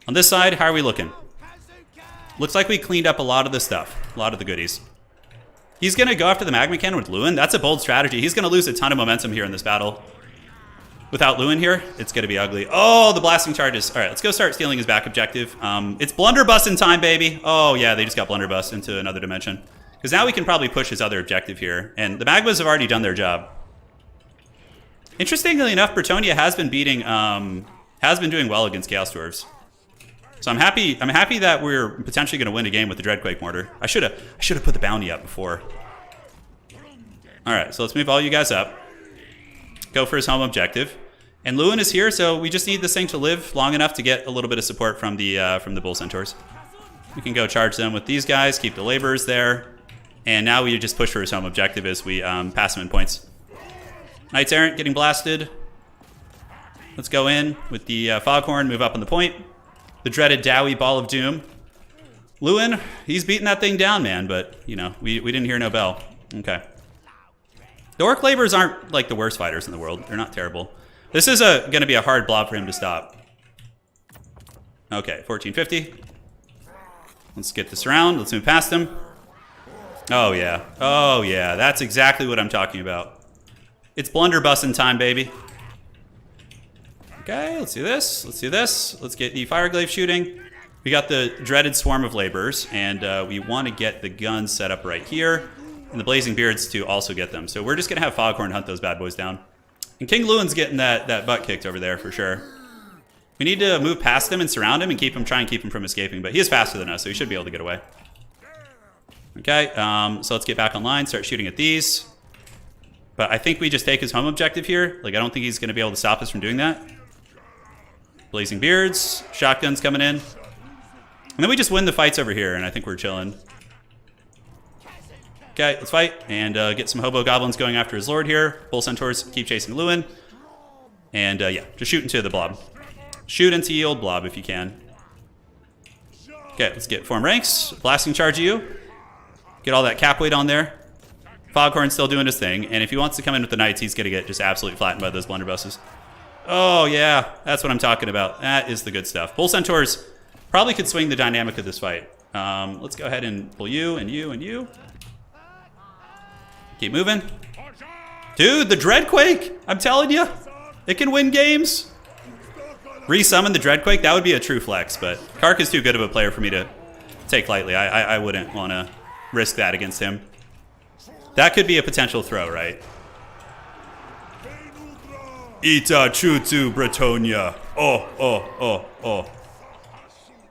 On this side, how are we looking? Looks like we cleaned up a lot of the stuff, a lot of the goodies. He's going to go after the Magma Cannon with Lewin. That's a bold strategy. He's going to lose a ton of momentum here in this battle. Without Lewin here, it's going to be ugly. Oh, the blasting charges. All right, let's go start stealing his back objective. It's blunderbuss in time, baby. Oh, yeah, they just got blunderbuss into another dimension. Because now we can probably push his other objective here. And the Magmas have already done their job. Interestingly enough, Bretonnia has been doing well against Chaos Dwarves. So I'm happy that we're potentially going to win a game with the Dreadquake Mortar. I should have put the bounty up before. All right, so let's move all you guys up. Go for his home objective. And Lewin is here, so we just need this thing to live long enough to get a little bit of support from the Bull Centaurs. We can go charge them with these guys, keep the laborers there. And now we just push for his home objective as we pass him in points. Knights Errant getting blasted. Let's go in with the Foghorn, move up on the point. The dreaded Dowie Ball of Doom. Lewin, he's beating that thing down, man, but, you know, we didn't hear no bell. Okay. The Orc Laborers aren't, like, the worst fighters in the world. They're not terrible. This is going to be a hard blob for him to stop. Okay, 1450. Let's get this around. Let's move past him. Oh, yeah. Oh, yeah. That's exactly what I'm talking about. It's blunderbuss in time, baby. Okay, let's do this. Let's do this. Let's get the Fireglaive shooting. We got the dreaded Swarm of Laborers, and we want to get the guns set up right here, and the Blazing Beards to also get them. So we're just going to have Foghorn hunt those bad boys down. And King Lewin's getting that butt kicked over there for sure. We need to move past him and surround him and try and keep him from escaping, but he is faster than us, so he should be able to get away. Okay, so let's get back online, start shooting at these. But I think we just take his home objective here. Like, I don't think he's going to be able to stop us from doing that. Blazing Beards, shotguns coming in. And then we just win the fights over here, and I think we're chilling. Okay, let's fight, and get some Hobo Goblins going after his lord here. Bull Centaurs keep chasing Lewin. And yeah, just shoot into the blob. Shoot into the old blob if you can. Okay, let's get form ranks. Blasting charge you. Get all that cap weight on there. Foghorn's still doing his thing, and if he wants to come in with the Knights, he's going to get just absolutely flattened by those blunderbusses. Oh, yeah. That's what I'm talking about. That is the good stuff. Bull Centaurs probably could swing the dynamic of this fight. Let's go ahead and pull you and you and you. Keep moving. Dude, the Dreadquake! I'm telling you, it can win games. Resummon the Dreadquake, that would be a true flex, but Kark is too good of a player for me to take lightly. I wouldn't want to risk that against him. That could be a potential throw, right? Ita chutu bretonnia. Oh.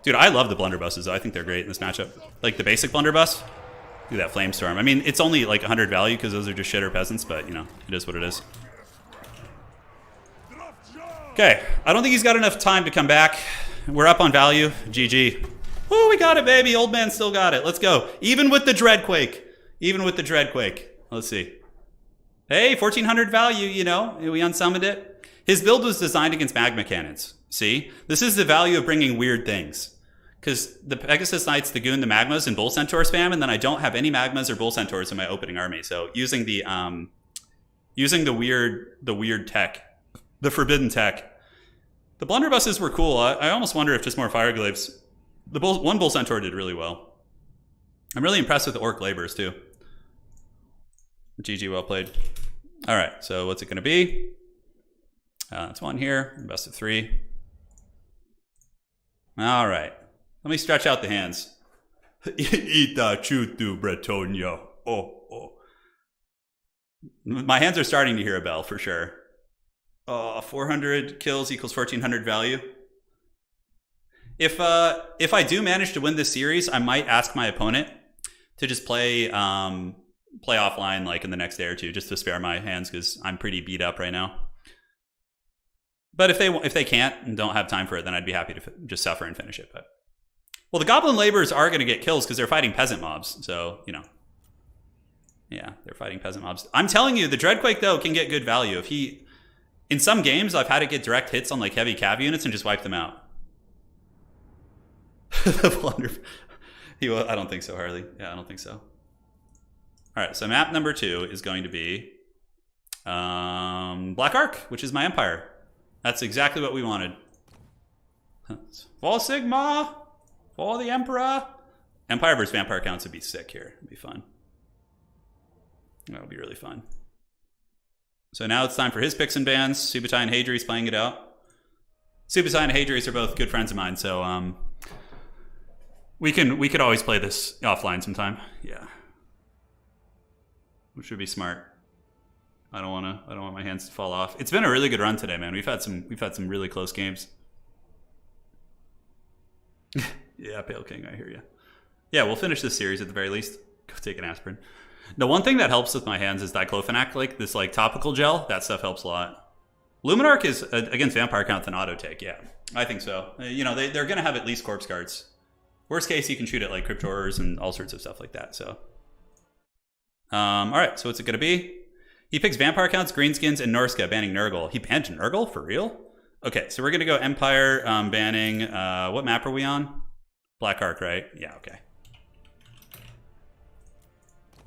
Dude, I love the blunderbusses, though. I think they're great in this matchup. Like the basic blunderbuss. Do that Flamestorm. I mean, it's only like 100 value because those are just shitter peasants, but you know, it is what it is. Okay, I don't think he's got enough time to come back. We're up on value. GG. Woo, we got it, baby. Old man still got it. Let's go. Even with the Dreadquake. Even with the Dreadquake. Let's see. Hey, 1400 value, you know. We unsummoned it. His build was designed against magma cannons. See? This is the value of bringing weird things. Because the Pegasus Knights, the Goon, the Magmas, and Bull Centaur spam, and then I don't have any Magmas or Bull Centaurs in my opening army. So using the weird tech, the forbidden tech. The blunderbusses were cool. I almost wonder if just more Fireglaves. One Bull Centaur did really well. I'm really impressed with the Orc Laborers too. GG, well played. All right, so what's it going to be? That's one here, best of 3. All right. Let me stretch out the hands. Ita chutu bretonnia. Oh. My hands are starting to hear a bell for sure. 400 kills equals 1400 value. If I do manage to win this series, I might ask my opponent to just play offline like in the next day or two, just to spare my hands because I'm pretty beat up right now. But if they can't and don't have time for it, then I'd be happy to just suffer and finish it. But well, the Goblin Laborers are going to get kills because they're fighting peasant mobs. So, you know. Yeah, they're fighting peasant mobs. I'm telling you, the Dreadquake, though, can get good value. If he... In some games, I've had it get direct hits on, like, heavy cav units and just wipe them out. The blunder... I don't think so, Harley. Yeah, I don't think so. All right, so map number 2 is going to be... Black Ark, which is my Empire. That's exactly what we wanted. For Sigma! For the Emperor! Empire versus Vampire counts would be sick here. It'd be fun. That would be really fun. So now it's time for his picks and bans. Subutai and Hadri's playing it out. Subutai and Hadri's are both good friends of mine, so we could always play this offline sometime. Yeah. Which would be smart. I don't want my hands to fall off. It's been a really good run today, man. We've had some really close games. Yeah, Pale King, I hear you. Yeah, we'll finish this series at the very least. Go take an aspirin. The one thing that helps with my hands is diclofenac, like this like topical gel. That stuff helps a lot. Luminarch is against Vampire count an auto take. Yeah, I think so. You know, they're gonna have at least corpse guards. Worst case, you can shoot at like crypt horrors and all sorts of stuff like that. So, all right. So what's it gonna be? He picks Vampire counts, Greenskins, and Norska, banning Nurgle. He banned Nurgle for real? Okay, so we're gonna go Empire banning. What map are we on? Black Ark, right? Yeah. Okay.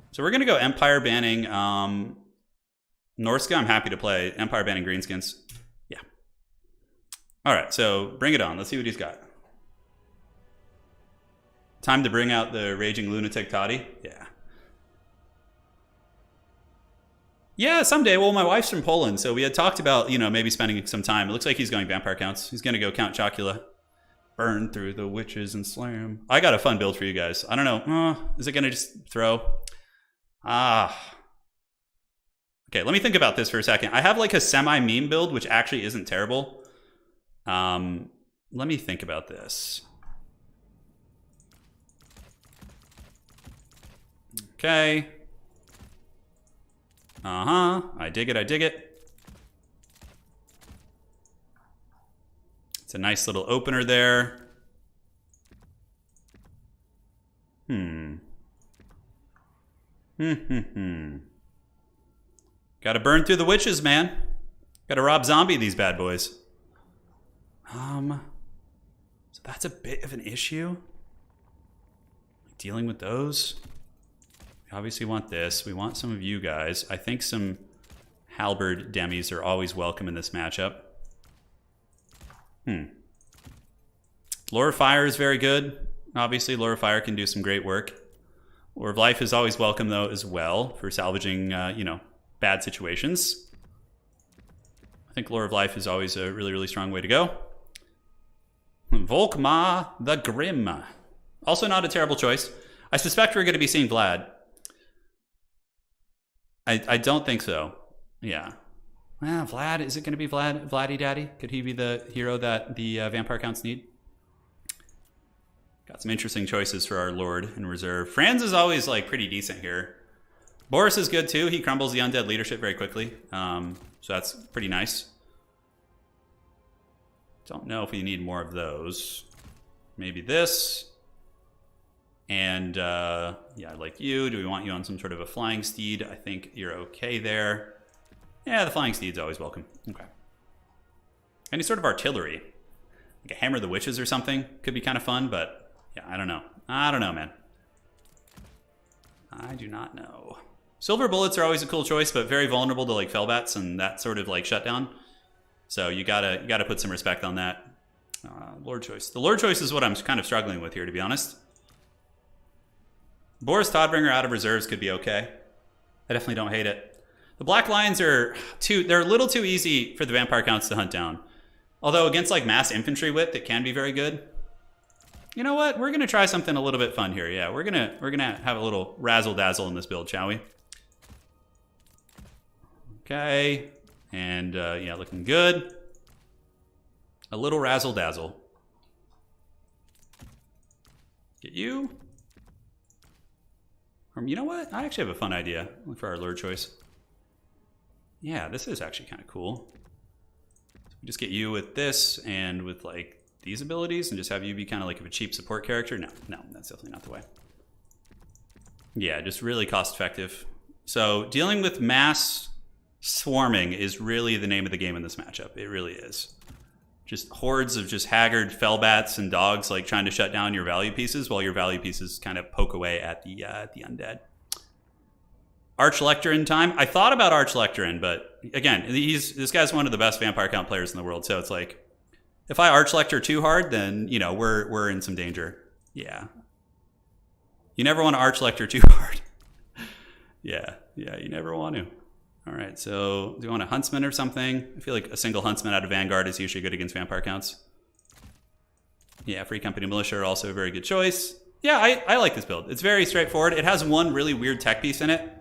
So we're going to go Empire banning Norska. I'm happy to play. Empire banning Greenskins. Yeah. All right, so bring it on. Let's see what he's got. Time to bring out the Raging Lunatic Toddy. Yeah. Yeah, someday. Well, my wife's from Poland, so we had talked about, you know, maybe spending some time. It looks like he's going Vampire counts. He's going to go Count Chocula. Burn through the witches and slam. I got a fun build for you guys. I don't know. Is it going to just throw... Okay, let me think about this for a second. I have like a semi-meme build, which actually isn't terrible. Let me think about this. Okay. I dig it, I dig it. It's a nice little opener there. Gotta burn through the witches, man. Gotta Rob Zombie these bad boys. So that's a bit of an issue. Dealing with those. We obviously want this. We want some of you guys. I think some halberd demis are always welcome in this matchup. Lore of Fire is very good. Obviously, Lore of Fire can do some great work. Lore of Life is always welcome, though, as well, for salvaging, you know, bad situations. I think Lore of Life is always a really, really strong way to go. Volkmar the Grim. Also not a terrible choice. I suspect we're going to be seeing Vlad. I don't think so. Yeah. Well, Vlad, is it going to be Vlad? Vladdy Daddy? Could he be the hero that the vampire counts need? Got some interesting choices for our Lord in reserve. Franz is always like pretty decent here. Boris is good too. He crumbles the undead leadership very quickly. So that's pretty nice. Don't know if we need more of those. Maybe this. And yeah, like you. Do we want you on some sort of a flying steed? I think you're okay there. Yeah, the flying steed's always welcome. Okay. Any sort of artillery. Like a Hammer of the Witches or something. Could be kind of fun, but yeah, I don't know. I don't know, man. I do not know. Silver bullets are always a cool choice, but very vulnerable to like fellbats and that sort of like shutdown. So you gotta put some respect on that. Lord choice. The Lord choice is what I'm kind of struggling with here, to be honest. Boris Todbringer out of reserves could be okay. I definitely don't hate it. The Black Lions are they're a little too easy for the vampire counts to hunt down. Although against like mass infantry width, it can be very good. You know what? We're gonna try something a little bit fun here. Yeah, we're gonna have a little razzle dazzle in this build, shall we? Okay, and yeah, looking good. A little razzle dazzle. Get you. You know what? I actually have a fun idea for our Lord choice. Yeah, this is actually kind of cool. Just get you with this and with like these abilities and just have you be kind of like a cheap support character. No, that's definitely not the way. Yeah, just really cost effective. So dealing with mass swarming is really the name of the game in this matchup. It really is. Just hordes of just haggard fellbats and dogs like trying to shut down your value pieces while your value pieces kind of poke away at the undead. Archlectorin time. I thought about Archlectorin, but again, this guy's one of the best vampire count players in the world. So it's like, if I Archlector too hard, then you know we're in some danger. Yeah. You never want to Archlector too hard. Yeah, you never want to. All right, so do you want a Huntsman or something? I feel like a single Huntsman out of Vanguard is usually good against vampire counts. Yeah, Free Company Militia are also a very good choice. Yeah, I like this build. It's very straightforward. It has one really weird tech piece in it.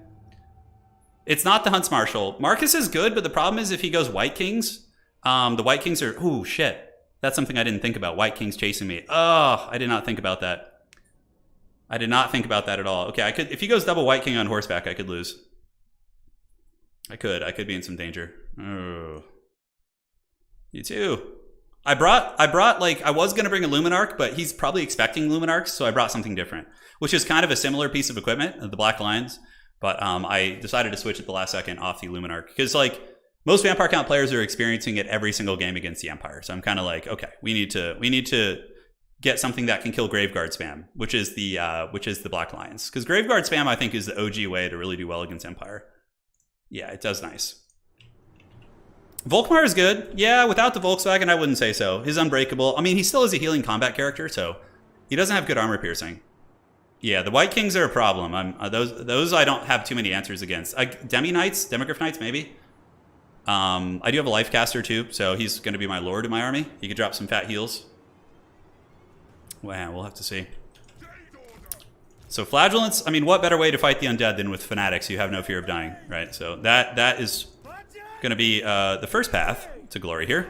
It's not the Hunts Marshal. Marcus is good, but the problem is if he goes White Kings, the White Kings are, ooh, shit. That's something I didn't think about. White Kings chasing me. Oh, I did not think about that. I did not think about that at all. Okay, I could, if he goes double White King on horseback, I could lose. I could be in some danger. Oh. You too. I brought like, I was going to bring a Luminarch, but he's probably expecting Luminarchs, so I brought something different, which is kind of a similar piece of equipment, the Black Lions, but I decided to switch at the last second off the Luminarch, because like, most vampire count players are experiencing it every single game against the Empire, so I'm kind of like, okay, we need to get something that can kill Graveguard spam, which is the Black Lions, because Graveguard spam I think is the OG way to really do well against Empire. Yeah, it does nice. Volkmar is good. Yeah, without the Volkswagen, I wouldn't say so. He's unbreakable. I mean, he still is a healing combat character, so he doesn't have good armor piercing. Yeah, the White Kings are a problem. Those I don't have too many answers against. Demi Knights, Demigryph Knights, maybe. I do have a Life Caster too, so he's going to be my Lord in my army. He could drop some fat heals. Wow, we'll have to see. So Flagellants, I mean, what better way to fight the undead than with Fanatics who have no fear of dying, right? So that is going to be the first path to glory here.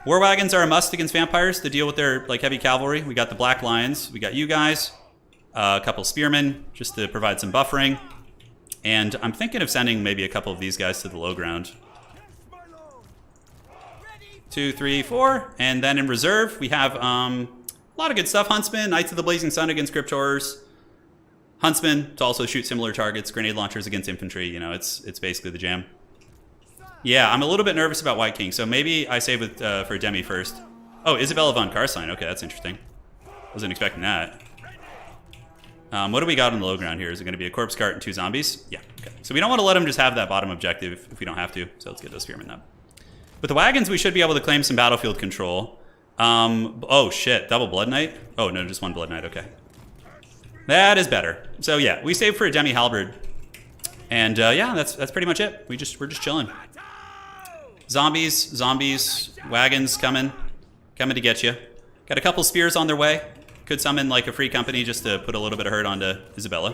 War Wagons are a must against vampires to deal with their like heavy cavalry. We got the Black Lions. We got you guys. A couple Spearmen just to provide some buffering. And I'm thinking of sending maybe a couple of these guys to the low ground. 2, 3, 4. And then in reserve, we have a lot of good stuff. Huntsman, Knights of the Blazing Sun against Crypt Horrors. Huntsman to also shoot similar targets. Grenade launchers against infantry. You know, it's basically the jam. Yeah, I'm a little bit nervous about White King, so maybe I save with for Demi first. Oh, Isabella von Carstein. Okay, that's interesting. Wasn't expecting that. What do we got on the low ground here? Is it going to be a corpse cart and 2 zombies? Yeah, okay. So we don't want to let him just have that bottom objective if we don't have to, so let's get those spearmen up. With the wagons, we should be able to claim some battlefield control. Oh shit, double Blood Knight? Oh no, just one Blood Knight, okay. That is better. So yeah, we saved for a demi halberd. And yeah, that's pretty much it. We're just chilling. Zombies, wagons coming to get you. Got a couple spears on their way. Could summon like a free company just to put a little bit of hurt onto Isabella.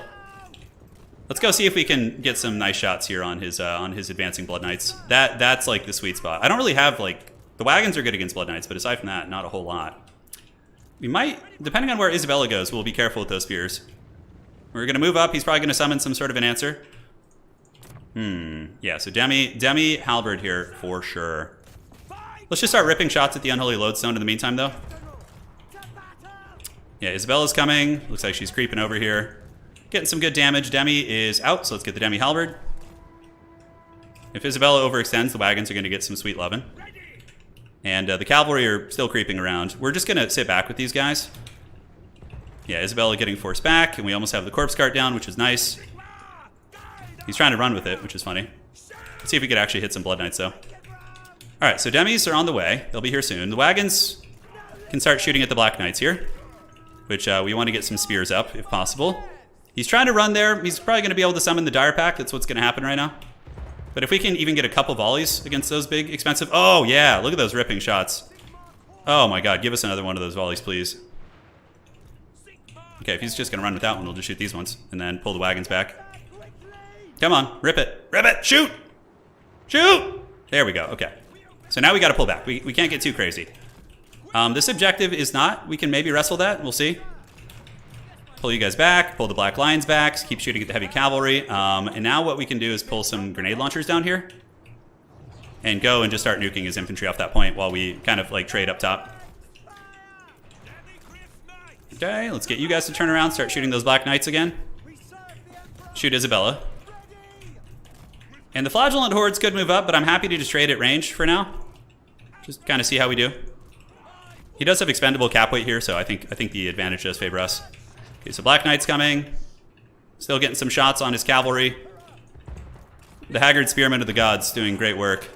Let's go see if we can get some nice shots here on his advancing Blood Knights. That's like the sweet spot. I don't really have like, the wagons are good against Blood Knights, but aside from that, not a whole lot. We might, depending on where Isabella goes, we'll be careful with those spears. We're gonna move up. He's probably gonna summon some sort of an answer. Yeah, so demi halberd here for sure. Let's just start ripping shots at the unholy lodestone in the meantime, though. Yeah, Isabella's coming. Looks like she's creeping over here. Getting some good damage. Demi is out, so let's get the demi halberd. If Isabella overextends, the wagons are going to get some sweet lovin'. And the cavalry are still creeping around. We're just going to sit back with these guys. Yeah, Isabella getting forced back, and we almost have the corpse cart down, which is nice. He's trying to run with it, which is funny. Let's see if we could actually hit some Blood Knights, though. Alright, so demis are on the way. They'll be here soon. The wagons can start shooting at the Black Knights here, which we want to get some spears up, if possible. He's trying to run there. He's probably going to be able to summon the Dire Pack. That's what's going to happen right now. But if we can even get a couple volleys against those big, expensive... Oh, yeah, look at those ripping shots. Oh, my God, give us another one of those volleys, please. Okay, if he's just going to run with that one, we'll just shoot these ones and then pull the wagons back. Come on, rip it. Rip it, shoot! Shoot! There we go, okay. So now we got to pull back. We can't get too crazy. This objective is not. We can maybe wrestle that. We'll see. Pull you guys back. Pull the Black Lions back. Keep shooting at the heavy cavalry. And now what we can do is pull some grenade launchers down here. And go and just start nuking his infantry off that point while we kind of like trade up top. Okay, let's get you guys to turn around. Start shooting those Black Knights again. Shoot Isabella. And the Flagellant Hordes could move up, but I'm happy to just trade at range for now. Just kind of see how we do. He does have expendable cap weight here, so I think the advantage does favor us. Okay, so Black Knight's coming. Still getting some shots on his cavalry. The Haggard Spearmen of the Gods doing great work.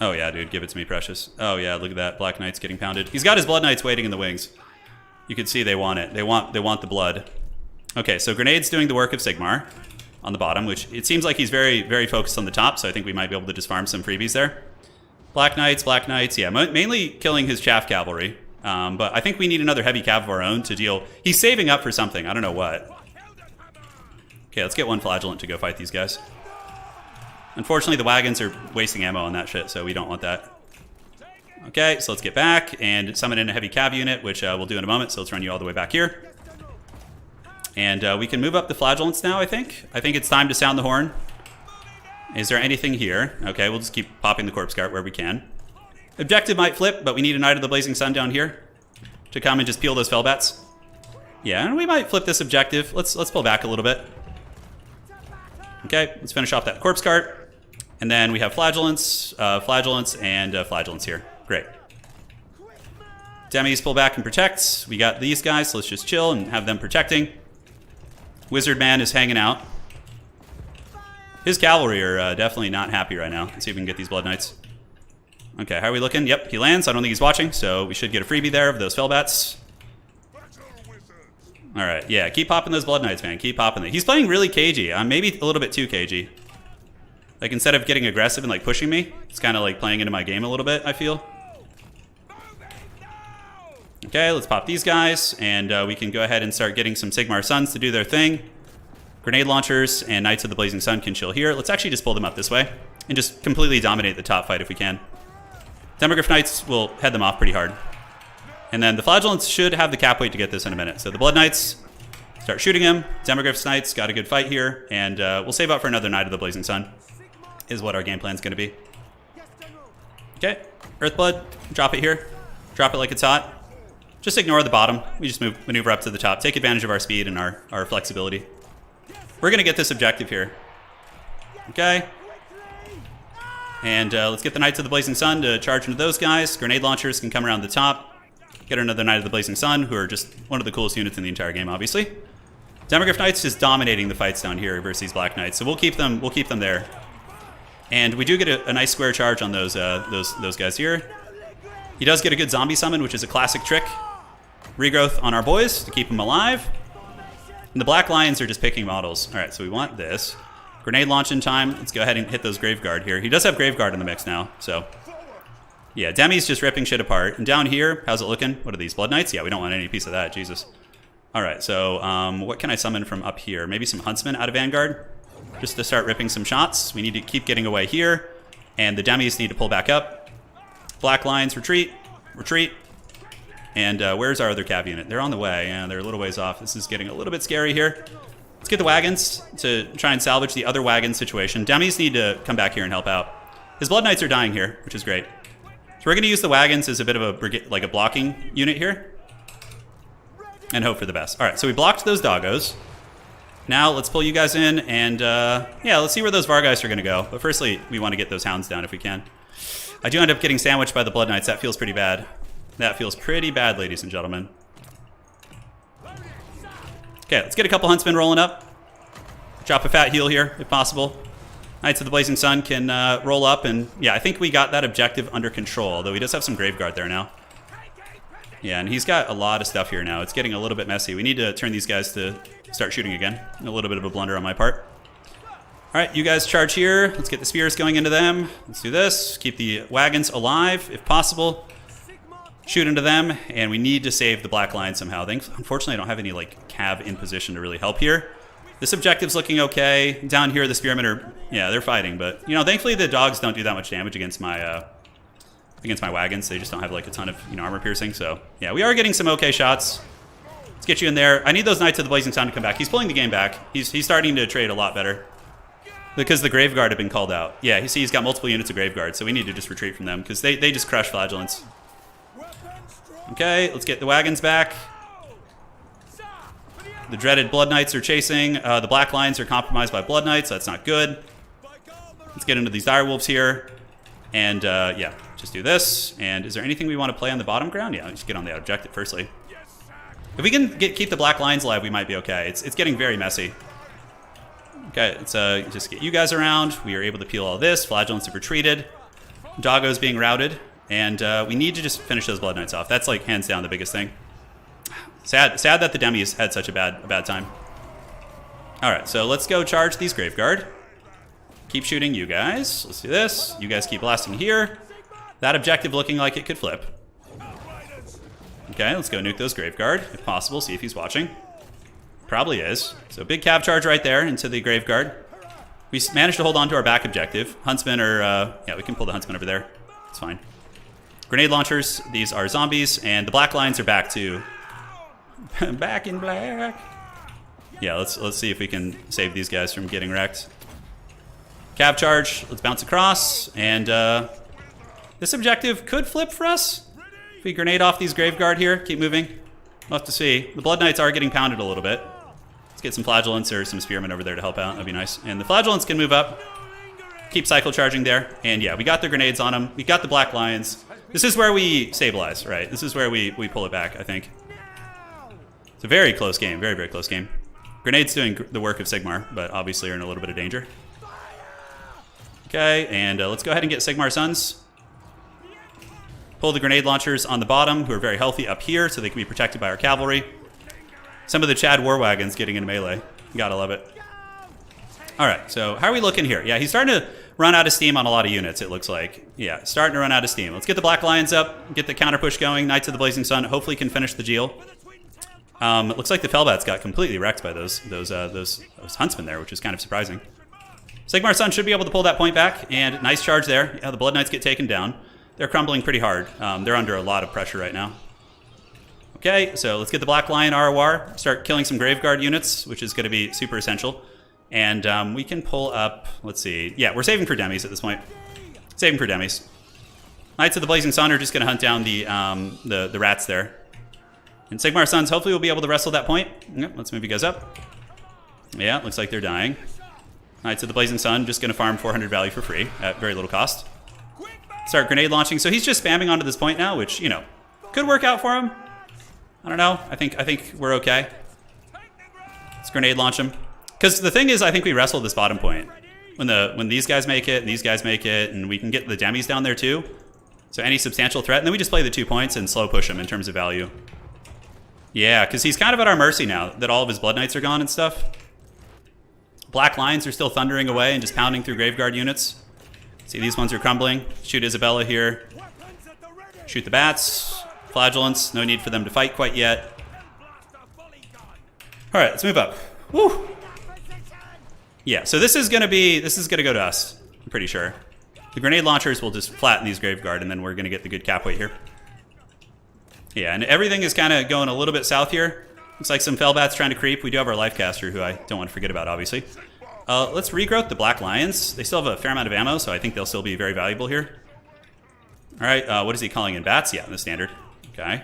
Oh yeah, dude, give it to me, precious. Oh yeah, look at that. Black Knight's getting pounded. He's got his Blood Knights waiting in the wings. You can see they want it. They want the blood. Okay, so Grenade's doing the work of Sigmar on the bottom, which it seems like he's very, very focused on the top, so I think we might be able to just farm some freebies there. Black Knights, yeah, mainly killing his chaff cavalry. But I think we need another heavy cav of our own to deal. He's saving up for something, I don't know what. Okay, let's get one Flagellant to go fight these guys. Unfortunately, the wagons are wasting ammo on that shit, so we don't want that. Okay, so let's get back and summon in a heavy cav unit, which we'll do in a moment, so let's run you all the way back here. And we can move up the Flagellants now, I think. I think it's time to sound the horn. Is there anything here? Okay, we'll just keep popping the corpse cart where we can. Objective might flip, but we need a Knight of the Blazing Sun down here to come and just peel those Fellbats. Yeah, and we might flip this objective. Let's pull back a little bit. Okay, let's finish off that corpse cart. And then we have Flagellants, Flagellants here. Great. Demis pull back and protect. We got these guys, so let's just chill and have them protecting. Wizardman is hanging out. His cavalry are definitely not happy right now. Let's see if we can get these Blood Knights. Okay, how are we looking? Yep, he lands. I don't think he's watching, so we should get a freebie there of those Fellbats. All right, yeah, keep popping those Blood Knights, man. Keep popping them. He's playing really cagey. Maybe a little bit too cagey. Like, instead of getting aggressive and, like, pushing me, it's kind of, like, playing into my game a little bit, I feel. Okay, let's pop these guys, and we can go ahead and start getting some Sigmar Suns to do their thing. Grenade launchers and Knights of the Blazing Sun can chill here. Let's actually just pull them up this way and just completely dominate the top fight if we can. Demogryph Knights will head them off pretty hard. And then the Flagellants should have the cap weight to get this in a minute. So the Blood Knights, start shooting him. Demogryph Knights got a good fight here, and we'll save up for another Knight of the Blazing Sun, is what our game plan's going to be. Okay, Earthblood, drop it here. Drop it like it's hot. Just ignore the bottom. We just maneuver up to the top. Take advantage of our speed and our flexibility. We're going to get this objective here. Okay. And let's get the Knights of the Blazing Sun to charge into those guys. Grenade launchers can come around the top. Get another Knight of the Blazing Sun, who are just one of the coolest units in the entire game, obviously. Demogryph Knights is dominating the fights down here versus these Black Knights, so we'll keep them there. And we do get a nice square charge on those guys here. He does get a good zombie summon, which is a classic trick. Regrowth on our boys to keep them alive. And the black lions are just picking models. All right, so we want this. Grenade launch in time. Let's go ahead and hit those Graveguard here. He does have Graveguard in the mix now, so. Yeah, Demi's just ripping shit apart. And down here, how's it looking? What are these, Blood Knights? Yeah, we don't want any piece of that, Jesus. All right, so what can I summon from up here? Maybe some Huntsmen out of Vanguard, just to start ripping some shots. We need to keep getting away here, and the Demis need to pull back up. Black Lions, retreat, retreat. And where's our other cav unit? They're on the way. Yeah, they're a little ways off. This is getting a little bit scary here. Let's get the wagons to try and salvage the other wagon situation. Demis need to come back here and help out. His Blood Knights are dying here, which is great. So we're going to use the wagons as a bit of a blocking unit here. And hope for the best. All right, so we blocked those doggos. Now let's pull you guys in and, yeah, let's see where those Vargeist are going to go. But firstly, we want to get those hounds down if we can. I do end up getting sandwiched by the Blood Knights. That feels pretty bad. That feels pretty bad, ladies and gentlemen. Okay, let's get a couple Huntsmen rolling up. Drop a fat heal here, if possible. Knights of the Blazing Sun can roll up, and yeah, I think we got that objective under control, although he does have some Graveguard there now. Yeah, and he's got a lot of stuff here now. It's getting a little bit messy. We need to turn these guys to start shooting again. A little bit of a blunder on my part. All right, you guys charge here. Let's get the spears going into them. Let's do this. Keep the wagons alive, if possible. Shoot into them, and we need to save the Black Lion somehow. Unfortunately, I don't have any like cav in position to really help here. This objective's looking okay. Down here, the spearmen are, yeah, they're fighting, but you know, thankfully the dogs don't do that much damage against my wagons. They just don't have like a ton of armor piercing. So yeah, we are getting some okay shots. Let's get you in there. I need those Knights of the Blazing Sun to come back. He's pulling the game back. He's starting to trade a lot better because the Graveguard have been called out. Yeah, you see, he's got multiple units of Graveguard, so we need to just retreat from them because they just crush Flagellants. Okay, let's get the wagons back. The dreaded Blood Knights are chasing. The Black Lions are compromised by Blood Knights. So that's not good. Let's get into these direwolves here. And yeah, just do this. And is there anything we want to play on the bottom ground? Yeah, let's get on the objective firstly. If we can keep the Black Lions alive, we might be okay. It's getting very messy. Okay, let's just get you guys around. We are able to peel all this. Flagellants have retreated. Doggo's being routed. And we need to just finish those Blood Knights off. That's like hands down the biggest thing. Sad that the Demis had such a bad time. All right, so let's go charge these Graveguard. Keep shooting you guys. Let's do this. You guys keep blasting here. That objective looking like it could flip. Okay, let's go nuke those Graveguard if possible. See if he's watching. Probably is. So big cav charge right there into the Graveguard. We managed to hold on to our back objective. Huntsmen are, yeah, we can pull the Huntsmen over there. It's fine. Grenade launchers, these are zombies, and the Black Lions are back too. Back in black. Yeah, let's see if we can save these guys from getting wrecked. Cav charge, let's bounce across, and this objective could flip for us. If we grenade off these Graveguard here, keep moving. We'll have to see. The Blood Knights are getting pounded a little bit. Let's get some Flagellants or some Spearmen over there to help out. That'd be nice. And the Flagellants can move up. Keep cycle charging there. And yeah, we got their grenades on them. We got the Black Lions. This is where we stabilize, right? This is where we pull it back, I think. It's a very close game. Very, very close game. Grenades doing the work of Sigmar, but obviously are in a little bit of danger. Okay, and let's go ahead and get Sigmar Sons. Pull the grenade launchers on the bottom, who are very healthy up here, so they can be protected by our cavalry. Some of the Chad war wagons getting into melee. You gotta love it. All right, so how are we looking here? Yeah, he's starting to run out of steam on a lot of units, it looks like. Yeah, starting to run out of steam. Let's get the Black Lions up, get the counter push going. Knights of the Blazing Sun hopefully can finish the Geel. It looks like the Felbats got completely wrecked by those Huntsmen there, which is kind of surprising. Sigmar Sun should be able to pull that point back, and nice charge there. Yeah, the Blood Knights get taken down. They're crumbling pretty hard. They're under a lot of pressure right now. Okay, so let's get the Black Lion ROR, start killing some Graveguard units, which is going to be super essential. And we can pull up, let's see. Yeah, we're saving for Demis at this point. Saving for Demis. Knights of the Blazing Sun are just going to hunt down the rats there. And Sigmar Sons hopefully will be able to wrestle that point. Yep, let's move you guys up. Yeah, looks like they're dying. Knights of the Blazing Sun just going to farm 400 value for free at very little cost. Start grenade launching. So he's just spamming onto this point now, which, you know, could work out for him. I don't know. I think we're okay. Let's grenade launch him. Because the thing is, I think we wrestled this bottom point. when these guys make it and these guys make it, and we can get the demis down there too. So any substantial threat, and then we just play the 2 points and slow push him in terms of value. Yeah, because he's kind of at our mercy now that all of his Blood Knights are gone and stuff. Black Lions are still thundering away and just pounding through Graveguard units. See, these ones are crumbling. Shoot Isabella here. Shoot the bats. Flagellants, no need for them to fight quite yet. All right, let's move up. Woo! Yeah, so this is gonna go to us, I'm pretty sure. The grenade launchers will just flatten these Graveguard, and then we're gonna get the good cap weight here. Yeah, and everything is kind of going a little bit south here. Looks like some Fellbats trying to creep. We do have our Lifecaster, who I don't want to forget about, obviously. Let's regrowth the Black Lions. They still have a fair amount of ammo, so I think they'll still be very valuable here. All right, what is he calling in? Bats? Yeah, the standard. Okay.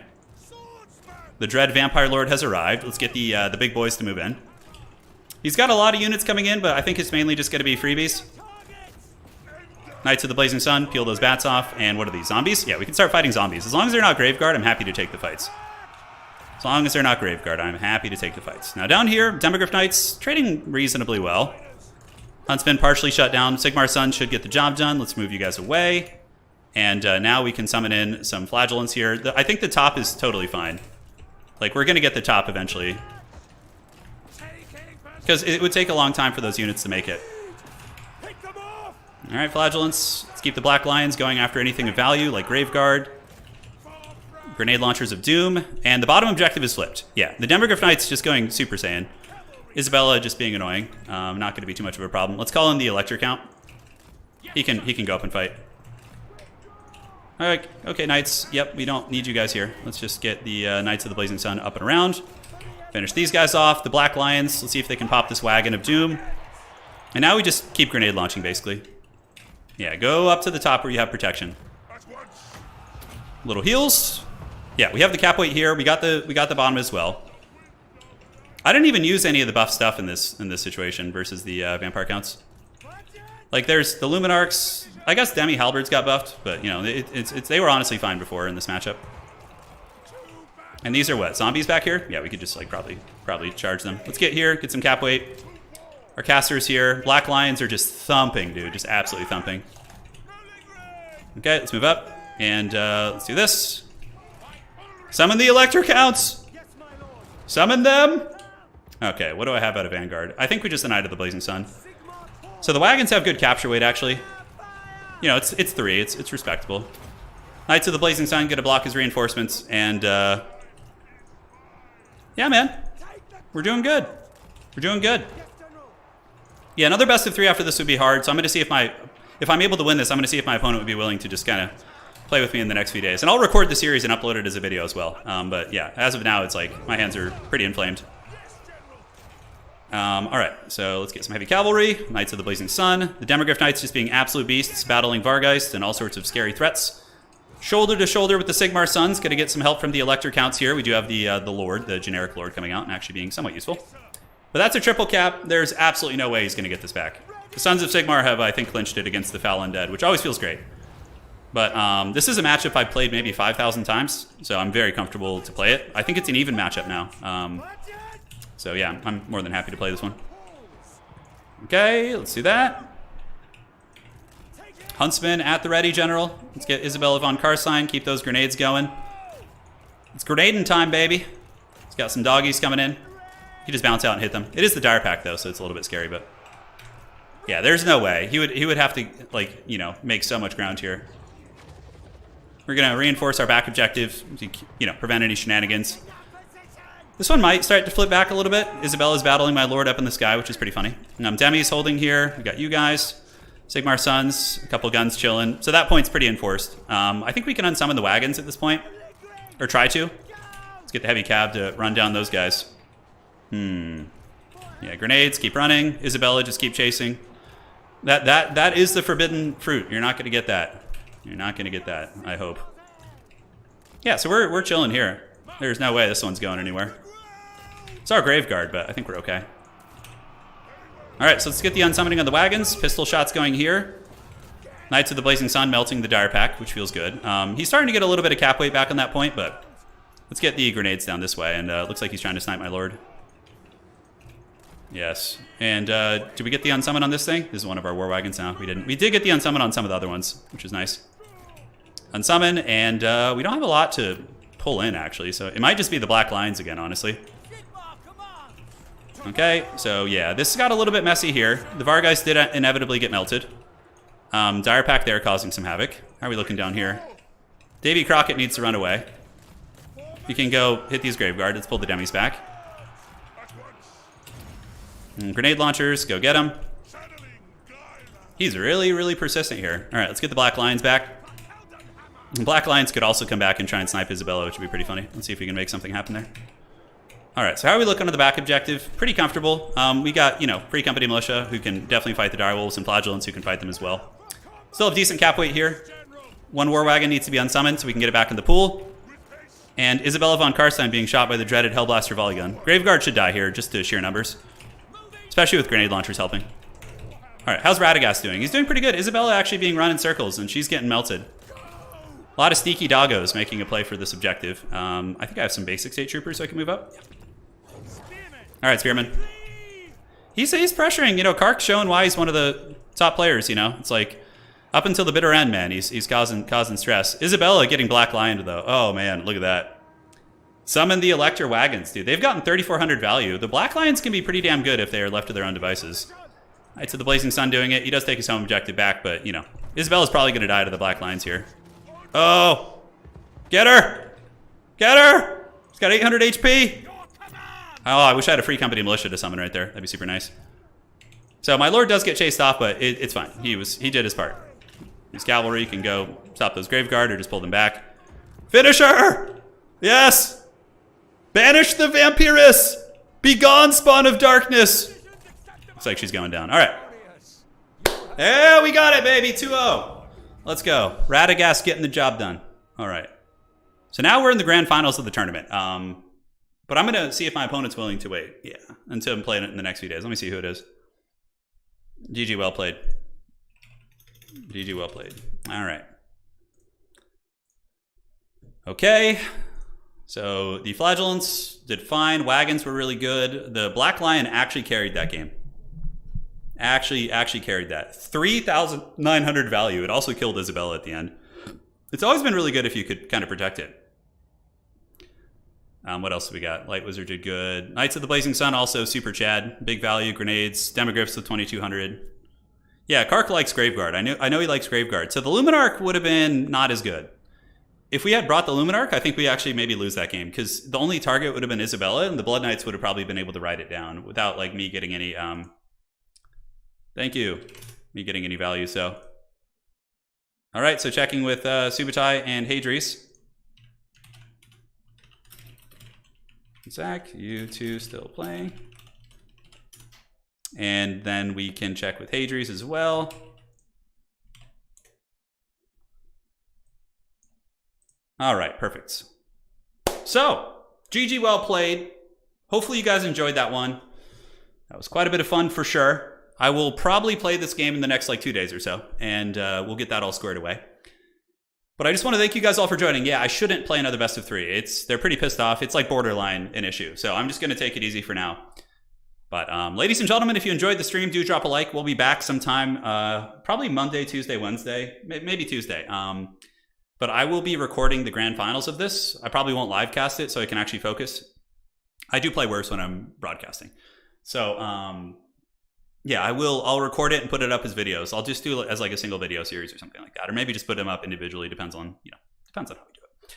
The Dread Vampire Lord has arrived. Let's get the big boys to move in. He's got a lot of units coming in, but I think it's mainly just going to be freebies. Knights of the Blazing Sun, peel those bats off. And what are these, zombies? Yeah, we can start fighting zombies. As long as they're not Graveguard, I'm happy to take the fights. As long as they're not Graveguard, I'm happy to take the fights. Now down here, Demogryph Knights, trading reasonably well. Huntsman partially shut down. Sigmar Sun should get the job done. Let's move you guys away. And now we can summon in some Flagellants here. I think the top is totally fine. Like, we're going to get the top eventually. Because it would take a long time for those units to make it. All right, Flagellants. Let's keep the Black Lions going after anything of value, like Graveguard. Grenade Launchers of Doom. And the bottom objective is flipped. Yeah, the Demogryph Knight's just going Super Saiyan. Isabella just being annoying. Not going to be too much of a problem. Let's call in the Elector Count. He can go up and fight. All right, okay, Knights. Yep, we don't need you guys here. Let's just get the Knights of the Blazing Sun up and around. Finish these guys off. The Black Lions. Let's see if they can pop this wagon of Doom. And now we just keep grenade launching, basically. Yeah, go up to the top where you have protection. Little heals. Yeah, we have the cap weight here. We got the bottom as well. I didn't even use any of the buff stuff in this situation versus the vampire counts. Like, there's the Luminarchs. I guess Demi Halberds got buffed, but you know, they were honestly fine before in this matchup. And these are what, zombies back here? Yeah, we could just like probably charge them. Let's get here, get some cap weight. Our casters here. Black Lions are just thumping, dude, just absolutely thumping. Okay, let's move up and let's do this. Summon the Elector Counts. Summon them. Okay, what do I have out of Vanguard? I think we just Knight of the Blazing Sun. So the wagons have good capture weight, actually. You know, it's 3. It's respectable. Knights of the Blazing Sun get to block his reinforcements, and yeah, man, we're doing good. We're doing good. Yeah, another best of 3 after this would be hard. So I'm going to see if I'm able to win this. I'm going to see if my opponent would be willing to just kind of play with me in the next few days, and I'll record the series and upload it as a video as well. But yeah, as of now, it's like my hands are pretty inflamed. All right, so let's get some heavy cavalry. Knights of the Blazing Sun. The Demogryph Knights just being absolute beasts, battling Vargeist and all sorts of scary threats. Shoulder to shoulder with the Sigmar Suns. Going to get some help from the Elector Counts here. We do have the Lord, the generic Lord, coming out and actually being somewhat useful. But that's a triple cap. There's absolutely no way he's going to get this back. The Sons of Sigmar have, I think, clinched it against the Foul Undead, which always feels great. But this is a matchup I've played maybe 5,000 times, so I'm very comfortable to play it. I think it's an even matchup now. So yeah, I'm more than happy to play this one. Okay, let's do that. Huntsman at the ready, General. Let's get Isabella von Karsine, keep those grenades going. It's grenading time, baby. It's got some doggies coming in. You just bounce out and hit them. It is the dire pack though, so it's a little bit scary, but yeah, there's no way. He would have to, like, you know, make so much ground here. We're gonna reinforce our back objective to, you know, prevent any shenanigans. This one might start to flip back a little bit. Isabella's battling my Lord up in the sky, which is pretty funny. Demi's holding here. We got you guys. Sigmar Suns, a couple guns chilling. So that point's pretty enforced. I think we can unsummon the wagons at this point. Or try to. Let's get the heavy cab to run down those guys. Yeah, grenades, keep running. Isabella, just keep chasing. That is the forbidden fruit. You're not going to get that. You're not going to get that, I hope. Yeah, so we're chilling here. There's no way this one's going anywhere. It's our Graveguard, but I think we're okay. All right, so let's get the unsummoning of the wagons. Pistol shots going here. Knights of the Blazing Sun melting the dire pack, which feels good. He's starting to get a little bit of cap weight back on that point, but let's get the grenades down this way, and looks like he's trying to snipe my Lord. Yes. And did we get the unsummon on this thing? This is one of our war wagons now. We didn't. We did get the unsummon on some of the other ones, which is nice. Unsummon, and we don't have a lot to pull in, actually, so it might just be the black lions again, honestly. Okay, so yeah, this got a little bit messy here. The Vargeist did inevitably get melted. Dire Pack there causing some havoc. How are we looking down here? Davy Crockett needs to run away. You can go hit these Graveguard. Let's pull the demis back. And grenade launchers, go get him. He's really, really persistent here. All right, let's get the Black Lions back. And Black Lions could also come back and try and snipe Isabella, which would be pretty funny. Let's see if we can make something happen there. All right, so how are we looking on the back objective? Pretty comfortable. We got, you know, Free Company Militia who can definitely fight the Direwolves, and Flagellants who can fight them as well. Still have decent cap weight here. One war wagon needs to be unsummoned so we can get it back in the pool. And Isabella von Karstein being shot by the dreaded Hellblaster volley gun. Graveguard should die here, just to sheer numbers. Especially with grenade launchers helping. All right, how's Radagast doing? He's doing pretty good. Isabella actually being run in circles, and she's getting melted. A lot of sneaky doggos making a play for this objective. I think I have some basic state troopers so I can move up. All right, Spearman. He's pressuring. You know, Kark's showing why he's one of the top players, you know. It's like, up until the bitter end, man, he's causing stress. Isabella getting Black Lioned, though. Oh, man, look at that. Summon the Elector Wagons, dude. They've gotten 3,400 value. The Black Lions can be pretty damn good if they are left to their own devices. All right, so the Blazing Sun doing it. He does take his home objective back, but, you know, Isabella's probably going to die to the Black Lions here. Oh! Get her! Get her! She's got 800 HP! Oh, I wish I had a Free Company Militia to summon right there. That'd be super nice. So my Lord does get chased off, but it's fine. He did his part. His cavalry can go stop those Graveguard or just pull them back. Finish her! Yes! Banish the Vampirus! Be gone, spawn of darkness! Looks like she's going down. All right. Yeah, we got it, baby. 2-0. Let's go. Radagast getting the job done. All right. So now we're in the grand finals of the tournament. But I'm going to see if my opponent's willing to wait. Yeah, until I'm playing it in the next few days. Let me see who it is. GG, well played. GG, well played. All right. Okay. So the Flagellants did fine. Wagons were really good. The Black Lion actually carried that game. Actually carried that. 3,900 value. It also killed Isabella at the end. It's always been really good if you could kind of protect it. What else do we got? Light Wizard did good. Knights of the Blazing Sun also super Chad. Big value. Grenades. Demogryphs with 2,200. Yeah, Kark likes Graveguard. I know he likes Graveguard. So the Luminarch would have been not as good. If we had brought the Luminarch, I think we actually maybe lose that game, because the only target would have been Isabella, and the Blood Knights would have probably been able to ride it down without like me getting any thank you. Me getting any value, so. All right, so checking with Subutai and Hadris. Zach, you two still playing. And then we can check with Hadris as well. All right, perfect. So, GG, well played. Hopefully you guys enjoyed that one. That was quite a bit of fun for sure. I will probably play this game in the next like 2 days or so, and we'll get that all squared away. But I just want to thank you guys all for joining. Yeah, I shouldn't play another best of 3. They're pretty pissed off. It's like borderline an issue. So I'm just going to take it easy for now. But ladies and gentlemen, if you enjoyed the stream, do drop a like. We'll be back sometime, probably Monday, Tuesday, Wednesday, maybe Tuesday. But I will be recording the grand finals of this. I probably won't live cast it so I can actually focus. I do play worse when I'm broadcasting. So yeah, I'll record it and put it up as videos. I'll just do it as like a single video series or something like that. Or maybe just put them up individually. Depends on how we do it.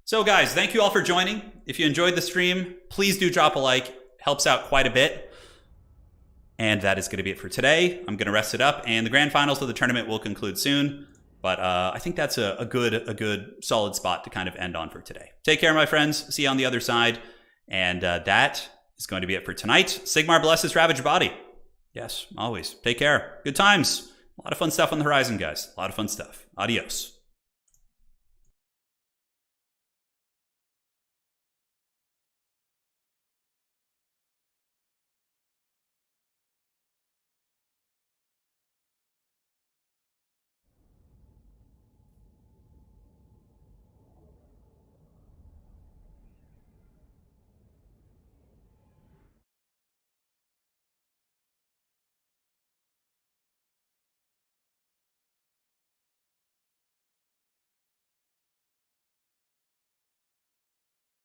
So guys, thank you all for joining. If you enjoyed the stream, please do drop a like. Helps out quite a bit. And that is going to be it for today. I'm going to rest it up, and the grand finals of the tournament will conclude soon. But I think that's a good solid spot to kind of end on for today. Take care, my friends. See you on the other side. And that is going to be it for tonight. Sigmar blesses Ravaged Body. Yes, always. Take care. Good times. A lot of fun stuff on the horizon, guys. A lot of fun stuff. Adios.